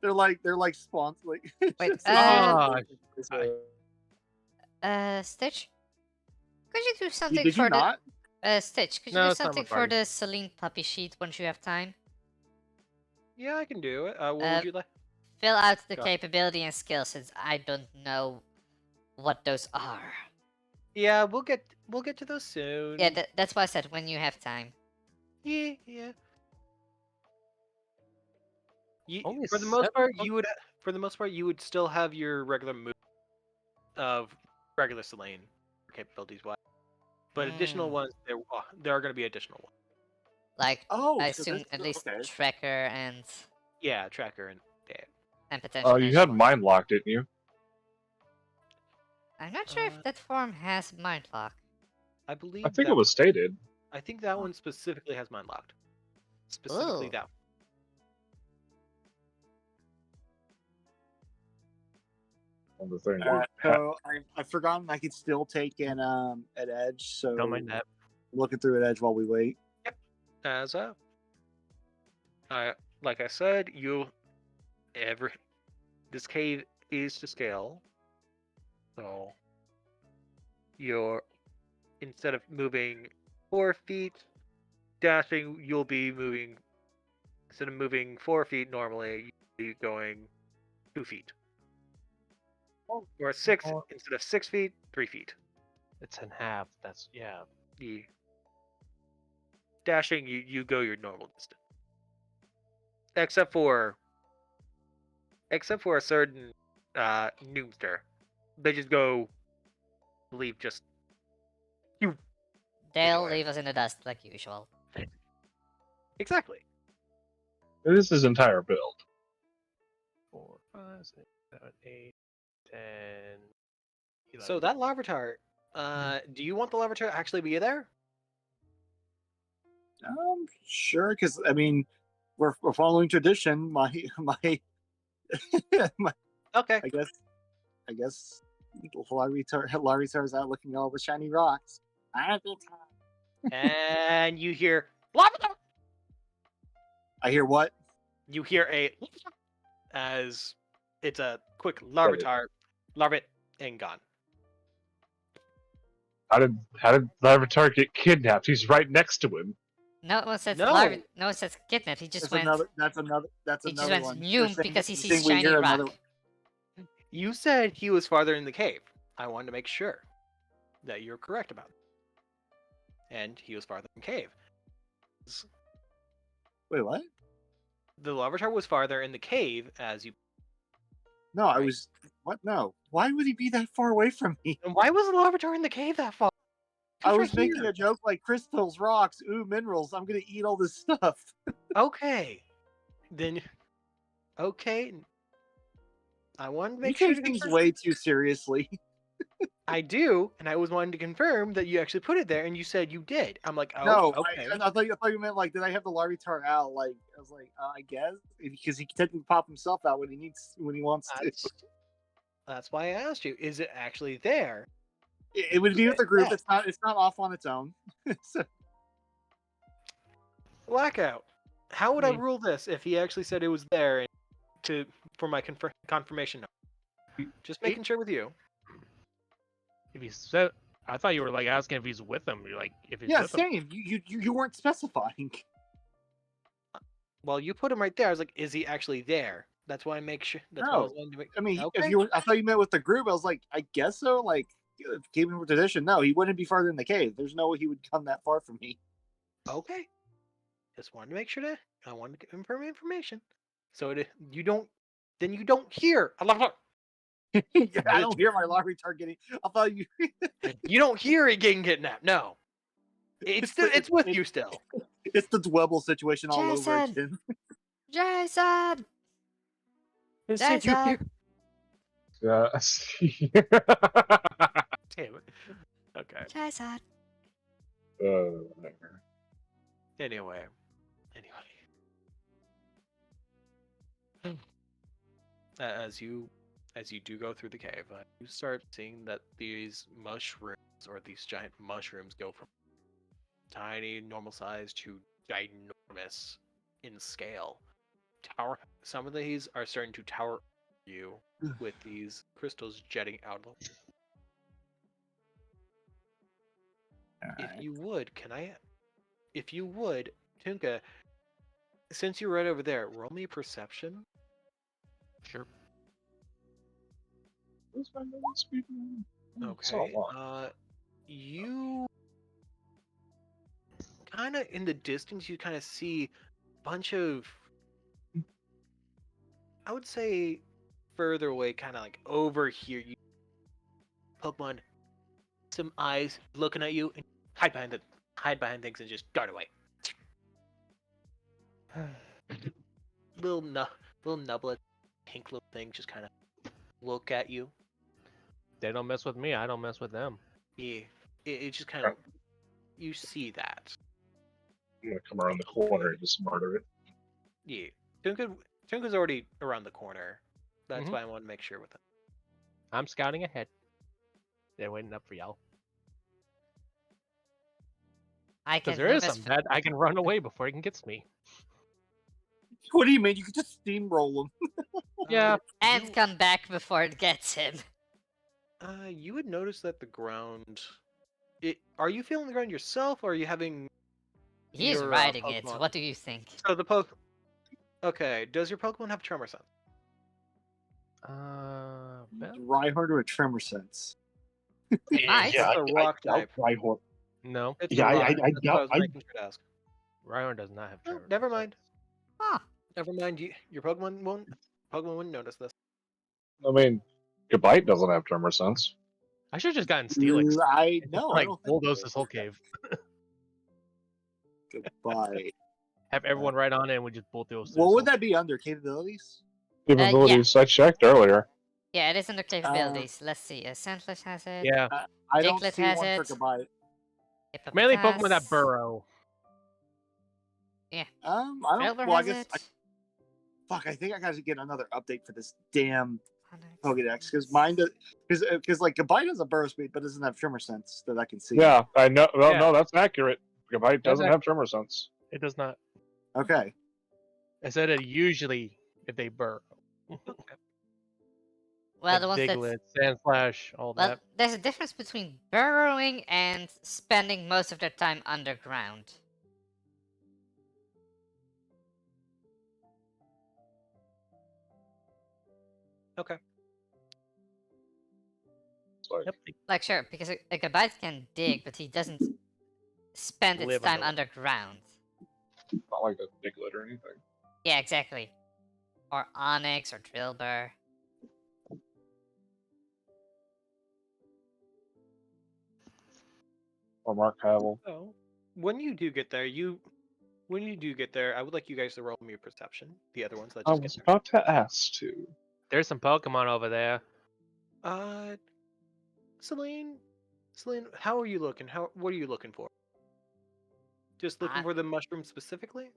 they're like spawns like. Wait, Stitch? Could you do something Did for you not? Stitch, could you No, do it's not something for required. the Celine puppy sheet once you have time? Yeah, I can do it. What would you like? Fill out the Go. capability and skill since I don't know what those are. Yeah, we'll get to those soon. Yeah, that's why I said when you have time. Yeah. Only For the most 7 part, you would still have your regular move of regular Selene capabilities wise, but additional ones there are going to be additional ones. Like, Oh, I so assume this- at least okay. Tracker and Yeah, tracker and potential. Oh, you had Nature. mind lock, didn't you? I'm not sure if that form has mind lock. I believe. I think it was stated. I think that one specifically has mind locked. Specifically Ooh. that. On the thing. So I've forgotten I could still take an edge. So Don't mind that. looking through an edge while we wait. As like I said, this cave is to scale, so instead of moving 4 feet, dashing, you'll be moving instead of moving 4 feet normally, be going 2 feet. Oh, Or 6 oh. instead of 6 feet, 3 feet. It's in half. That's yeah. The dashing, you go your normal distance. Except for a certain noobster. They just go leave just you They'll away. leave us in the dust like usual. Exactly. This is his entire build. 4, 5, 6, 7, 8, 10. 11. So that Larvitar, do you want the Larvitar to actually be there? Sure, because I mean, we're following tradition. My Okay. I guess Larvitar's out looking at all the shiny rocks. And you hear Larvitar! I hear what? You hear a as it's a quick Larvitar, Larvit, and gone. How did Larvitar get kidnapped? He's right next to him. No one says No. no one says kidnap. He just That's went. another. That's He just another went one. noom because he sees shiny rock. You said he was farther in the cave. I wanted to make sure that you're correct about it. And he was farther in the cave. Wait, what? The Larvitar was farther in the cave as you. No, I Right. was. What? No. Why would he be that far away from me? And why was the Larvitar in the cave that far? I He's was right making here. a joke like crystals, rocks, ooh, minerals. I'm gonna eat all this stuff. Okay. Then. Okay. I wanted to You make sure take to things confirm. way too seriously. I do, and I was wanting to confirm that you actually put it there, and you said you did. I'm like, oh, No, okay. I thought you meant like, did I have the Larvitar out? Like, I was like, I guess because he can technically pop himself out when he wants to. That's why I asked you. Is it actually there? It would be with the group. Yeah. It's not off on its own. So, Blackout. How would I Hmm. rule this if he actually said it was there for my confirmation? Just making sure with you. If he said, I thought you were like asking if he's with him. You're like, if he's yeah, with him. same. You weren't specifying. Well, you put him right there. I was like, is he actually there? That's why I make sure. That's why I was No, wanting to make. I mean, okay. if you were, I thought you meant with the group. I was like, I guess so. Like, keeping with tradition. No, he wouldn't be farther in the cave. There's no way he would come that far from me. Okay. Just wanted to make sure that I wanted to give him information. So you don't hear. I love it. I don't hear my Larvitar getting. I thought you. You don't hear it getting kidnapped. No. It's with you still. It's the Dwebble situation all over Jason! again. Jason! It said you hear. Yeah. Damn it. Okay. Jason! Whatever. Anyway. As you do go through the cave, you start seeing that these mushrooms or these giant mushrooms go from tiny, normal size to ginormous in scale. Some of these are starting to tower over you with these crystals jetting out of them. If you would, Tunka, since you're right over there, roll me a perception. Sure. Where's my movement speed? Okay. You kind of in the distance, you kind of see a bunch of, I would say, further away, kind of like over here. You Pokemon, some eyes looking at you, and hide behind things, and just dart away. little nublet, pink little thing, just kind of look at you. They don't mess with me. I don't mess with them. Yeah, it just kind of you see that. I'm gonna come around the corner and just murder it. Yeah, Tunka's already around the corner. That's Mhm. why I want to make sure with it. I'm scouting ahead. They're waiting up for y'all. I can Because there move is as some bad. I can run away before he gets me. What do you mean? You could just steamroll him. Yeah. and come back before it gets him. You would notice that the ground. Are you feeling the ground yourself, or are you having? He's your, riding it. Pokemon- What do you think? So Okay, does your Pokemon have Tremor Sense? Well, Rhyhorn or a Tremor Sense? It might. It's a rock doubt type. Rhyhorn. no. It's Yeah, a rock. I That's what I doubt. was making sure to ask. Rhyhorn does not have Oh, Tremor. never mind. Huh. Never mind. Your Pokemon wouldn't notice this. I mean, Gabite doesn't have tremor sense. I should have just gotten Steelix. I and just, no, I like don't think bulldoze so. this whole cave. Goodbye. Have everyone right on it, and we just bulldoze. What would that be under capabilities? Capabilities, I checked earlier. Yeah, it is under capabilities. Let's see. Scentless has it. Yeah, I don't Diglett see has one for it. Goodbye. mainly Pokemon that Hippopotas. burrow. I don't. Trilber Well, I has guess. it. Fuck, I think I gotta get another update for this damn Onyx. Pokedex because mine does. Because like Goodbye has a burrow speed, but doesn't have Tremor Sense that I can see. Yeah, I know. Well, Yeah. no, that's accurate. Gabite doesn't That's have tremor sense. It does not. Okay. I said it usually if they burrow. Well, the ones that. Diglett, Sandslash, all Well, that. there's a difference between burrowing and spending most of their time underground. Okay. It's like, Yep. Like, sure, because a Gabite can dig, but he doesn't spend its Live time underwater. underground. not like a Diglett or anything. Yeah, exactly. Or Onyx or Drillbur. Or Mark Havel. So, when you do get there, I would like you guys to roll me a perception. The other ones that I just was get there. about to ask to. There's some Pokemon over there. Celine, how are you looking? What are you looking for? Just looking I- for the mushroom specifically?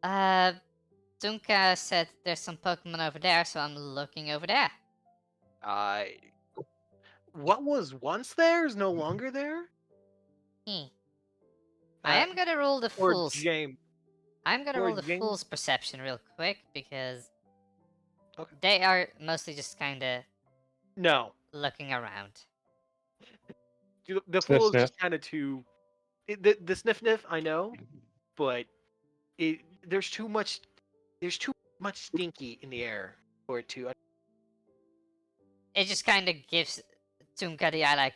Tunka said there's some Pokemon over there, so I'm looking over there. What was once there is no longer there? Hmm. I am gonna roll the Or fool's. James. I'm gonna or roll the James- fool's perception real quick because Okay. they are mostly just kinda No. looking around. The Sniff, fool is sniff. just kind of too. The sniff, I know, but there's too much. There's too much stinky in the air for it to. It just kinda gives Tunka the eye like,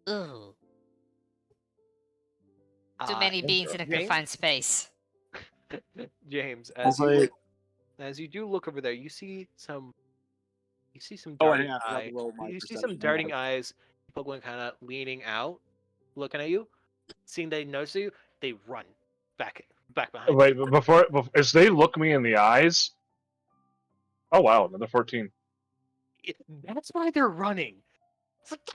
ooh, too many beans in a James? confined space. James, Also, as you do look over there, you see some. You see some Oh, darting hang on, I forgot to eye. roll my You see perception. some darting eyes. Pokemon kind of leaning out, looking at you. Seeing they notice you, they run back behind. Wait, but before as they look me in the eyes. Oh wow, another 14. That's why they're running. It's like-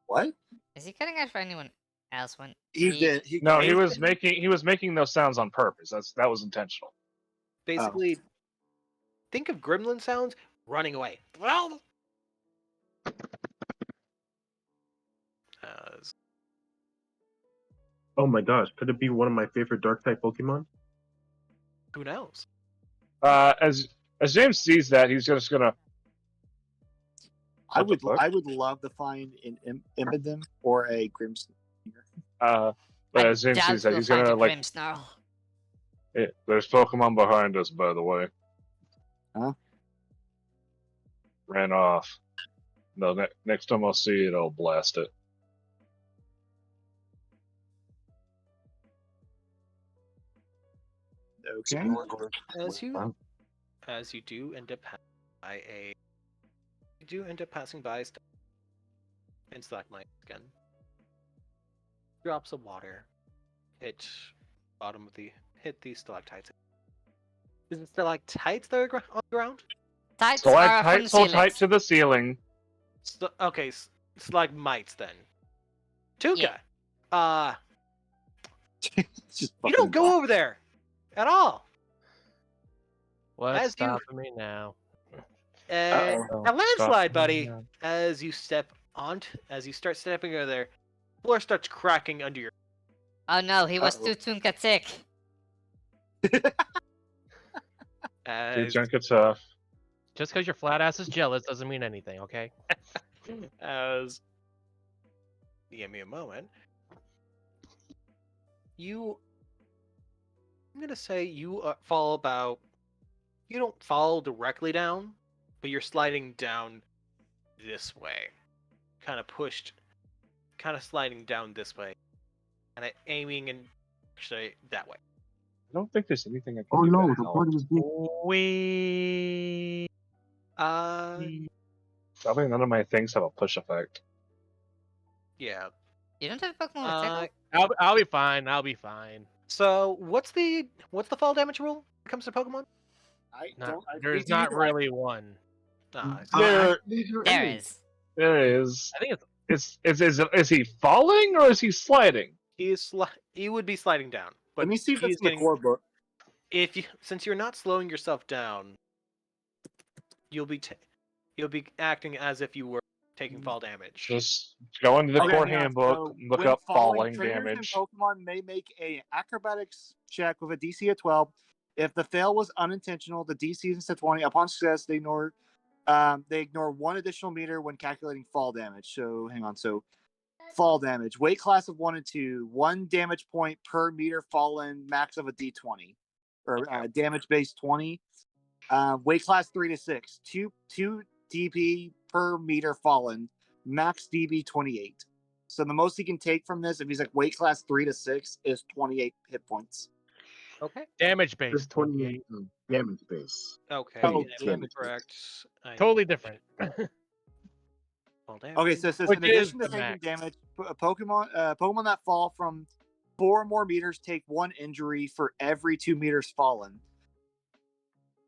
What? Is he cutting out for anyone else when He he- did. No, he was making those sounds on purpose. That was intentional. Basically, think of gremlin sounds running away. Well, Oh my gosh, could it be one of my favorite dark type Pokemon? who knows? As James sees that, he's just gonna. I What the would. fuck? I would love to find an Impidimp or a Grimmsnarl. But I as James doubt sees that, we'll he's find gonna a like. Grimmsnarl. There's Pokemon behind us, by the way. Huh? Ran off. No, next time I'll see it, I'll blast it. Okay. As you do end up passing by and stalagmite again. Drops of water hit the stalactites. Is it stalactites that are on the ground? Tights are from the Stalactites hold tight ceilings. to the ceiling. Okay, stalagmites then. Tuka, Yeah. Just you don't go over there at all. What's As you- stopping me now? Uh-oh. A landslide, Stop me buddy. now. As you start stepping over there, floor starts cracking under your. Oh no, he was Uh-oh. too Tunkatic. Dude, As, junk it tough. Just because your flat ass is jealous doesn't mean anything, okay? as give me a moment. You I'm gonna say you fall about. You don't fall directly down, but you're sliding down this way, kind of pushed, kind of sliding down this way, kind of aiming and actually that way. I don't think there's anything I can Oh do no, to the help. party was being. We. Probably none of my things have a push effect. Yeah. You don't have a Pokemon with tickle? I'll be fine. I'll be fine. So what's the fall damage rule when it comes to Pokemon? I Not, don't. there's PTU, not really one. Ah, There, There is. there is. I think it's Is he falling or is he sliding? he would be sliding down, but Let me see if he it's is in the getting. core book. If you, since you're not slowing yourself down, you'll be acting as if you were taking fall damage. Just go into the Okay, core yeah, handbook, so look when up falling trainers damage. and Pokemon may make a acrobatics check with a DC of 12. If the fail was unintentional, the DC is instead 20. Upon success, they ignore one additional meter when calculating fall damage. So hang on. So fall damage, weight class of 1 and 2, 1 damage point per meter fallen, max of a D20, or damage base 20. Weight class 3 to 6, 2 DP per meter fallen, max DB 28. So the most he can take from this, if he's like weight class 3 to 6, is 28 hit points. Okay. damage based There's 28. 28 damage base. Okay. Oh, that's damage. correct. Totally different. Fall damage. Okay, so it says Which in addition is to the taking max. damage, Pokemon that fall from 4 or more meters take 1 injury for every 2 meters fallen.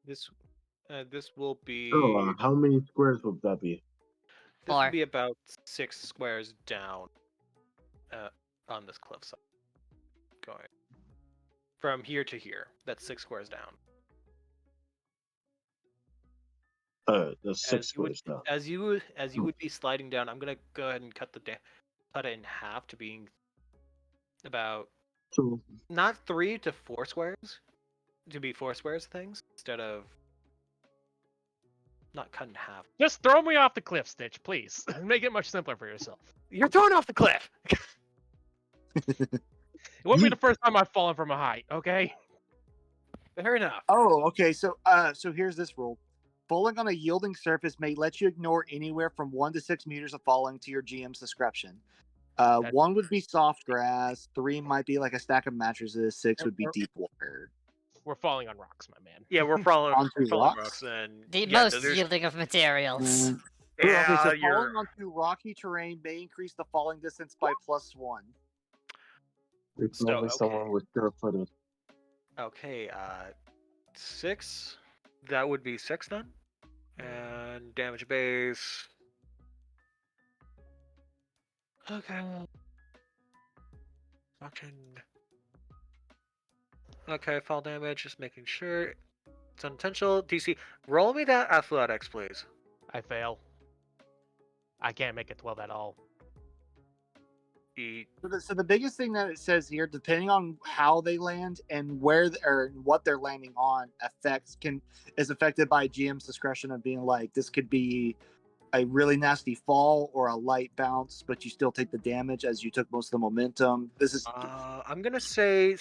This will be Oh, how many squares would that be? this will 4. be about 6 squares down on this cliffside. Going from here to here. That's 6 squares down. That's As 6 you would, squares now. as you would be sliding down, I'm gonna go ahead and cut it in half to being about So not 3 to 4 squares, to be 4 squares things instead of not cut in half. Just throw me off the cliff, Stitch, please. Make it much simpler for yourself. You're thrown off the cliff. It wouldn't be the first time I've fallen from a height, okay? Fair enough. Oh, okay. So here's this rule. Falling on a yielding surface may let you ignore anywhere from 1 to 6 meters of falling to your GM's discretion. 1 would be soft grass, 3 might be like a stack of mattresses, 6 would be deep water. We're falling on rocks, my man. Yeah, we're falling Onto rocks rocks? and The yeah, most yielding of materials. Yeah, Okay, so you're falling onto rocky terrain may increase the falling distance by +1. it's So, probably okay. someone with barefooted. okay. 6. That would be 6 then, and damage base. Okay. Fucking. Okay, fall damage. Just making sure it's unintentional. DC, roll me that athletics, please. I fail. I can't make it 12 at all. So the biggest thing that it says here, depending on how they land and where or what they're landing on, is affected by GM's discretion of being like, this could be a really nasty fall or a light bounce, but you still take the damage as you took most of the momentum. This is I'm gonna say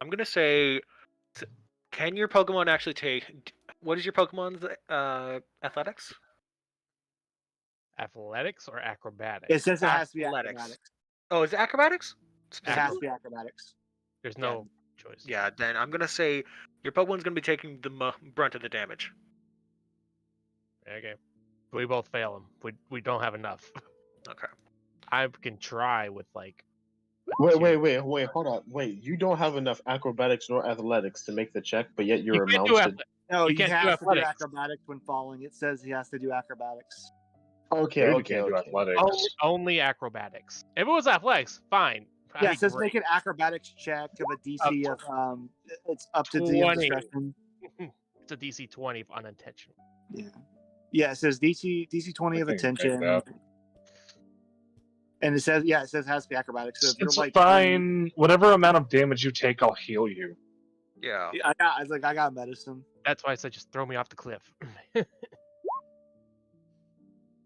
I'm gonna say, can your Pokemon actually take? What is your Pokemon's athletics? Athletics or acrobatics? it says it has to be Athletics. acrobatics. Oh, is it acrobatics? It has to be acrobatics. There's no choice. Yeah, then I'm gonna say your Pokemon's gonna be taking the brunt of the damage. Okay. We both fail him. We don't have enough. Okay. I can try with like. Wait, hold on. Wait, you don't have enough acrobatics nor athletics to make the check, but yet you're You can't do mounted. No, You he can't do has to do athletics. acrobatics when falling. It says he has to do acrobatics. Okay, Maybe okay, can't do okay. athletics. Only acrobatics. If it was athletics, fine. Yeah, That'd it says be great. make an acrobatics check of a DC of it's up to 20. DM's discretion. It's a DC 20 if unintentional. Yeah, it says DC 20 of I can make attention. that. And it says it has to be acrobatics. So if you're It's like fine. Whatever amount of damage you take, I'll heal you. Yeah. I got medicine. That's why I said just throw me off the cliff.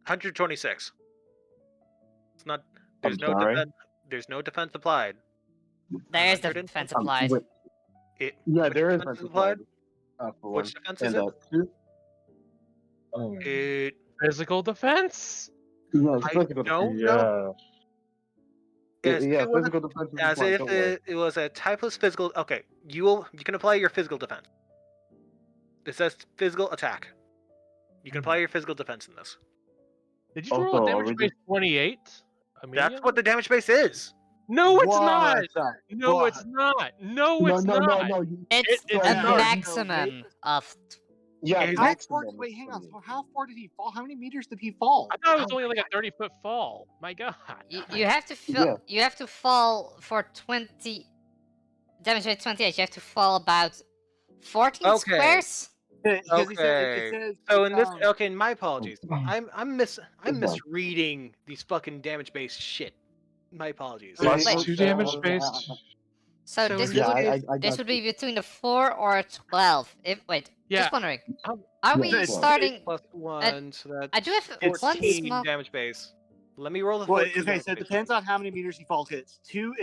126. It's not. I'm sorry? There's no defense applied. There is the 100 defense applied. Wait, yeah, which there is defense defense applied? for Which one. defense is And it? 2. It Physical defense. Yeah, it's I physical don't defense. know. Yeah. As if Yeah, it wasn't physical defense is as applied. if Don't worry. it was a typeless physical. Okay, you can apply your physical defense. It says physical attack. You can apply your physical defense in this. Did you roll a Also, damage base 28? That's what the damage base is. No, it's not. What? No, What? it's not. No, No, it's no, no, not. no. It's it's a not. maximum of. Yeah, Is the it? How maximum far? is Wait, hang on. 28. So how far did he fall? How many meters did he fall? I thought it was only like a 30-foot fall. My God. You have to fill. Yeah. You have to fall for 20. Damage rate 28. You have to fall about 14 Okay. squares. Because he said it Okay. says. So in this, um, okay, my apologies. I'm Good one. misreading these fucking damage base shit. My apologies. Wait, Plus Wait. 2 damage based. So So this in would this Yeah, case, I this got would you. be between a 4 or a 12. If wait, Yeah. just wondering. Um, Are yeah, we well. starting? plus 1, so that's I do have one 14 small. damage base. Let me roll the Well, 14 okay, damage so it base. depends on how many meters he falls. It's two.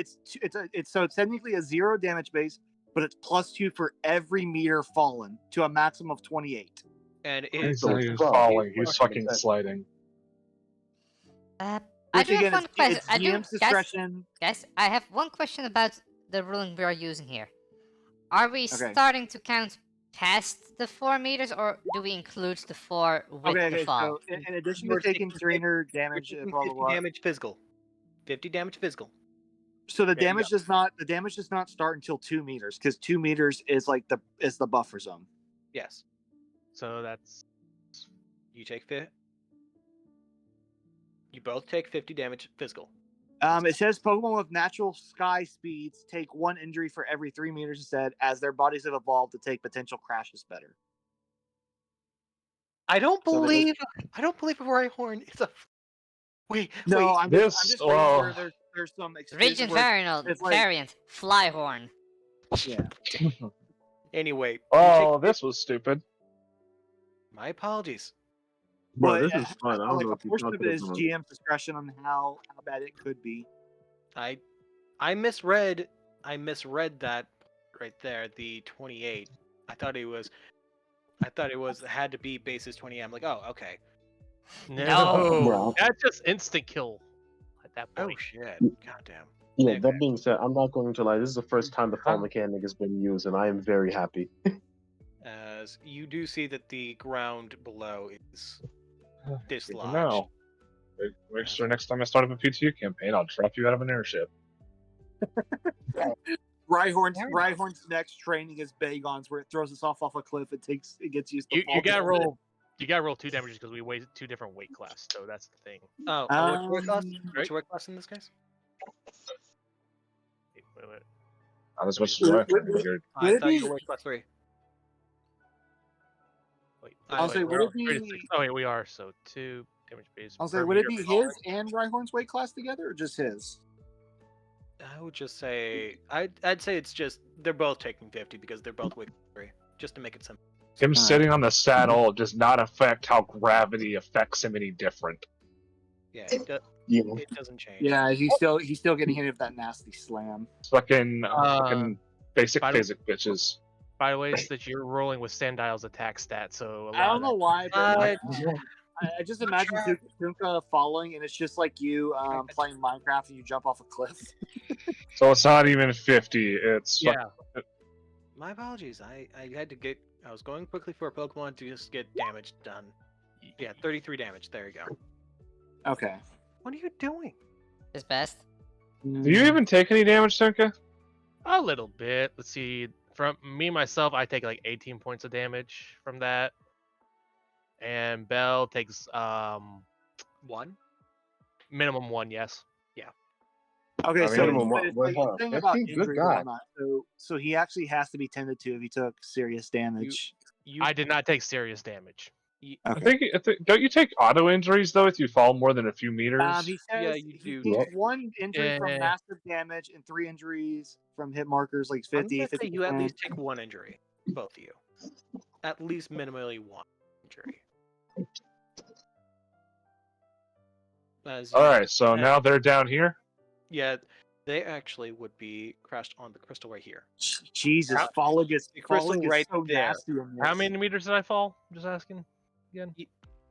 So it's technically a 0 damage base, but it's +2 for every meter fallen to a maximum of 28. And He's it, not even falling, he's fucking Okay. sliding. I Which do have again, one question. it's I do, GM's discretion. guys. I have one question about the ruling we are using here. Are we Okay. starting to count past the 4 meters, or do we include the 4 with Okay, the okay. fall? So in addition We're to taking taking 300 we're damage, taking blah blah 50 blah. damage physical. 50 damage physical. So the There you damage does not start until 2 meters because 2 meters is like the buffer zone. Yes. So that's You take You both take 50 damage physical. It says Pokemon with natural sky speeds take 1 injury for every 3 meters instead, as their bodies have evolved to take potential crashes better. I don't So that believe Rhyhorn is a. Wait, No, wait. I'm This- just well- where there's some Region where it's like- variant Flyhorn. Yeah. Anyway. Oh, this was stupid. My apologies. Bro, But, this is fun. I don't like know a what you're portion of talking it is about. GM's discretion on how bad it could be. I misread that right there, the 28. I thought it was had to be basis 20. I'm like, oh, okay. No. That's just instant kill at that Oh point. shit. Goddamn. Yeah, Okay. that being said, I'm not going to lie. This is the first time the fall mechanic has been used, and I am very happy. As you do see that the ground below is dislodged. No. Make sure next time I start up a PTU campaign, I'll drop you out of an airship. Rhyhorn's next training is Bagons, where it throws us off a cliff. It gets used to You fall gotta down. roll. You gotta roll 2 damages because we weighed 2 different weight class. So that's the thing. Oh, what's your weight class? What's your weight class in this case? Wait. Not as much as I figured. I Would it thought you be- were weight class 3. Wait. I'll wait, say, we're would on it be- 36. Oh, wait, we are. So 2 damage base. I'll say, per would it meter be falling. his and Rhyhorn's weight class together, or just his? I would just say I'd say it's just they're both taking 50 because they're both weight class 3, just to make it simple. Him sitting on the saddle does not affect how gravity affects him any different. Yeah, Yeah. it doesn't change. Yeah, he's still getting hit with that nasty slam. It's fucking basic by the- physics, bitches. By the way, it's that you're rolling with Sandile's attack stat, so a lot I don't of know that- why, but Uh, I just imagine Tunka falling, and it's just like you playing Minecraft and you jump off a cliff. So it's not even 50. It's Yeah. My apologies. I was going quickly for a Pokemon to just get damage done. Yeah, 33 damage. There you go. Okay. What are you doing? Is best. Do you even take any damage, Senka? A little bit. Let's see. From me myself, I take like 18 points of damage from that, and Bell takes 1? minimum 1. Yes. Okay, I so mean, it's like hold on. thing That's about a good injury guy. and whatnot. So he actually has to be tended to if he took serious damage. I did not take serious damage. I think, don't you take auto injuries though if you fall more than a few meters? He says Yeah, you he do. takes 1 injury from Yeah. massive damage and 3 injuries from hit markers like I'm 50, gonna say 50%. you at least take 1 injury, both of you. At least minimally 1 injury. As All right, so now they're down here. Yeah, They actually would be crashed on the crystal right here. Jesus, How- falling is The crystal falling is right so there. nasty in How this. many meters did I fall? Just asking again.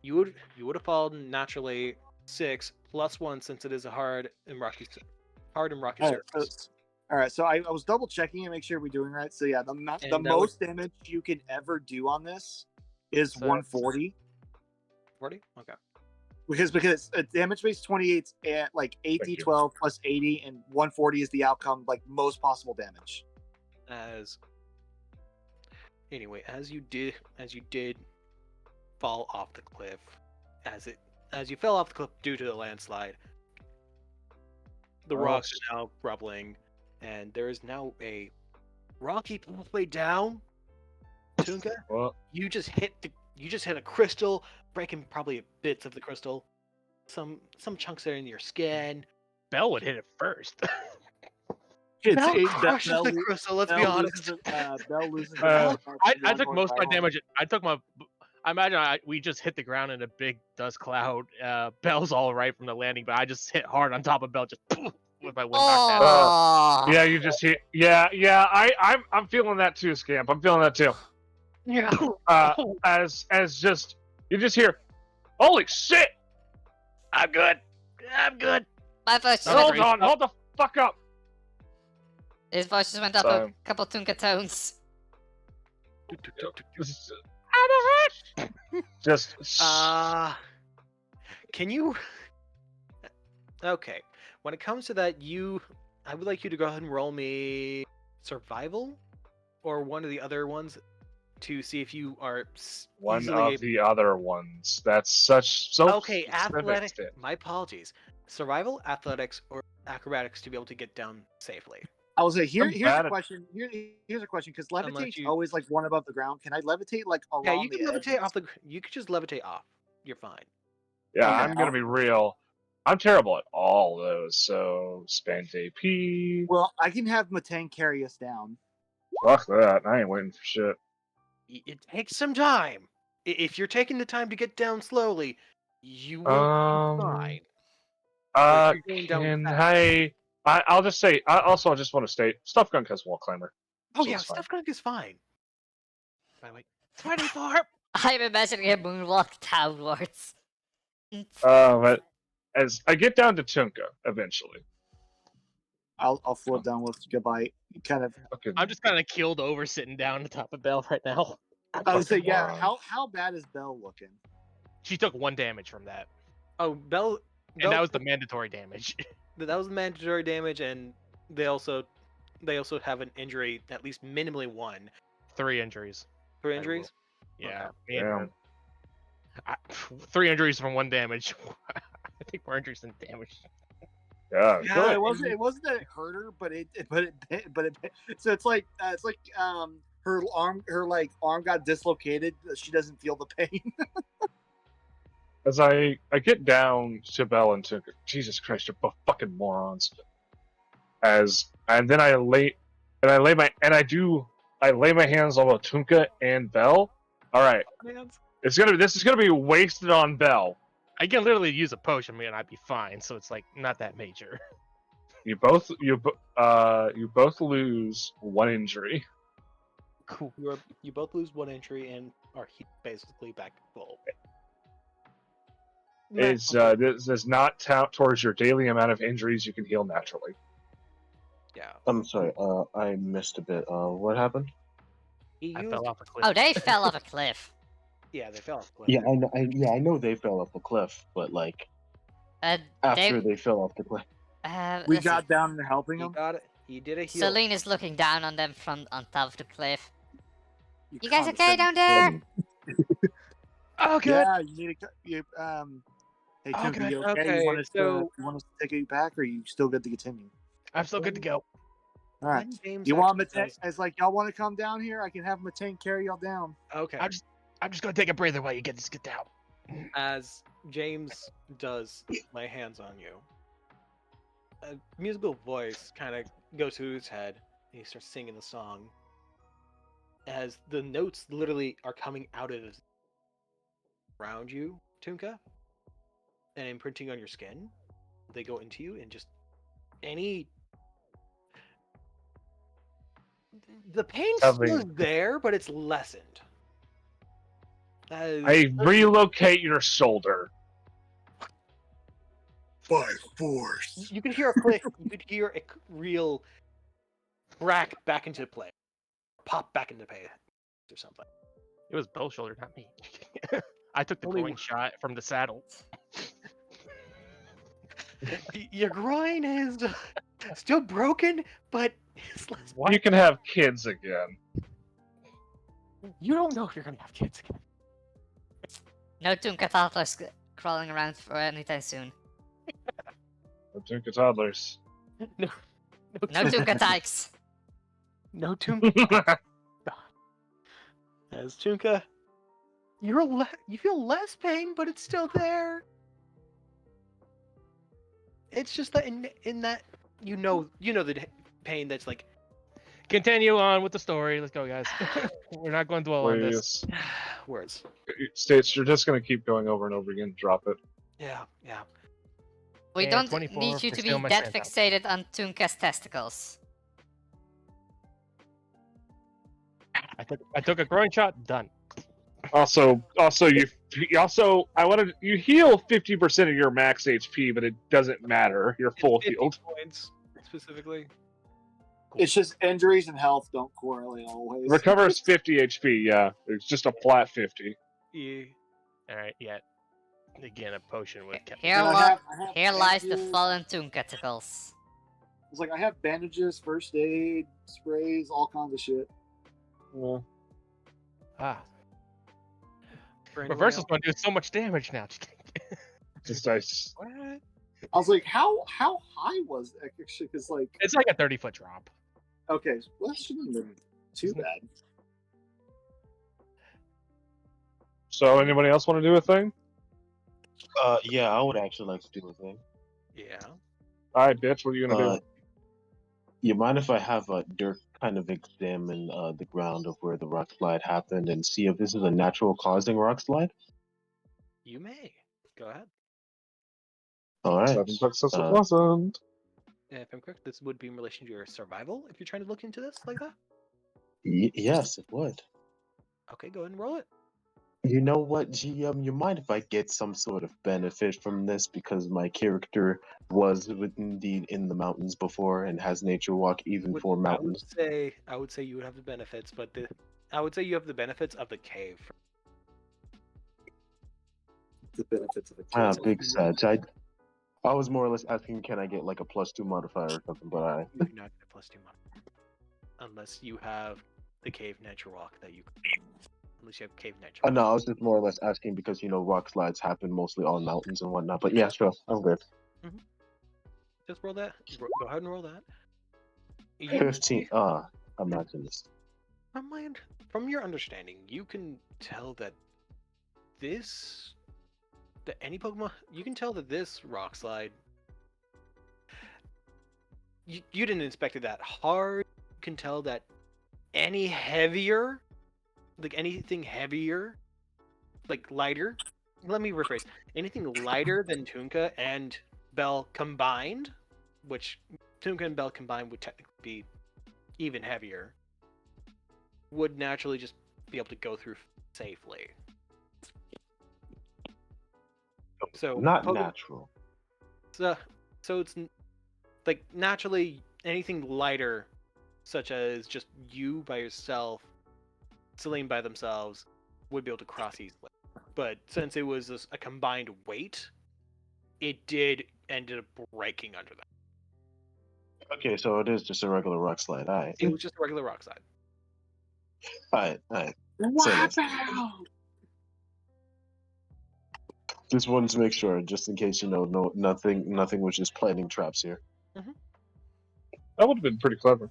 You would have fallen naturally 6 plus 1 since it is a hard and rocky All right, surface. all right. So I was double checking and make sure we're doing right. So yeah, the And that would- most damage you can ever do on this is So 140 40? Okay. because damage base 28 at like 8 Thank you. d12 plus 80 and 140 is the outcome, like most possible damage. Anyway, as you did fall off the cliff, as you fell off the cliff due to the landslide, the rocks are now rubbling, and there is now a rocky pathway down. Tunka, Well, you just hit a crystal, breaking probably bits of the crystal. Some chunks are in your skin. Bell would hit it first. Bell crushes the crystal. Let's be honest. Bell loses. I took most of my damage. I imagine we just hit the ground in a big dust cloud. Bell's all right from the landing, but I just hit hard on top of Bell, just with my wind knocked out. Oh, yeah, you just hear. Yeah. I'm feeling that too, Scamp. I'm feeling that too. Yeah. As just you just hear, holy shit! I'm good. my voice just Oh, Hold went, on, hold the fuck up. his voice just went up So- a couple Tunka tones. Just Can you? Okay. When it comes to that, I would like you to go ahead and roll me survival, or one of the other ones, to see if you are one easily of the other ones. That's so Okay, specific, athletics. Stan. My apologies. Survival, athletics, or acrobatics to be able to get down safely. I was like, I'm here's bad a at- question. Here's a question because Unless levitate's you- always like one above the ground. Can I levitate like around Yeah, you can the levitate edge? off the. You could just levitate off. You're fine. Yeah, Okay, I'm gonna be real. I'm terrible at all those. So spend AP. Well, I can have Matang carry us down. Fuck that. I ain't waiting for shit. It takes some time. If you're taking the time to get down slowly, you will be fine. But if you're going down Can fast- I'll just say. I just want to state, Stuff Gunk has wall climber. Oh so yeah, it's fine. stuff gunk is fine. By the way, 24. I'm imagining a moonwalk downwards. But as I get down to Tunka eventually, I'll float down with goodbye. Kind of. fucking, I'm just kind of keeled over sitting down on top of Bell right now. I would say, fucking yeah. moron. How bad is Bell looking? She took 1 damage from that, oh Bell, and that was the mandatory damage. that was mandatory damage, and they also have an injury, at least minimally one. 3 injuries. 3 injuries. Yeah. Okay. me and Damn. I, 3 injuries from 1 damage. I think more injuries than damage. yeah, Yeah, No, good. it wasn't that it hurt her, but it so it's like her arm got dislocated. She doesn't feel the pain. As I get down to Bell and Tunka, Jesus Christ, you're both fucking morons. And then I lay my hands on both Tunka and Bell. All right, this is gonna be wasted on Bell. I can literally use a potion, and I'd be fine. So it's like not that major. You both lose 1 injury. Cool. You both lose 1 injury and are basically back to full. This does not count towards your daily amount of injuries you can heal naturally. Yeah. I'm sorry. I missed a bit. What happened? He I used, fell off a cliff. Oh, they fell off a cliff. Yeah, they fell off the cliff. Yeah, I know. I know they fell off the cliff, but like after they fell off the cliff. We let's got see. down and helping He him. got it. He did a heal. Celine is looking down on them from on top of the cliff. You You guys okay down condescending there? Oh, good. Yeah, you need to. Hey, Oh, Tunka, good. you okay? Okay, You want us so- to take you back, or are you still good to continue? I'm still good to go. All right. When James You want actually Matang? It's like y'all want to come down here. I can have Matang carry y'all down. Okay. I'm just gonna take a breather while you get down. As James does lay hands on you, a musical voice kind of goes to his head, and he starts singing the song. As the notes literally are coming out of his around you, Tunka, and imprinting on your skin, they go into you, and just any The pain still is Something. there, but it's lessened. As I relocate your shoulder. By force. you could hear a click, you could hear a real crack back into play, pop back into play, or something. It was Bell's shoulder, not me. I took the Only- groin shot from the saddle. Your groin is still broken, but it's less. You can have kids again. You don't know if you're gonna have kids again. No Tunka toddlers crawling around for anytime soon. Tunka toddlers. No No Tunka tykes. No Tunka. As Tunka, you feel less pain, but it's still there. It's just that in that you know the pain that's like Continue on with the story. Let's go, guys. We're not going to dwell on this. Please. words. States, you're just gonna keep going over and over again. Drop it. Yeah. We And don't 24 need you for to be steal my that sandals. fixated on Tunka's testicles. I took a groin shot. Done. Also, you heal 50% of your max HP, but it doesn't matter. You're full 50 healed. points specifically. It's just injuries and health don't correlate always. Recovers 50 HP. Yeah, it's just a flat 50. Yeah. All right. Yeah. Again, a potion would have kept. Here, And I have here lies the bandages. fallen Tunkaticles. It's like I have bandages, first aid, sprays, all kinds of shit. Well, Ah. For anyone Reverse is else- going to do so much damage now. just nice. What? I was like, how high was that? Actually, because like, It's like a 30-foot drop. okay, well, that shouldn't have been too bad. So, anybody else want to do a thing? Yeah, I would actually like to do a thing. Yeah. All right, bitch. What are you gonna Uh, do? you mind if I have Dirk kind of examine the ground of where the rock slide happened and see if this is a natural causing rock slide? You may. Go ahead. All right. 7 successful uh, wasn't. If I'm correct, this would be in relation to your survival if you're trying to look into this like that. Yes, it would. Okay, go ahead and roll it. You know what, GM? You mind if I get some sort of benefit from this because my character was indeed in the mountains before and has nature walk even for mountains. I would say you would have the benefits, but I would say you have the benefits of the cave. The benefits of the Ah, kids. big sad. I was more or less asking, can I get like a +2 modifier or something? But I You do not get a +2 modifier unless you have the cave nature walk that you. Unless you have cave nature. Walk. no, I was just more or less asking because rock slides happen mostly on mountains and whatnot. But yeah, sure, I'm good. Just roll that. Go ahead and roll that. You, 15. Imagine this. from your understanding, you can tell that any Pokemon, you can tell that this rock slide. You didn't inspect it that hard. You can tell that any heavier, like anything heavier, like lighter. Let me rephrase. Anything lighter than Tunka and Bell combined, which Tunka and Bell combined would technically be even heavier, would naturally just be able to go through safely. So Not Poke- natural. So it's like naturally anything lighter, such as just you by yourself, Celine by themselves, would be able to cross easily. But since it was a combined weight, it ended up breaking under that. Okay, so it is just a regular rock slide. Alright. It was just a regular rock slide. Alright. Wow! Just wanted to make sure, just in case nothing was just planting traps here. That would have been pretty clever.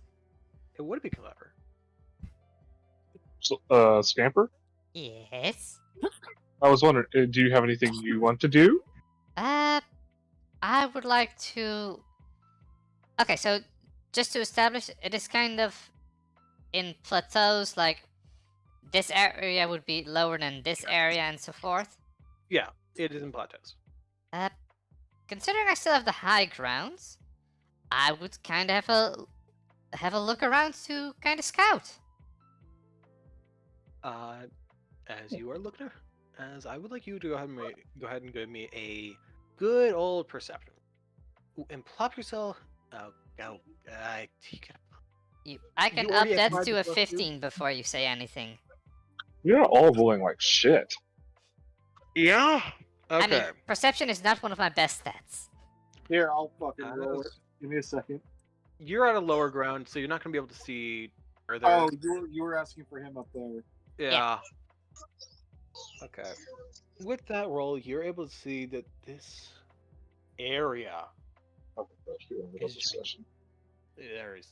It would be clever. So, Scamper? Yes. I was wondering, do you have anything you want to do? I would like to. Okay, so just to establish, it is kind of in plateaus. Like this area would be lower than this area, and so forth. Yeah, it is in plateaus. Considering I still have the high grounds, I would kind of have have a look around to kind of scout. As you are looking, as I would like you to go ahead and give me a good old perception. Ooh, and plop yourself. Oh, go. I can You up already that acquired to the a plus 2? 15 before you say anything. You're all rolling like shit. Yeah. I mean, Okay. perception is not one of my best stats. Here, I'll fucking As roll it. Give me a second. you're at a lower ground, so you're not gonna be able to see further. Oh, you were asking for him up there. Yeah. Okay. With that roll, you're able to see that this area is giant. There is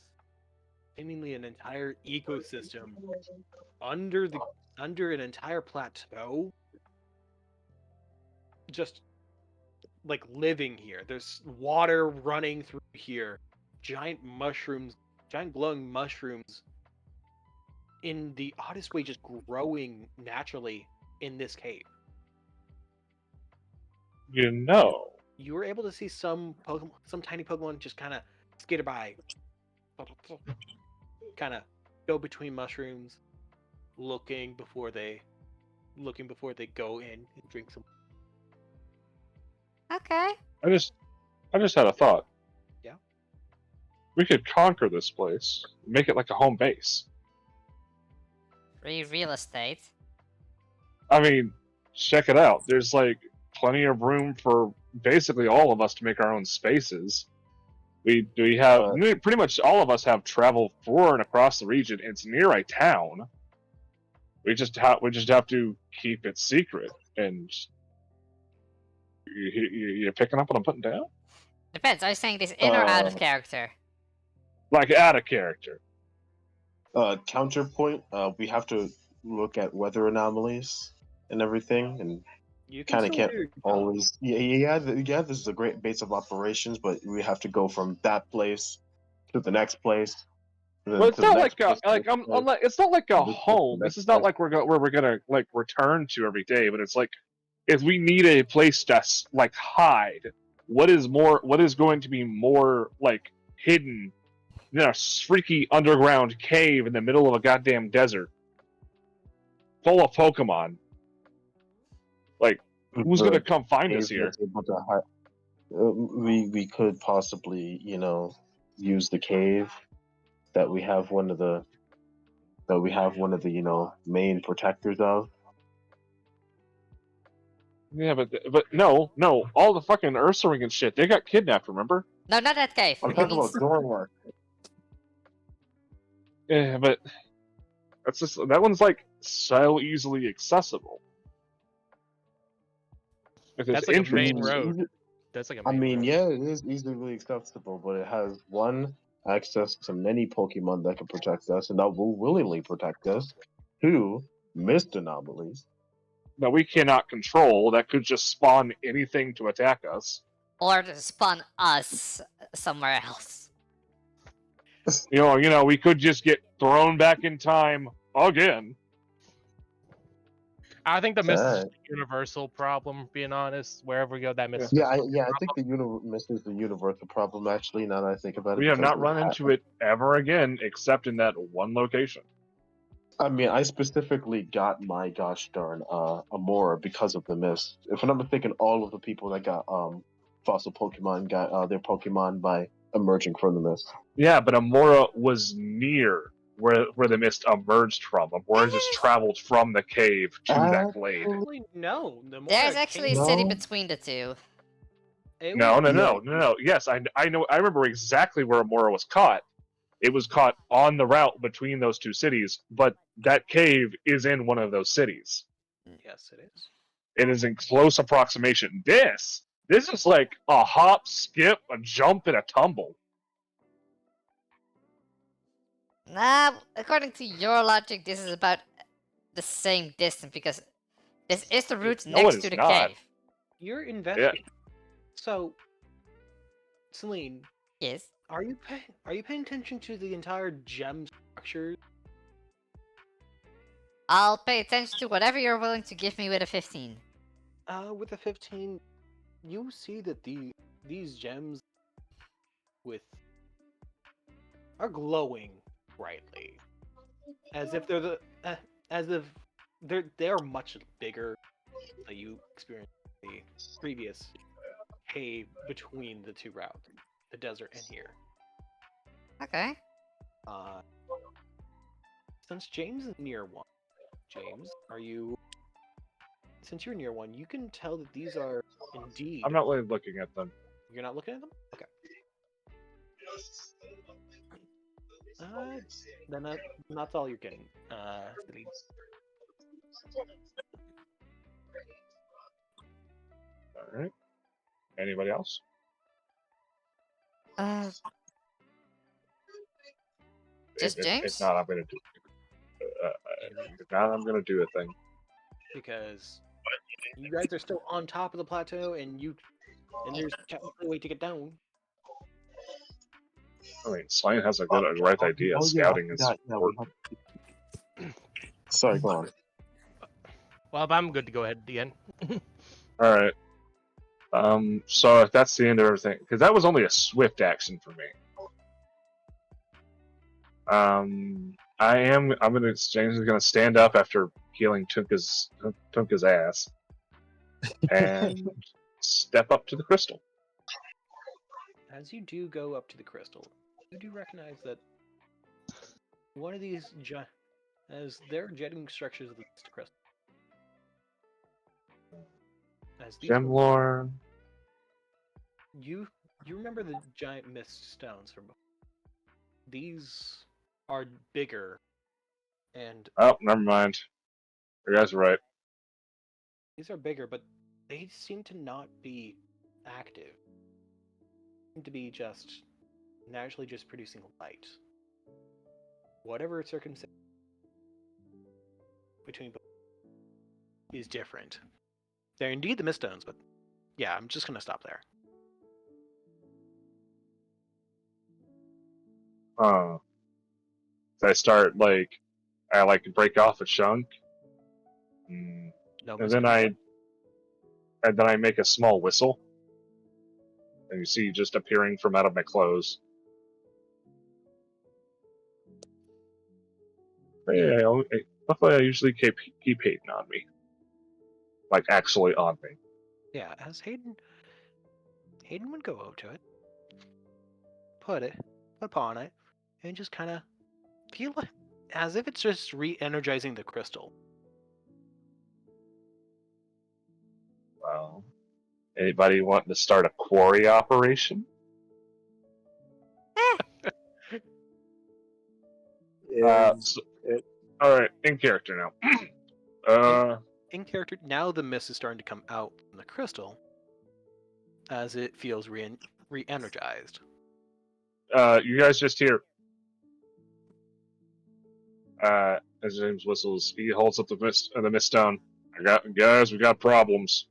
seemingly an entire ecosystem under an entire plateau, just like living here. There's water running through here, giant mushrooms, giant glowing mushrooms, in the oddest way, just growing naturally in this cave. You know. You were able to see some tiny Pokemon just kind of skitter by, kind of go between mushrooms, looking before they go in and drink some. Okay. I just had a thought. Yeah? We could conquer this place, make it like a home base. Free real estate. I mean, check it out. There's like plenty of room for basically all of us to make our own spaces. We have pretty much all of us have traveled for and across the region. It's near a town. We just have to keep it secret. And you're picking up what I'm putting down? Depends. Are you saying this in or out of character? Like out of character. Counterpoint, we have to look at weather anomalies and everything, and You kind of still can't do your job. always. Yeah. This is a great base of operations, but we have to go from that place to the next place. Well, it's not like it's not like a home. This is not like where we're gonna like return to every day. But it's like if we need a place to like hide, what is going to be more like hidden than a freaky underground cave in the middle of a goddamn desert full of Pokemon? Like, who's gonna come find us here? We could possibly, use the cave that we have one of the main protectors of. Yeah, but no, all the fucking Ursaring and shit, they got kidnapped. Remember? No, not that cave. I'm He talking means about Dormark. Yeah, but that one's like so easily accessible. If That's like a main road. That's like a main road. Yeah, it is easily accessible, but it has one, access to many Pokemon that can protect us and that will willingly protect us. Two, mist anomalies. that we cannot control that could just spawn anything to attack us. or to spawn us somewhere else. You know, we could just get thrown back in time again. I think the mist is a universal problem, being honest. Wherever we go, that mist. Yeah, I think the mist is the universal problem. Actually, now that I think about it, We have not run into it ever again, except in that one location. I mean, I specifically got my gosh darn Amora because of the mist. If I'm not mistaken, all of the people that got fossil Pokemon got their Pokemon by emerging from the mist. Yeah, but Amora was near where the mist emerged from. Amora just traveled from the cave to that glade. Actually, no. There's actually a city between the two. No. Yes, I know. I remember exactly where Amora was caught. It was caught on the route between those two cities, but that cave is in one of those cities. Yes, it is. It is in close approximation. This is like a hop, skip, a jump, and a tumble. Nah, according to your logic, this is about the same distance because this is the route next to the cave. You're investigating. Yeah. So, Celine. Yes. Are you paying attention to the entire gem structure? I'll pay attention to whatever you're willing to give me with a 15. With a 15, you see that these gems are glowing brightly, as if as if they are much bigger than you experienced in the previous cave between the two routes, the desert and here. Okay. Since James is near one, James, are you? Since you're near one, you can tell that these are indeed. I'm not really looking at them. You're not looking at them? Okay. Then that's all you're getting. Silly. All right. Anybody else? Just If James? not, I'm gonna do. If not, I'm gonna do a thing. Because you guys are still on top of the plateau, and there's technically a way to get down. I mean, Slane has a right idea. Scouting is important. Sorry, go on. Well, I'm good to go ahead again. All right. So if that's the end of everything, because that was only a swift action for me. I'm gonna James is gonna stand up after healing Tunka's ass, and step up to the crystal. As you do go up to the crystal, you do recognize that one of these as there are jetting structures of the crystal. As these Gem lore. you remember the giant mist stones from before. These are bigger and Oh, never mind. You guys are right. these are bigger, but they seem to not be active. They seem to be just naturally just producing light. Whatever circumstance between both is different. They're indeed the mist stones, but yeah, I'm just gonna stop there. So I break off a chunk, and No then I make a small whistle, and you see just appearing from out of my clothes. Yeah, luckily I usually keep Hayden on me, like actually on me. Yeah, as Hayden would go over to it, put upon it, and just kind of feel it as if it's just re-energizing the crystal. Well, anybody wanting to start a quarry operation? All right, in character now. In character, now the mist is starting to come out from the crystal as it feels re-energized. You guys just hear. As James whistles, he holds up the mist stone. We got problems.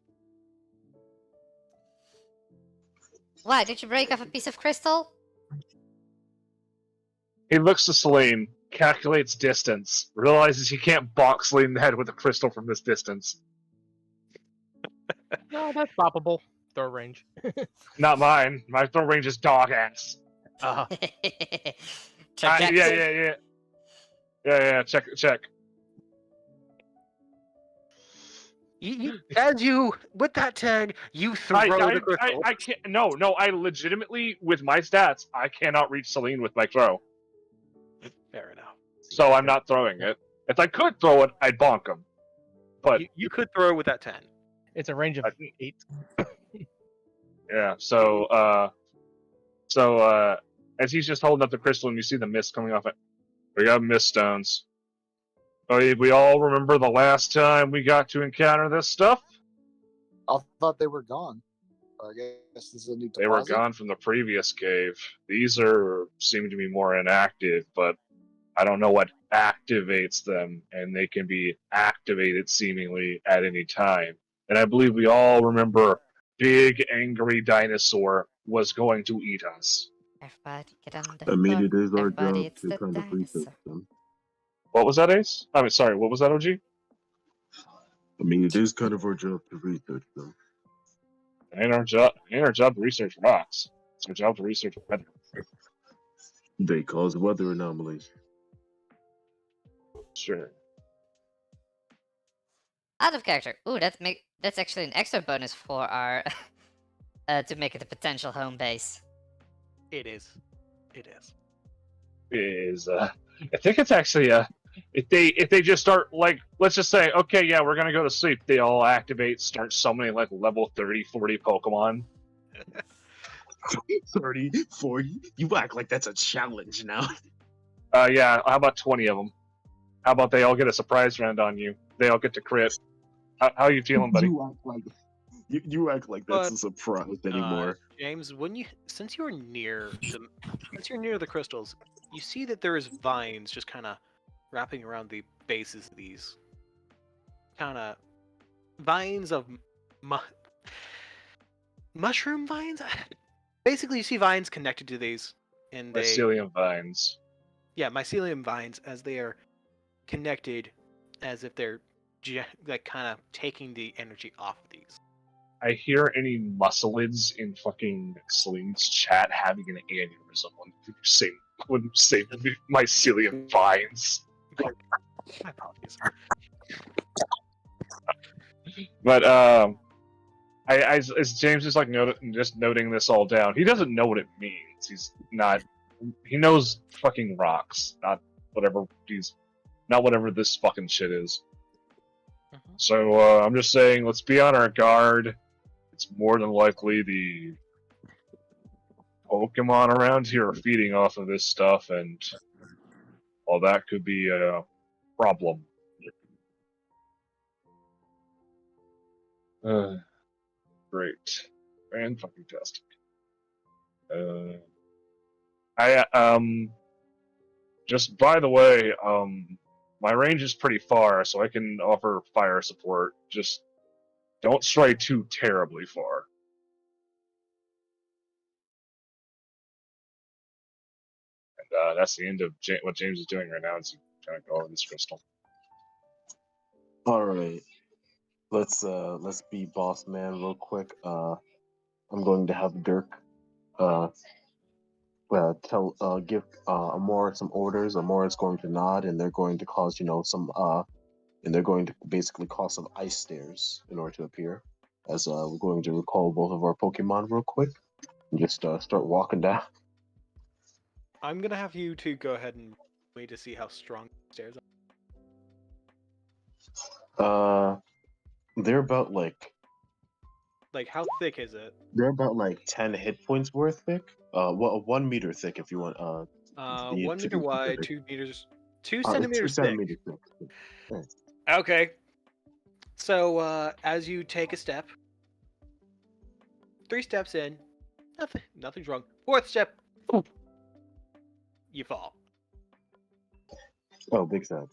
Why, did you break off a piece of crystal? He looks to Celine, calculates distance, realizes he can't bonk Celine in the head with a crystal from this distance. No, that's poppable. Throw range. Not mine. My throw range is dog ass. Trajectory. Yeah. Check. As you, with that 10, you throw the crystal. I can't. No. I legitimately, with my stats, I cannot reach Celine with my throw. Fair enough. So I'm not throwing it. If I could throw it, I'd bonk him. But you could throw it with that 10. It's a range of 8. Yeah. So as he's just holding up the crystal, and you see the mist coming off it, we got mist stones. Oh, we all remember the last time we got to encounter this stuff? I thought they were gone. I guess this is a new deposit. They were gone from the previous cave. These seem to be more inactive, but I don't know what activates them, and they can be activated seemingly at any time. And I believe we all remember big angry dinosaur was going to eat us. Everybody get on the I mean, floor. it is our Everybody, job it's to the kind of research dinosaur. them. What was that, Ace? I mean, sorry, what was that, OG? I mean, it is kind of our job to research them. Ain't our job to research rocks. It's our job to research weather. They cause weather anomalies. Sure. Out of character. Ooh, that's actually an extra bonus for our to make it a potential home base. It is. It is. Is I think it's actually if they just start like, let's just say, okay, yeah, we're gonna go to sleep, they all activate, start summoning like level 30, 40 Pokemon. 30, 40? You act like that's a challenge now. Yeah, how about 20 of them? How about they all get a surprise round on you? They all get to crit. How you feeling, buddy? You act like that's But, a surprise anymore. James, since you're near the crystals, you see that there is vines just kind of wrapping around the bases of these kind of vines of mushroom vines. Basically, you see vines connected to these, and they Mycelium vines. mycelium vines as they are connected, as if they're like kind of taking the energy off of these. I hear any muscelids in fucking Celine's chat having an aneurysm when you say mycelium vines. My apologies. But as James is like just noting this all down, he doesn't know what it means. He's not. He knows fucking rocks, not whatever this fucking shit is. Mhm. So I'm just saying, let's be on our guard. It's more than likely the Pokemon around here are feeding off of this stuff, and well, that could be a problem. Great. Fan-fucking-tastic. Just by the way, my range is pretty far, so I can offer fire support. Just don't stray too terribly far. And that's the end of what James is doing right now. Is trying to go over this crystal. All right, let's be boss man real quick. I'm going to have Dirk give Amora some orders. Amora is going to nod, and they're going to cause some and they're going to basically cause some ice stairs in order to appear. As we're going to recall both of our Pokemon real quick, and just start walking down. I'm gonna have you two go ahead and wait to see how strong the stairs are. They're about like How thick is it? 10 hit points worth thick. 1 meter thick if you want. 1 meter wide, 2 meters, 2 2 centimeters thick. centimeters thick. Yeah. Okay. So as you take a step, 3 steps in, nothing's wrong. 4th step, you fall. Oh, big sad. What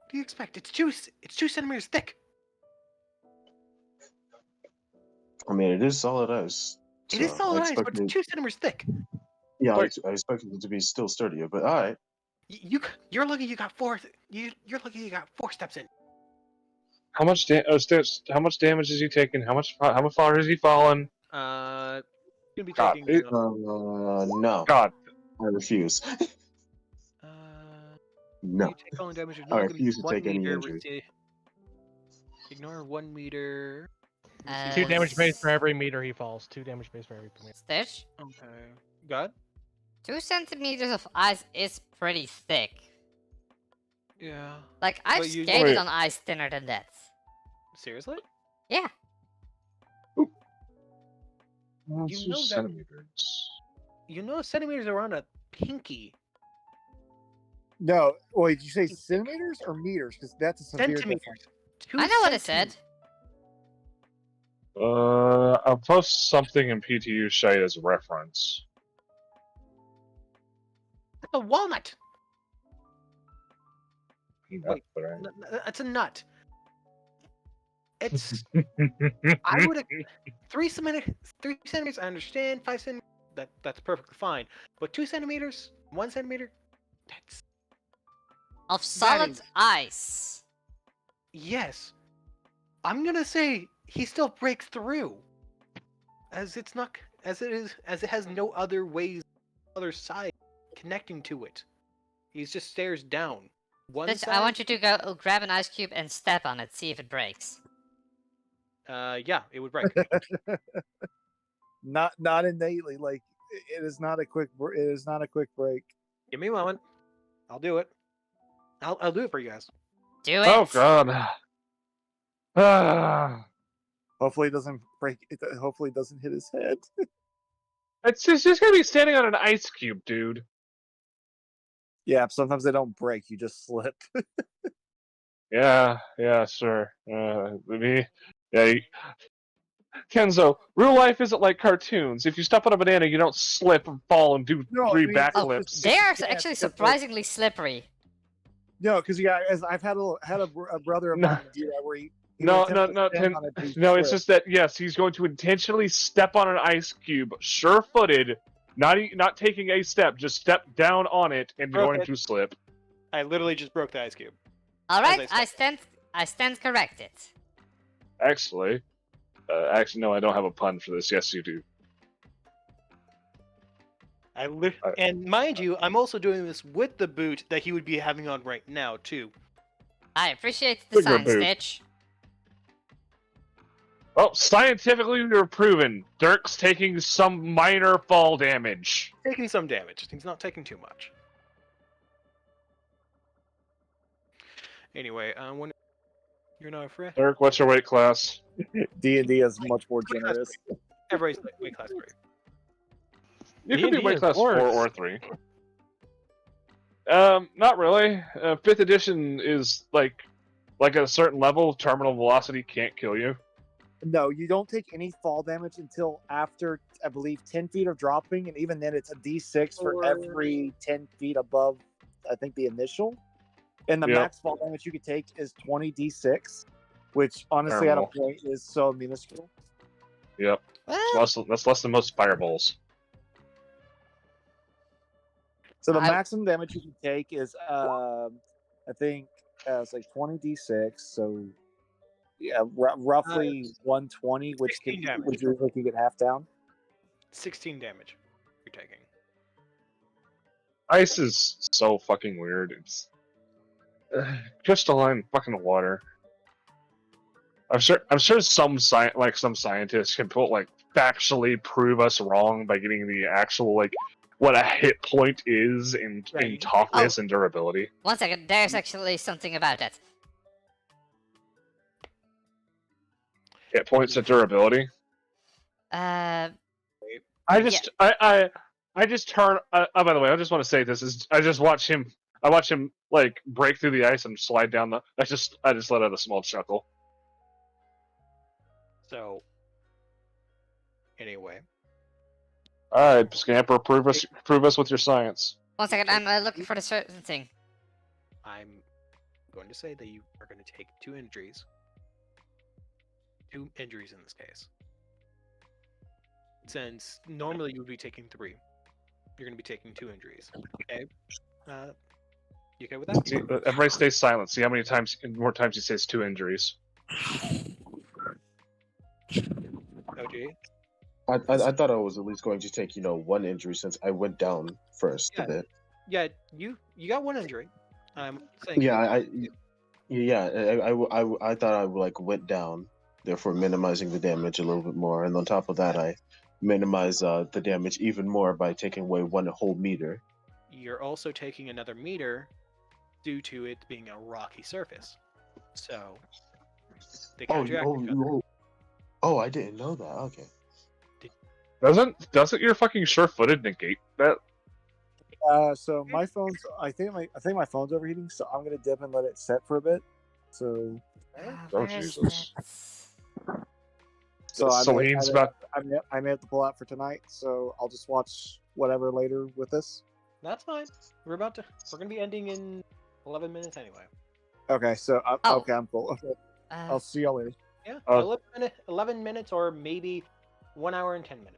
do you expect? It's 2 centimeters thick. I mean, it is solid ice. It is so solid I ice, but expected it's 2 centimeters thick. Yeah, Like- I expected it to be still sturdier, but all right. You're lucky you got 4. You're lucky you got 4 steps in. How much damage is he taking? How far is he falling? Gonna be God, taking. No, God, I refuse. Uh, No, You take falling damage. I refuse to take any injury. Ignore 1 meter. 2 damage base for every meter he falls. 2 damage base for every meter. Stitch. Okay. God? 2 centimeters of ice is pretty thick. Yeah. Like, I've But you- skated Wait. on ice thinner than that. Seriously? Yeah. That's You know just that- centimeters. You know centimeters are around a pinky. No, wait, did you say centimeters or meters? Because that's a severe Centimeters. difference. 2 I know what it said. I'll post something in PTU site as a reference. A walnut. Peanut, but I- That's a nut. It's. I would. 3 centimeters. 3 centimeters. I understand. 5 centimeters. That's perfectly fine. But 2 centimeters. 1 centimeter. That's Of solid is- ice. yes. I'm gonna say he still breaks through, as it has no other ways other side connecting to it. He just stares down. One Stitch, side. I want you to go grab an ice cube and step on it, see if it breaks. Yeah, it would break. Not innately. Like it is not a quick. It is not a quick break. Give me a moment. I'll do it. I'll do it for you guys. Do it! Oh god. Ah. Hopefully it doesn't break. Hopefully it doesn't hit his head. It's just gonna be standing on an ice cube, dude. Yeah, sometimes they don't break. You just slip. Yeah, sure. Maybe. Yeah, Kenzo, real life isn't like cartoons. If you step on a banana, you don't slip and fall and do No, I 3 mean, it's Oh, backflips. they are Yeah, actually because, like- surprisingly slippery. No, because as I've had a brother of No. mine do that where he No, would attempt to stand on it, he'd no. It's slip. just that yes, he's going to intentionally step on an ice cube, sure-footed, not taking a step, just step down on it, and you're Broke going it. to slip. I literally just broke the ice cube. Alright, I I stand corrected. Actually, no, I don't have a pun for this. Yes, you do. And mind you, I'm also doing this with the boot that he would be having on right now too. I appreciate the Bigger sign, boot. Stitch. Well, scientifically, we're proven Dirk's taking some minor fall damage. Taking some damage. He's not taking too much. Anyway, when you're not afraid. Dirk, what's your weight class? D&D is much more Weight class generous. Everybody's weight class 3. You could be D&D weight is class 4 worse. or 3. Not really. 5th edition is like at a certain level, terminal velocity can't kill you. No, you don't take any fall damage until after, I believe, 10 feet of dropping, and even then it's a d6 for every 10 feet above, I think, the initial. And the Yep. max fall damage you could take is 20 d6, which honestly at a Terrible. point is so minuscule. Yep. Well, That's less than most fireballs. So the I- maximum damage you can take is, I think, it's like 20 d6. So yeah, roughly 120, which 16 damage. which usually can get half down. 16 damage you're taking. Ice is so fucking weird. It's crystalline fucking water. I'm sure some scientists can factually prove us wrong by getting the actual what a hit point is in Right. toughness and durability. 1 second, there's actually something about that. Hit points and durability. Uh, I just turn. By the way, I just want to say this is. I watch him break through the ice and slide down the. I just let out a small chuckle. So, anyway, All right, Scamper, prove us with your science. 1 second, I'm looking for the certain thing. I'm going to say that you are going to take 2 injuries. 2 injuries in this case. Since normally you would be taking 3, you're going to be taking 2 injuries. Okay? You okay with that? See, everybody stays silent. See how many more times he says 2 injuries. OG? I thought I was at least going to take 1 injury since I went down first a bit. Yeah, you got 1 injury. I'm saying. Yeah, I thought I went down, therefore minimizing the damage a little bit more, and on top of that, I minimize the damage even more by taking away 1 whole meter. You're also taking another meter due to it being a rocky surface. So they counteract each other. Oh, I didn't know that. Okay. Doesn't your fucking sure-footed negate that? So my phone's, I think my phone's overheating, so I'm gonna dip and let it set for a bit. So Oh, Where is Jesus. that? Celine's about. I may have to pull out for tonight, so I'll just watch whatever later with this. That's fine. We're gonna be ending in 11 minutes anyway. Okay, so Oh. okay, I'm cool. Okay, I'll see y'all later. Yeah, Oh. 11 minutes or maybe 1 hour and 10 minutes.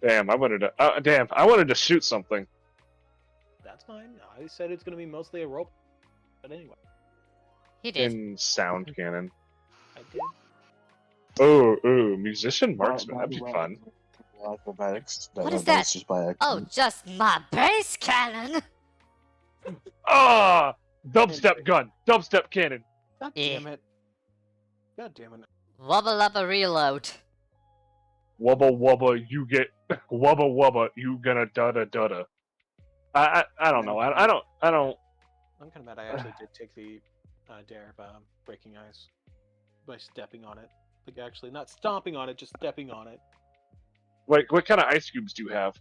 Damn, I wanted to shoot something. That's fine. I said it's gonna be mostly a rope, but anyway, He did. In sound cannon. I did. Oh, musician marksman. That'd be fun. Acrobatics. What No, is that was that? just by accident. Oh, just my base cannon. Ah, dubstep gun, dubstep cannon. God Yeah. damn it. God damn it. Wubba lubba reload. Wubba wubba, you get wubba wubba, you gonna dudda dudda. I don't know. I don't. I'm kind of mad I actually did take the dare of breaking ice by stepping on it. Like, actually, not stomping on it, just stepping on it. Like, what kind of ice cubes do you have?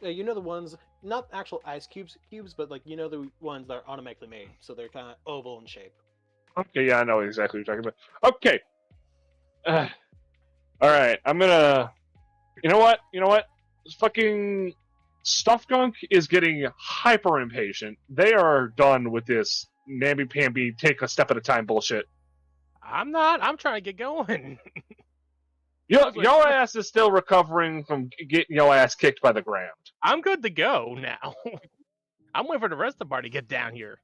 You know the ones, not actual ice cubes, but like, you know the ones that are automatically made, so they're kind of oval in shape. Okay, yeah, I know exactly what you're talking about. Okay. All right, I'm gonna. You know what? This fucking Stuff Gunk is getting hyper impatient. They are done with this namby-pamby, take a step at a time bullshit. I'm not. I'm trying to get going. Your ass is still recovering from getting your ass kicked by the ground. I'm good to go now. I'm waiting for the rest of the party to get down here.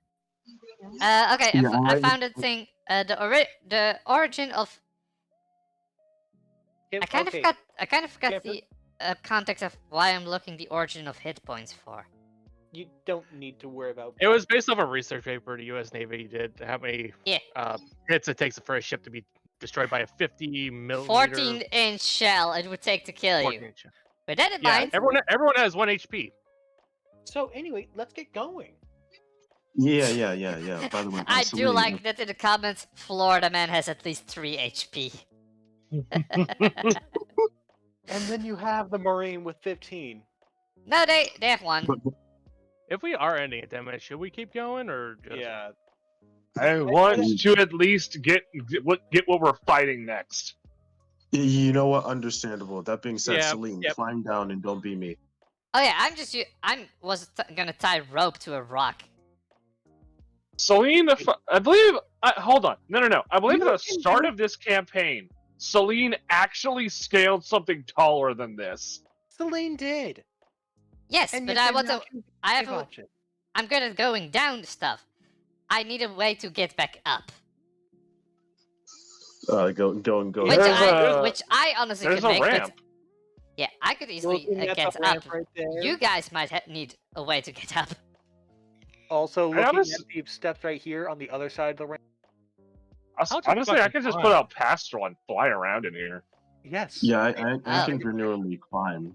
Okay, Yeah, I I- found a thing. The origin of. I kind of forgot. I kind of forgot Camper? the context of why I'm looking the origin of hit points for. You don't need to worry about. It was based off a research paper the U.S. Navy did. How many Yeah. hits it takes for a ship to be destroyed by a 50 millimeter 14-inch shell it would take to kill you. 14 inch. With that in Yeah, mind, everyone has 1 HP. So anyway, let's get going. Yeah. By the way, I do Celine, like that in the comments, Florida man has at least 3 HP. And then you have the Marine with 15. No, they have 1. If we are ending at 10 minutes, should we keep going or just... Yeah. I want to at least get what we're fighting next. you know what? Understandable. That being said, Yeah, Celine, yep. climb down and don't be me. Oh yeah, gonna tie rope to a rock. Celine, I believe. Hold on, no. I believe at the start of this campaign, Celine actually scaled something taller than this. Celine did. Yes, And but yet I they want to. now choose I have safe a. option. I'm good at going down stuff. I need a way to get back up, Go. which There's I honestly There's could a make. ramp. But yeah, I could easily Looking at get the ramp up. right there. You guys might need a way to get up. Also I looking at honest- the steps right here on the other side of the ramp. Honestly, I fucking could just climb. put out Pastoral and fly around in here. Yes. Yeah, I Oh. can generally climb.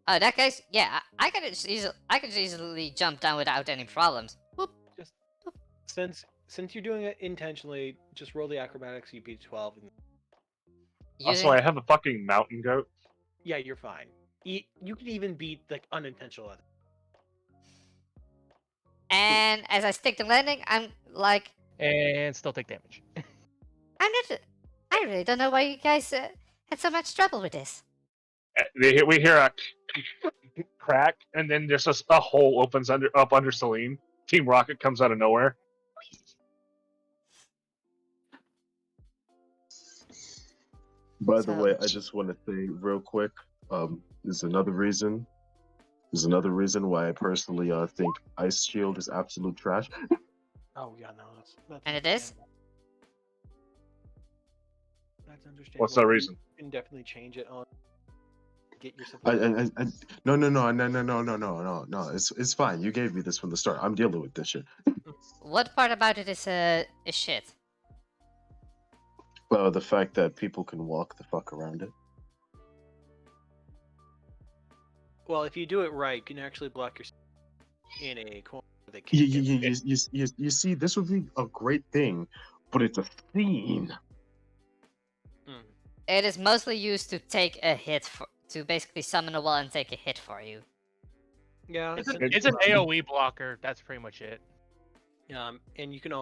Oh, in that case, yeah, I could just easily jump down without any problems. Whoop. Since you're doing it intentionally, just roll the acrobatics. You beat 12. And... Also, I have a fucking mountain goat. Yeah, you're fine. You can even beat like unintentional. And as I stick the landing, I'm like, And still take damage. I really don't know why you guys had so much trouble with this. We hear a crack, and then there's just a hole opens up under Celine. Team Rocket comes out of nowhere. By the So- way, I just want to say real quick. There's another reason. Why I personally think Ice Shield is absolute trash. Oh yeah, no, that's And it is? That's understandable. What's that reason? You can definitely change it on. Get yourself. No. It's fine. You gave me this from the start. I'm dealing with this shit. What part about it is shit? Well, the fact that people can walk the fuck around it. Well, if you do it right, you can actually block yourself in a corner. They can't get You see, this would be a great thing, but it's a scene. It is mostly used to take a hit to basically summon a wall and take a hit for you. Yeah, It's an AoE blocker. That's pretty much it. And you can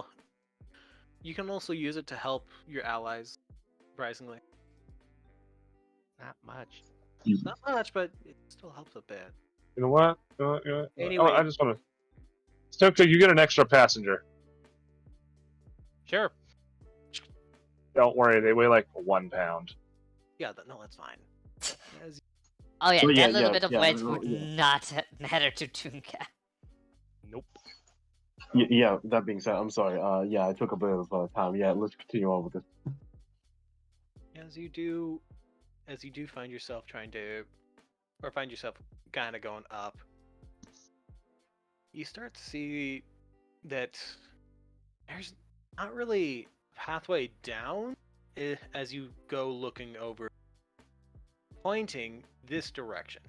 also use it to help your allies, surprisingly. Not much. Not much, but it still helps a bit. You know what? Anyway. I just want to. Stoker, you get an extra passenger. Sure. Don't worry, they weigh like 1 pound. Yeah, no, that's fine. As- Oh yeah, Oh, that yeah, little yeah, bit of yeah, weight no, would yeah. not matter to Tunka. Nope. Yeah. That being said, I'm sorry. I took a bit of time. Yeah, let's continue on with this. as you do find yourself trying to or find yourself kind of going up, you start to see that there's not really a pathway down as you go looking over, pointing this direction.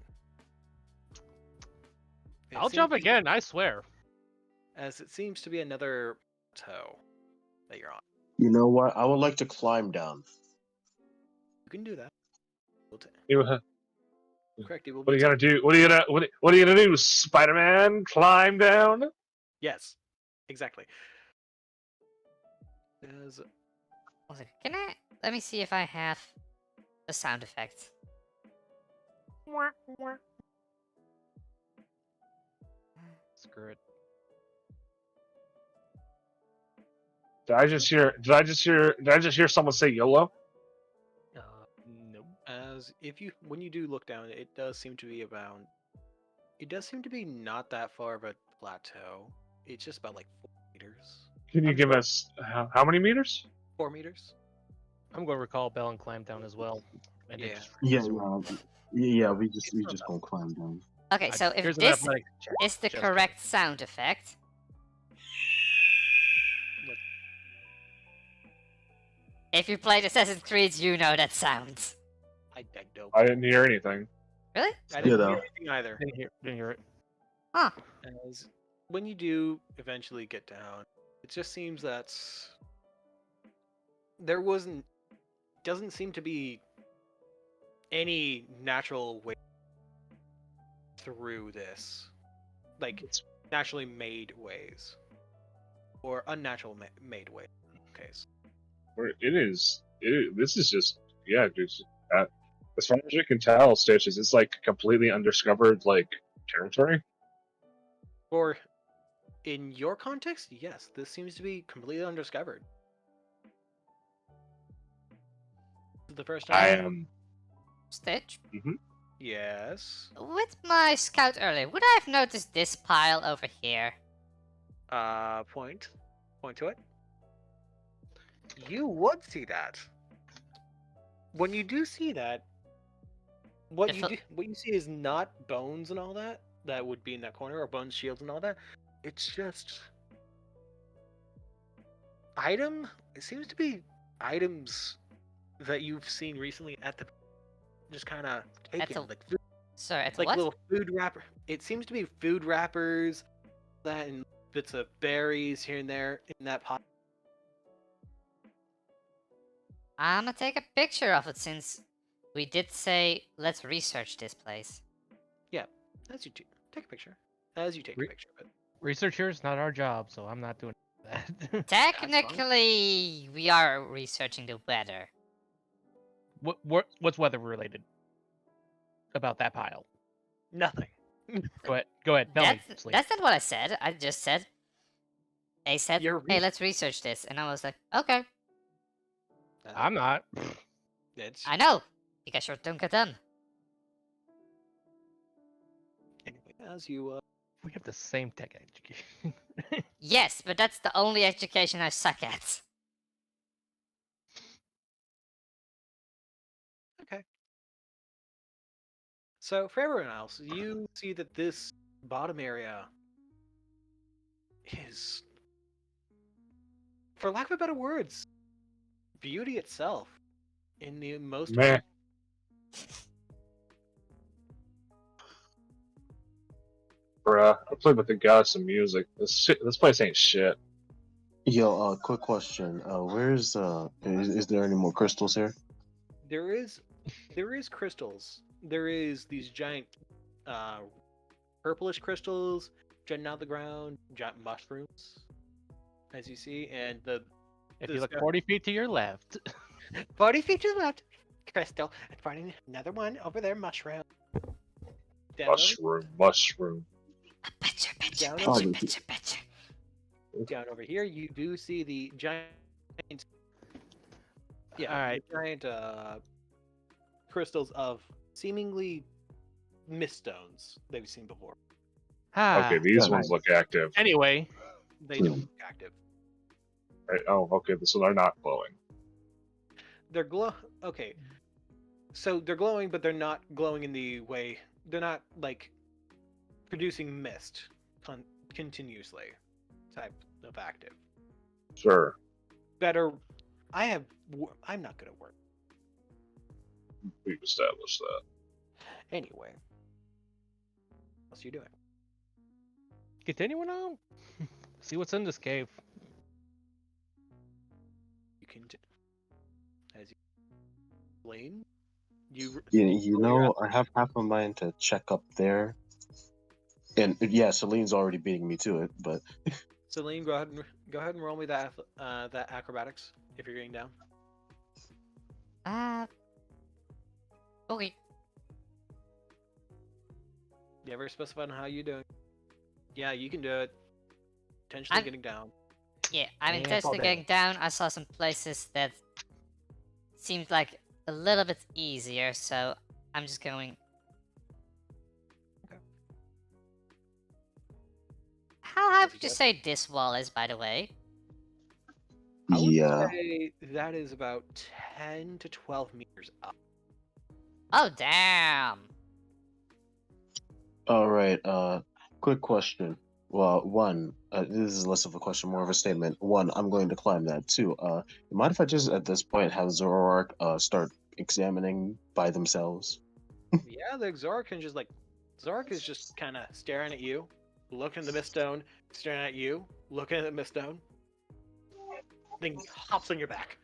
I'll jump seems- again, I swear. As it seems to be another plateau that you're on. You know what? I would like to climb down. You can do that. We'll ta- You- Correct. It will What are be you gonna do? What are you gonna do? Spider-Man climb down? Yes, exactly. As Can I? Let me see if I have a sound effect. Screw it. Did I just hear someone say YOLO? Nope. as if you when you do look down, it does seem to be about. It does seem to be not that far of a plateau. It's just about like 4 meters. Can you give us how many meters? 4 meters. I'm going to recall Bell and climb down as well. And then Yeah. just Yeah, freeze. yeah. We just not gonna climb down. Okay, so if Here's an this athletics check. is the Just correct sound effect, What- if you played Assassin's Creed, you know that sound. I don't. I didn't hear anything. Really? I didn't Yeah, hear though. anything either. Didn't hear it. Huh. As when you do eventually get down, it just seems that there doesn't seem to be any natural way through this, like naturally made ways or unnatural made ways. In this case, This is just dude. As far as you can tell, Stitches, it's like completely undiscovered like territory. or in your context, yes, this seems to be completely undiscovered. This is the first I time. am. Stitch? Yes. With my scout earlier, would I have noticed this pile over here? Point to it. You would see that. When you do see that, what If you a- do, what you see is not bones and all that that would be in that corner, or bones, shields, and all that. It's just item. It seems to be items that you've seen recently at the, just kind of taken, the- like food, Sorry, it's like what? little food wrapper. It seems to be food wrappers, that and bits of berries here and there in that pot. I'm gonna take a picture of it since we did say let's research this place. As you do, take a picture. As you take a Re- picture of it. Research here is not our job, so I'm not doing that. Technically, we are researching the weather. What's weather related about that pile? Nothing. Go ahead. Tell me. Sleep. That's not what I said. I just said. They said, You're "Hey, let's research this," and I was like, "Okay, I'm not. It's I know, because you're Dunkatum." anyway, as you We have the same tech education. Yes, but that's the only education I suck at. okay. So for everyone else, you see that this bottom area is, for lack of better words, beauty itself in the most Meh. Bruh, I played with the gods some music. This place ain't shit. Yo, quick question. Is there any more crystals here? There is crystals. There is these giant purplish crystals jutting out of the ground, giant mushrooms, as you see, and If This you look guy- 40 feet to your left, 40 feet to the left, crystal, and finding another one over there, mushroom. Mushroom. Betcha, betcha, Down betcha, over. betcha, betcha. Down over here, you do see the giant. Yeah, Alright. the giant crystals of seemingly mist stones that we've seen before. Okay, these Yeah, ones look active. Anyway, They don't look active. Right, oh, okay, so they're not glowing. They're Okay, so they're glowing, but they're not glowing in the way like producing mist continuously type of active. Sure. Better. I'm not good at work. We've established that. Anyway, what's you doing? Continuing on. See what's in this cave. You can, as you explain, you You know, I have half a mind to check up there. And yeah, Celine's already beating me to it, but Celine, go ahead and roll me that that acrobatics if you're getting down. Okay. You ever specified on how you doing? Yeah, you can do it. Potentially I'm- getting down. Yeah, I'm Yeah, intentionally fall getting down. I saw some places that seemed like a little bit easier, so I'm just going. Okay. How high As would you you go. say this wall is, by the way? I would yeah. say that is about 10 to 12 meters up. Oh, damn. All right. Quick question. Well, one, this is less of a question, more of a statement. One, I'm going to climb that. Two, you mind if I just at this point have Zoroark start examining by themselves? Yeah, the Zork can just like Zork is just kind of staring at you, looking at the mist stone, staring at you, looking at the mist stone. Then hops on your back.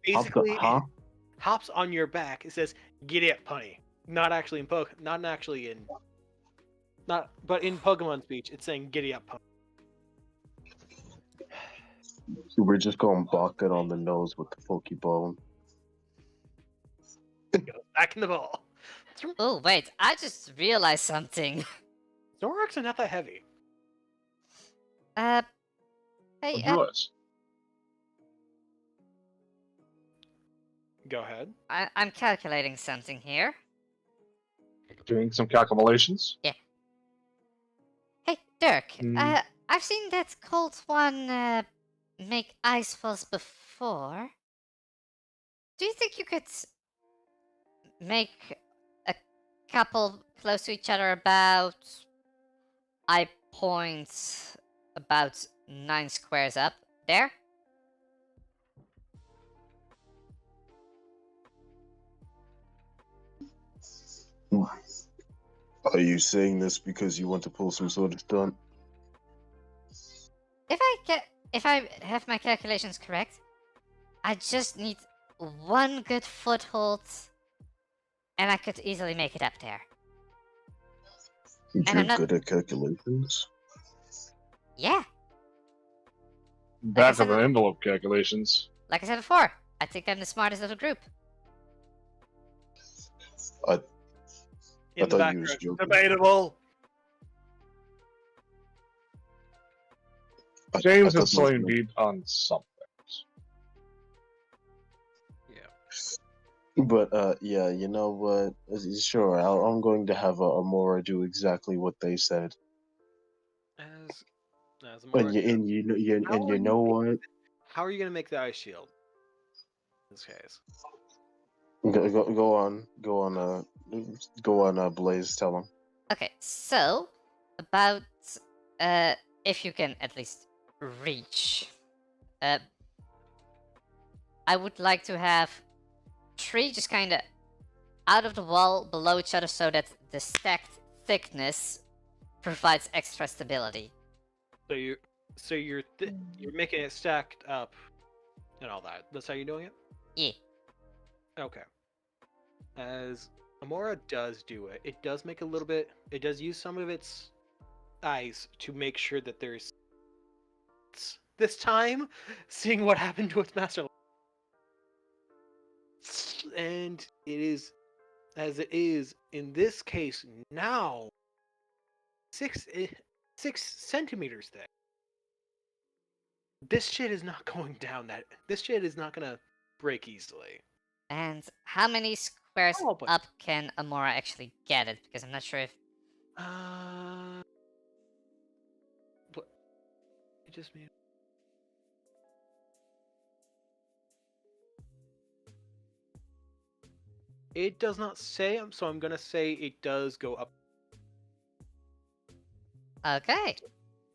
Basically, hops on your back. It says, "Giddy up, punny." Not actually in but in Pokemon speech, it's saying "Giddy up, punny." We're just going bonk it on the nose with the Pokeball. Back in the ball. Oh, wait, I just realized something. Zorks are not that heavy. Hey, Yours. Go ahead. I'm calculating something here. Doing some calculations. Hey, Dirk, Hmm. I've seen that Cold One, make ice falls before. Do you think you could make a couple close to each other about eye points about 9 squares up there? Are you saying this because you want to pull some sort of stunt? If I have my calculations correct, I just need one good foothold, and I could easily make it up there. You're I'm not- good at calculations. Yeah, Back of said- the envelope calculations. like I said before, I think I'm the smartest of the group. In the thought you was background, joking. debatable. James I and thought you was Celine joking. beat on something. Yeah. But yeah, you know what? Sure, I'm going to have Amora do exactly what they said. As And Amara, you know what? how are you gonna make the ice shield? In this case, Go on, Blaze. Tell him. Okay, so about if you can at least reach, I would like to have 3 just kind of out of the wall below each other so that the stacked thickness provides extra stability. so you're making it stacked up and all that. That's how you're doing it. Yeah. Okay. As Amora does do it, it does make a little bit. It does use some of its eyes to make sure that there's this time seeing what happened to its master. And it is as it is in this case now 6 centimeters thick. This shit is not going down that. This shit is not gonna break easily. And how many squares Oh, but- up can Amora actually get it? Because I'm not sure if. But it just made. It does not say, so I'm gonna say it does go up Okay.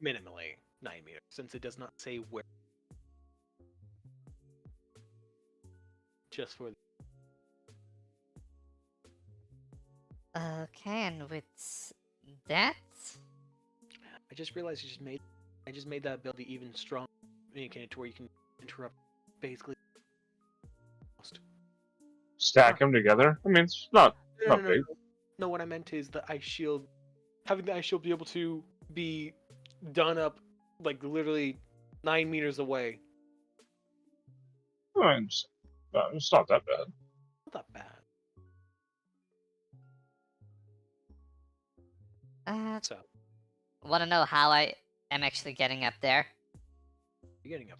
minimally 9 meters, since it does not say where. Just for Okay, and with that, I just realized I just made that ability even stronger, making it to where you can interrupt basically. Stack them together. I mean, it's not No, no, not no, big. no. No, what I meant is the ice shield, having the ice shield be able to be done up like literally 9 meters away. I mean, it's not that bad. Not that bad. So want to know how I am actually getting up there? you're getting up.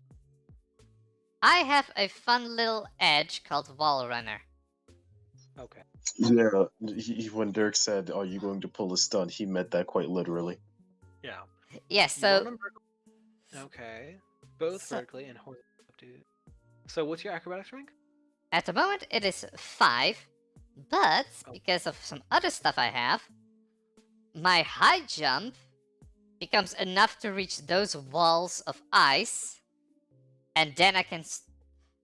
I have a fun little edge called Wall Runner. Okay. Yeah, when Dirk said, "Are you going to pull a stunt?" he meant that quite literally. Yeah. Yes, You so run 'em okay. Both So- vertically and horizontally. So what's your acrobatics rank? at the moment it is 5, but Oh. because of some other stuff I have, my high jump becomes enough to reach those walls of ice, and then I can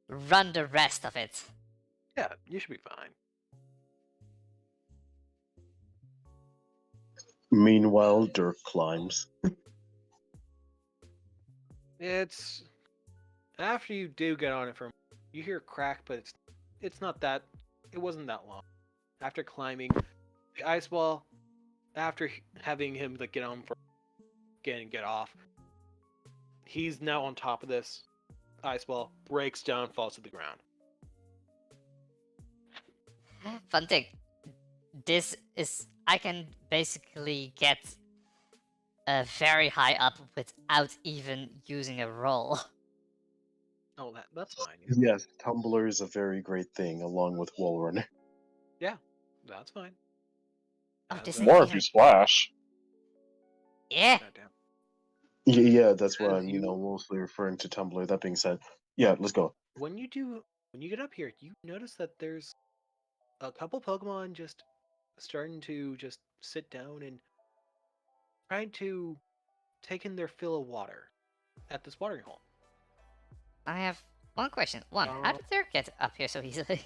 run the rest of it. Yeah, you should be fine. Meanwhile, Dirk climbs. It's after you do get on it for you hear a crack, but it's not that it wasn't that long. After climbing the ice wall, after having him like get on for get off, he's now on top of this ice wall, breaks down, falls to the ground. Fun thing, this is I can basically get very high up without even using a roll. Oh, that's fine. Yes, Tumblr is a very great thing, along with Wall Runner. Yeah, that's fine. Oh, That's this fine. More ain't if you even... splash. Yeah. Goddamn. Yeah, that's what As I'm, you- mostly referring to Tumblr. That being said, yeah, let's go. When you get up here, you notice that there's a couple Pokemon just starting to just sit down and trying to take in their fill of water at this watering hole. I have one question. One, how Oh. did Dirk get up here so easily?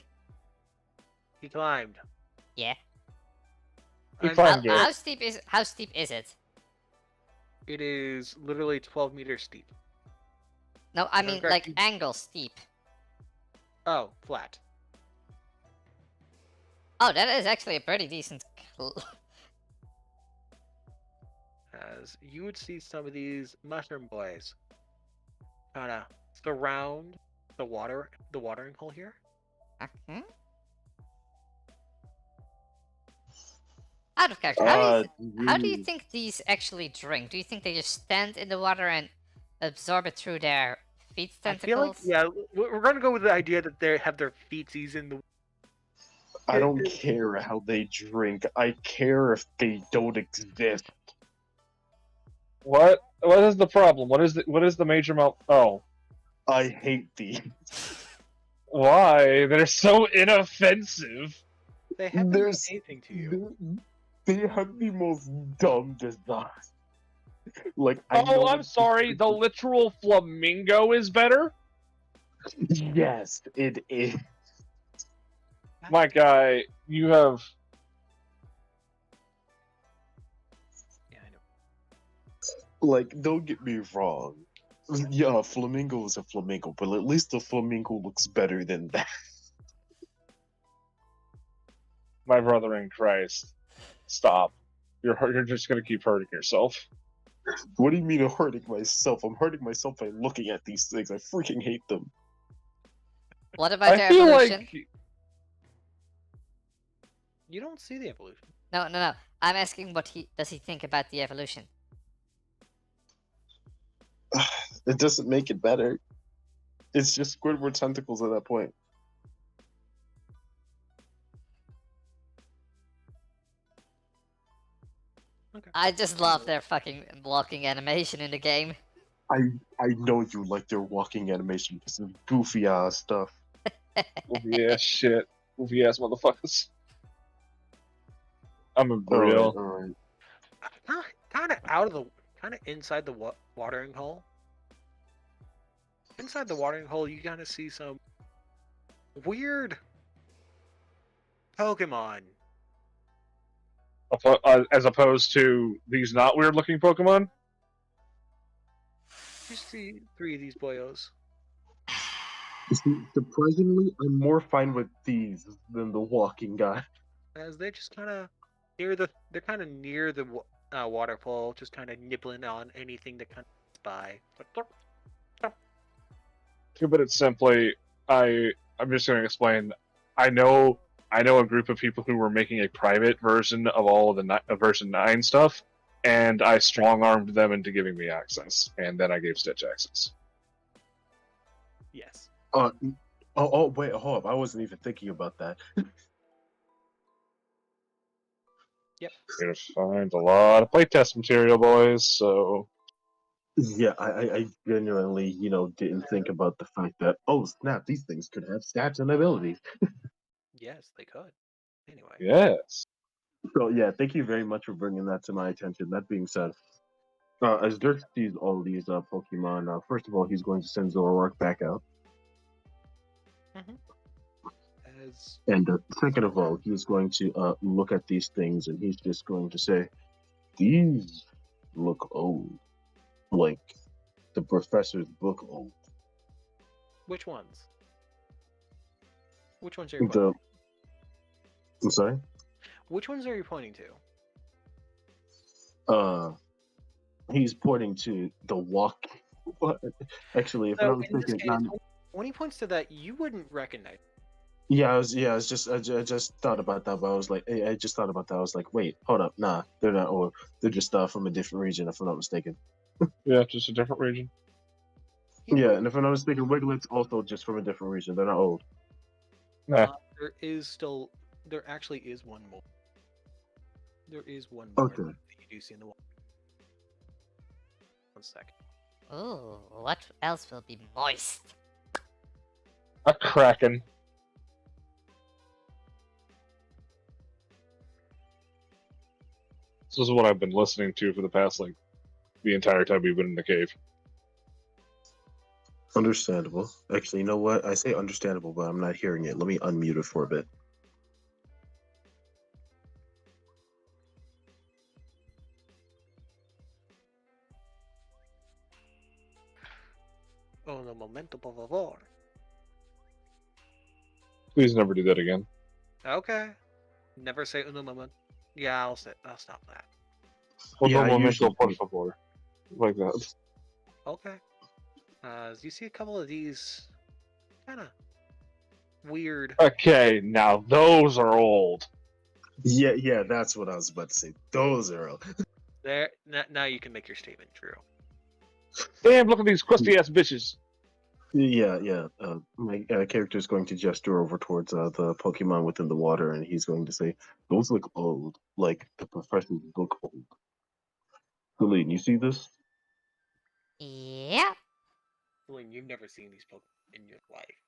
He climbed. Yeah. He And climbed it. How steep is it? It is literally 12 meters steep. No, I If I'm mean correct, like you- angle steep. Oh, flat. Oh, that is actually a pretty decent. As you would see some of these mushroom boys kind of surround the watering hole here. Okay. Out of character, how do you think these actually drink? Do you think they just stand in the water and absorb it through their feet I feel like tentacles? we're gonna go with the idea that they have their feetsies in the. I don't care how they drink. I care if they don't exist. What? What is the problem? What is the major Oh, I hate these. why? They're so inoffensive. They haven't done There's- anything to you. They have the most dumb design. Like, I know Oh, I'm that- sorry. The literal flamingo is better. Yes, it is. My guy, you have. Yeah, I know. Like, don't get me wrong. Yeah, a flamingo is a flamingo, but at least the flamingo looks better than that. My brother in Christ. Stop. You're just gonna keep hurting yourself. What do you mean I'm hurting myself? I'm hurting myself by looking at these things. I freaking hate them. What about I their feel evolution? like You don't see the evolution. No. I'm asking what does he think about the evolution? It doesn't make it better. It's just Squidward tentacles at that point. Okay. I just love their fucking walking animation in the game. I know you like their walking animation because of goofy ass stuff. yeah, shit. Goofy ass motherfuckers. I'm a real. Alright. Kind of out of the, kind of inside the watering hole. Inside the watering hole, you kind of see some weird Pokemon. As opposed to these not weird looking Pokemon. You see 3 of these boyos. See, surprisingly, I'm more fine with these than the walking guy. As they're just kind of near the, they're kind of near the waterfall, just kind of nibbling on anything that kind of by. To put it simply, I'm just going to explain. I know a group of people who were making a private version of all of the version 9 stuff, and I strong armed them into giving me access, and then I gave Stitch access. Yes. Wait, hold up. I wasn't even thinking about that. Yep. You're gonna find a lot of playtest material, boys. So Yeah, I genuinely, didn't think about the fact that, oh snap, these things could have stats and abilities. Yes, they could. Anyway. yes, So yeah, thank you very much for bringing that to my attention. That being said, as Dirk sees all these Pokemon, first of all, he's going to send Zoroark back out, As and second of all, he's going to look at these things, and he's just going to say, "These look old, like the professor's book old." which ones? Which ones are you The pointing? I'm sorry. Which ones are you pointing to? He's pointing to the walk. What? Actually, if I'm So not in this mistaken, case, when he points to that, you wouldn't recognize. yeah, I just thought about that, but I just thought about that. I was like, wait, hold up, nah, they're not old. They're just from a different region, if I'm not mistaken. yeah, just a different region. Yeah, and if I'm not mistaken, Wiglet's also just from a different region. They're not old. Nah. There actually is one more. There is one more Okay. that you do see in the wall. 1 second. Ooh, what else will be moist? A Kraken. This is what I've been listening to for the past the entire time we've been in the cave. Understandable. Actually, you know what? I say understandable, but I'm not hearing it. Let me unmute it for a bit. Oh, no momento, por favor. Please never do that again. Okay. Never say uno moment. Yeah, I'll stop that. Yeah, I Momento, usually por do. favor. Like that. Okay. You see a couple of these kind of weird. Okay, now those are old. Yeah, that's what I was about to say. Those are old. There. Now you can make your statement true. Damn, look at these crusty ass bitches. Yeah. My character is going to gesture over towards the Pokemon within the water, and he's going to say, "Those look old, like the professor's book old." Celine, you see this? Yeah, Celine, you've never seen these Pokemon in your life.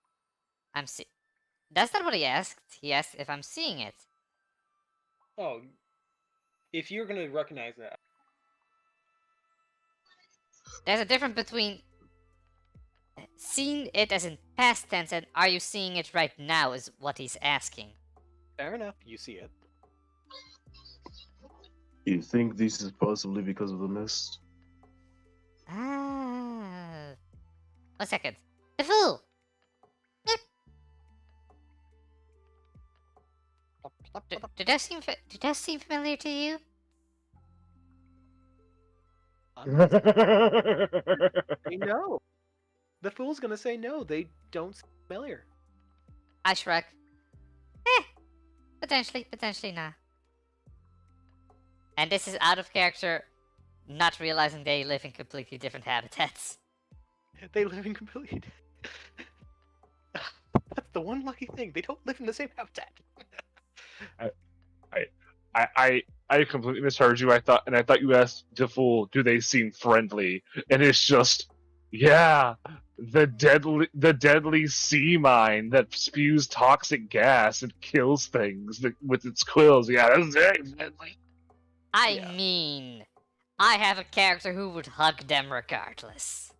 I'm see. That's not what he asked. He asked if I'm seeing it. Oh, if you're gonna recognize that, There's a difference between seeing it as in past tense and are you seeing it right now is what he's asking. fair enough. You see it. You think this is possibly because of the mist? Ah. 1 second. The fool! Do those seem familiar to you? They know. The fool's gonna say no. They don't seem familiar. I shrug. Potentially not. And this is out of character, not realizing they live in completely different habitats. They live in completely. That's the one lucky thing. They don't live in the same habitat. I completely misheard you. I thought you asked the fool, do they seem friendly? And it's just, yeah, the deadly sea mine that spews toxic gas and kills things with its quills. Yeah, that's very deadly. I Yeah. mean, I have a character who would hug them regardless.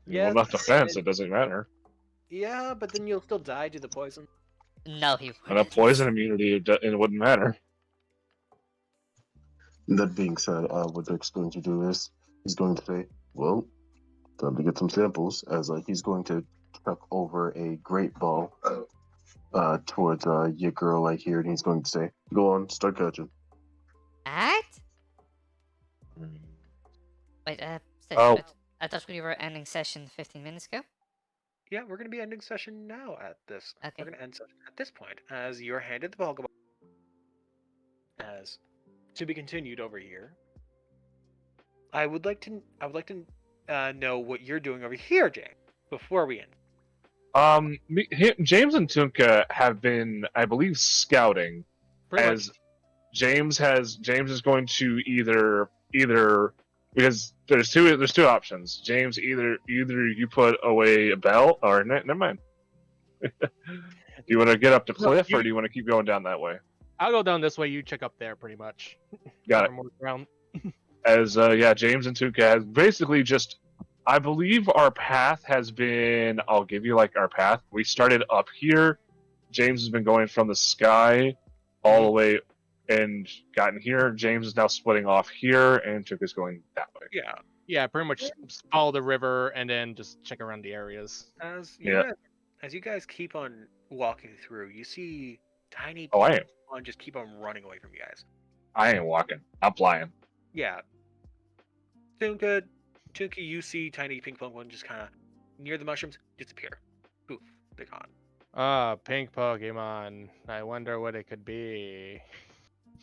Yeah, Well, not defense. and- It doesn't matter. Yeah, but then you'll still die to the poison. No, he And a wouldn't. poison immunity, it wouldn't matter. That being said, what Dick's going to do is he's going to say, "Well, time to get some samples." As he's going to chuck over a great ball towards your girl right here, and he's going to say, "Go on, start catching." Alright? Wait, Stitch, Oh. I thought we were ending session 15 minutes ago? Yeah, we're gonna be ending session now at this. Okay. We're gonna end session at this point as you're handed the Pokeball. As to be continued over here. I would like to know what you're doing over here, James, before we end. James and Tunka have been, I believe, scouting. Pretty as James is going to either because there's two options. James, either you put away a bell or never mind. Do you want to get up to No, Cliff or do you want to keep going down that way? I'll go down this way. You check up there, pretty much. Got it. Cover more ground. As James and Tunka has basically just, I believe our path has been. I'll give you like our path. We started up here. James has been going from the sky all the way and gotten here. James is now splitting off here, and Tunka's going that way. Yeah, pretty much follow the river and then just check around the areas. As you guys keep on walking through, you see tiny Oh, I am. Pokemon just keep on running away from you guys. I ain't walking. I'm flying. Yeah. Tunka, you see tiny pink Pokemon just kind of near the mushrooms disappear. Poof, they're gone. Ah, pink Pokemon. I wonder what it could be.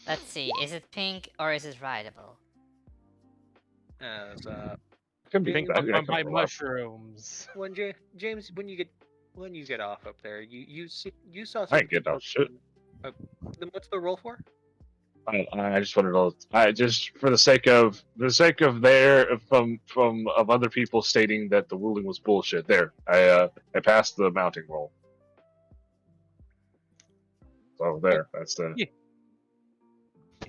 Let's see, is it pink or is it rideable? As Could be Pink that. Pokemon by mushrooms. James, when you get off up there, you saw I some ain't getting off shit. Then what's the roll for? I just wanted to. I just for the sake of of other people stating that the ruling was bullshit. There, I passed the mounting roll. So there, that's the. Yeah.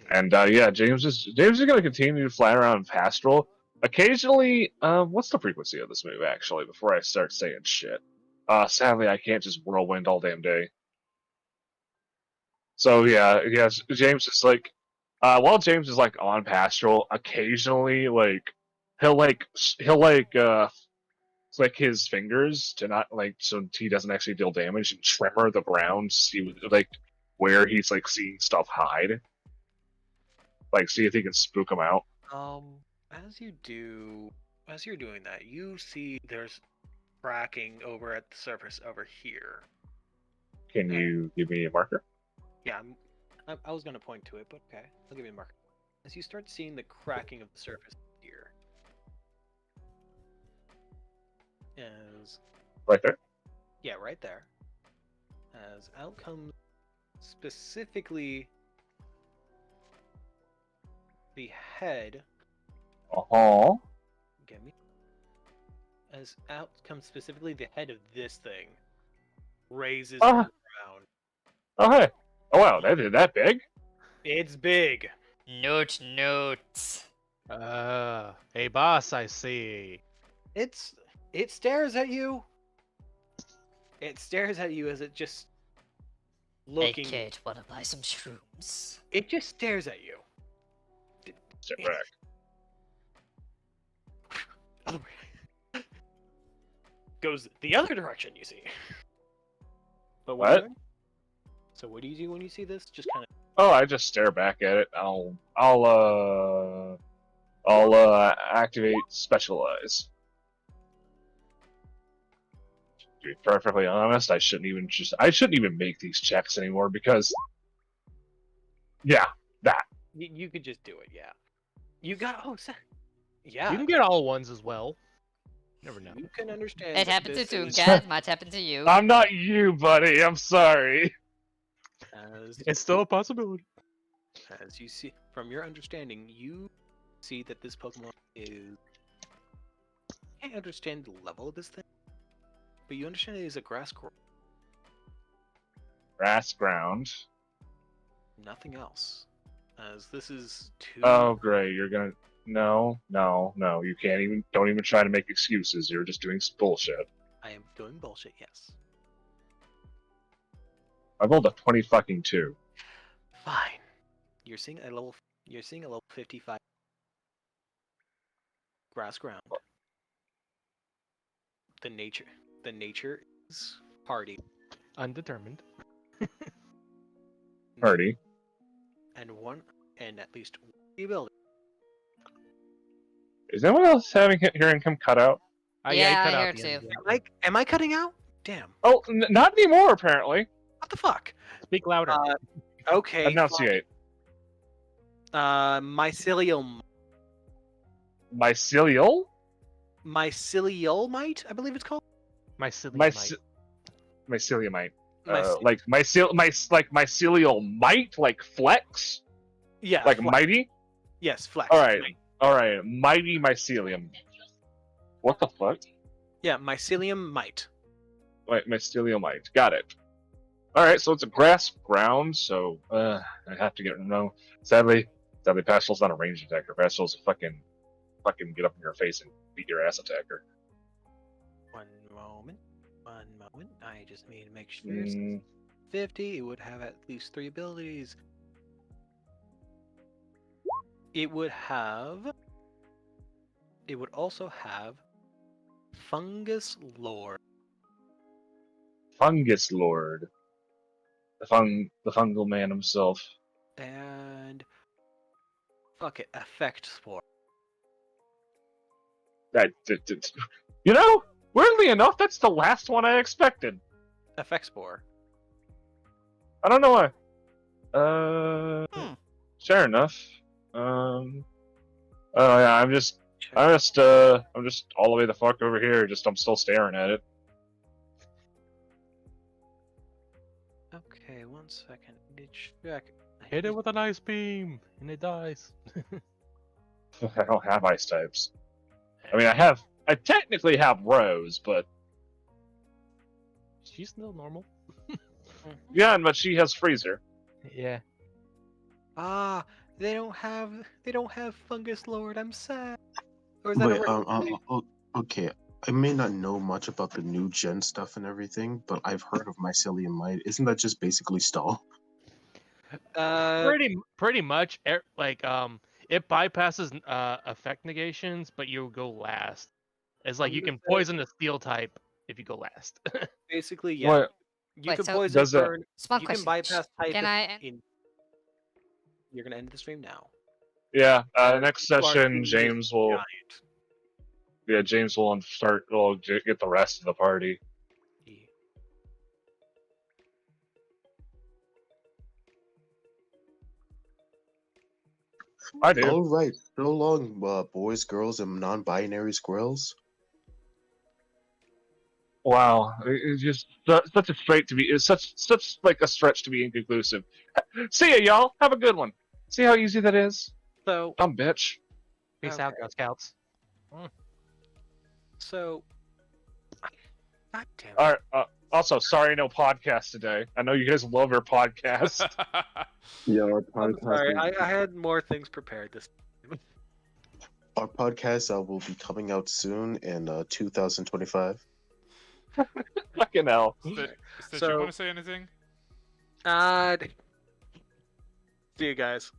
And James is going to continue to fly around Pastoral. Occasionally, what's the frequency of this move actually? Before I start saying shit, sadly I can't just whirlwind all damn day. So James is like, while James is like on Pastoral, occasionally he'll click his fingers to not so he doesn't actually deal damage and tremor the ground, see where he's seeing stuff hide. See if he can spook him out. As you're doing that, you see there's cracking over at the surface over here. Can you give me a marker? Yeah, I was gonna point to it, but okay, I'll give you a marker. As you start seeing the cracking of the surface here, as Right there. yeah, right there, as out comes specifically the head. Uh-huh. Get me? As out comes specifically the head of this thing, raises from the ground. Oh hey. Oh wow, that big? It's big. Note. Hey boss, I see. It stares at you. It stares at you as it just looking. Hey kid, wanna buy some shrooms? It just stares at you. Step back. Other way. Goes the other direction. You see. But What? So what do you do when you see this? Just kind of. Oh, I just stare back at it. I'll activate Specialize. To be perfectly honest, I shouldn't even make these checks anymore because that. You could just do it. Yeah. You got. Yeah. You can get all ones as well. Never know. You can understand. It that happened to this is- Tunka, might happen to you. I'm not you, buddy. I'm sorry. It's still a possibility. As you see, from your understanding, you see that this Pokemon is can't understand the level of this thing, but you understand it is a grass ground. Grass ground. Nothing else. As this is too. Oh, great. You're gonna. No. You can't even. Don't even try to make excuses. You're just doing bullshit. I am doing bullshit. Yes. I rolled a 20 fucking 2. Fine. You're seeing a level. You're seeing a level 55 grass ground. The nature is hardy Undetermined. Party. and at least one ability. Is anyone else hearing him cut out? Yeah, he Yeah, cut I out heard the end. too. Am I cutting out? Damn. Oh, not anymore, apparently. What the fuck? Speak louder. Okay. Enunciate. Mycelium. Mycelial? Myceliumite, I believe it's called. Mycelium. Myceliumite. Myce- Like mycelial might, like flex, yeah. like flex. mighty. Yes, flex. All right, mighty mycelium. What the fuck? Yeah, mycelium might. Wait, myceliumite. Got it. All right, so it's a grass ground, so I have to no. Sadly, Pastel's not a range attacker. Pastel's a fucking get up in your face and beat your ass attacker. One moment. I just need to make sure. Mm, 50. It would have at least 3 abilities. It would also have Fungus Lord. Fungus Lord. The fungal man himself. And fuck it, Effect Spore. You know, weirdly enough, that's the last one I expected. Effect Spore. I don't know why. Fair enough. Oh yeah, I'm just all the way the fuck over here. I'm still staring at it. Okay, 1 second. Need to check. Hit it with an ice beam, and it dies. I don't have ice types. I mean, I technically have Rose, but She's still normal. yeah, but she has Freezer. Yeah. Ah, they don't have Fungus Lord. I'm sad. Or is that Wait, a okay. I may not know much about the new gen stuff and everything, but I've heard of mycelium might. Isn't that just basically stall? Pretty much. It bypasses effect negations, but you go last. It's like I'm you gonna can say- poison the steel type if you go last. basically, yeah. What? You Wait, can so- poison Does that- burn. Small You question. can bypass type. Can I? You're gonna end the stream now. Yeah. Next You are session, doing James this will. giant. Yeah, James will get the rest of the party. I do. All right. So long, boys, girls, and non-binary squirrels. Wow, it's just such a stretch to be. It's such like a stretch to be inconclusive. See ya, y'all. Have a good one. See how easy that is? So, Dumb bitch. Peace Okay. out, Girl Scouts. so. God damn it. All right. Also, sorry, no podcast today. I know you guys love your podcast. Yeah, our I'm podcast. sorry. I had more things prepared this. Our podcast will be coming out soon in 2025. Fucking hell. Stitch, So- you want to say anything? See you guys.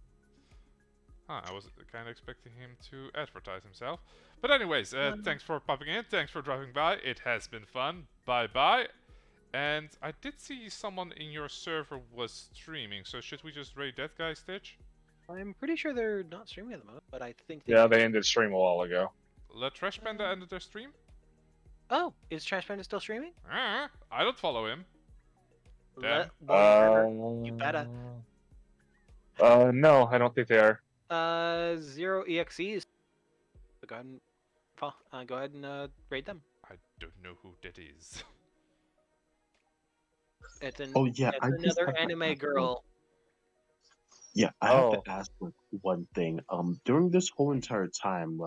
I was kind of expecting him to advertise himself. But anyways, thanks for popping in. Thanks for dropping by. It has been fun. Bye-bye. And I did see someone in your server was streaming, so should we just raid that guy, Stitch? I'm pretty sure they're not streaming at the moment, but I think Yeah, they ended stream a while ago. La Trash Panda ended their stream? Oh, is Trash Panda still streaming? I don't follow him. Damn. You better. No, I don't think they are. Zero EXEs. So go ahead and raid them. I don't know who that is. It's Oh yeah, it's I just another have to anime ask girl. Yeah, I have Oh. to ask one thing. During this whole entire time,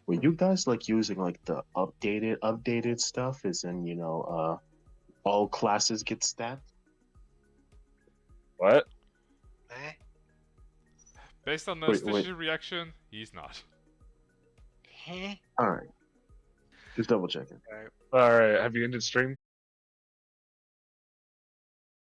Were you guys like using like the updated stuff? As in, all classes get stats. What? Eh? Based on the Wait, wait. Stitch's reaction, he's not. Eh? All right, just double checking. All right. Have you ended stream?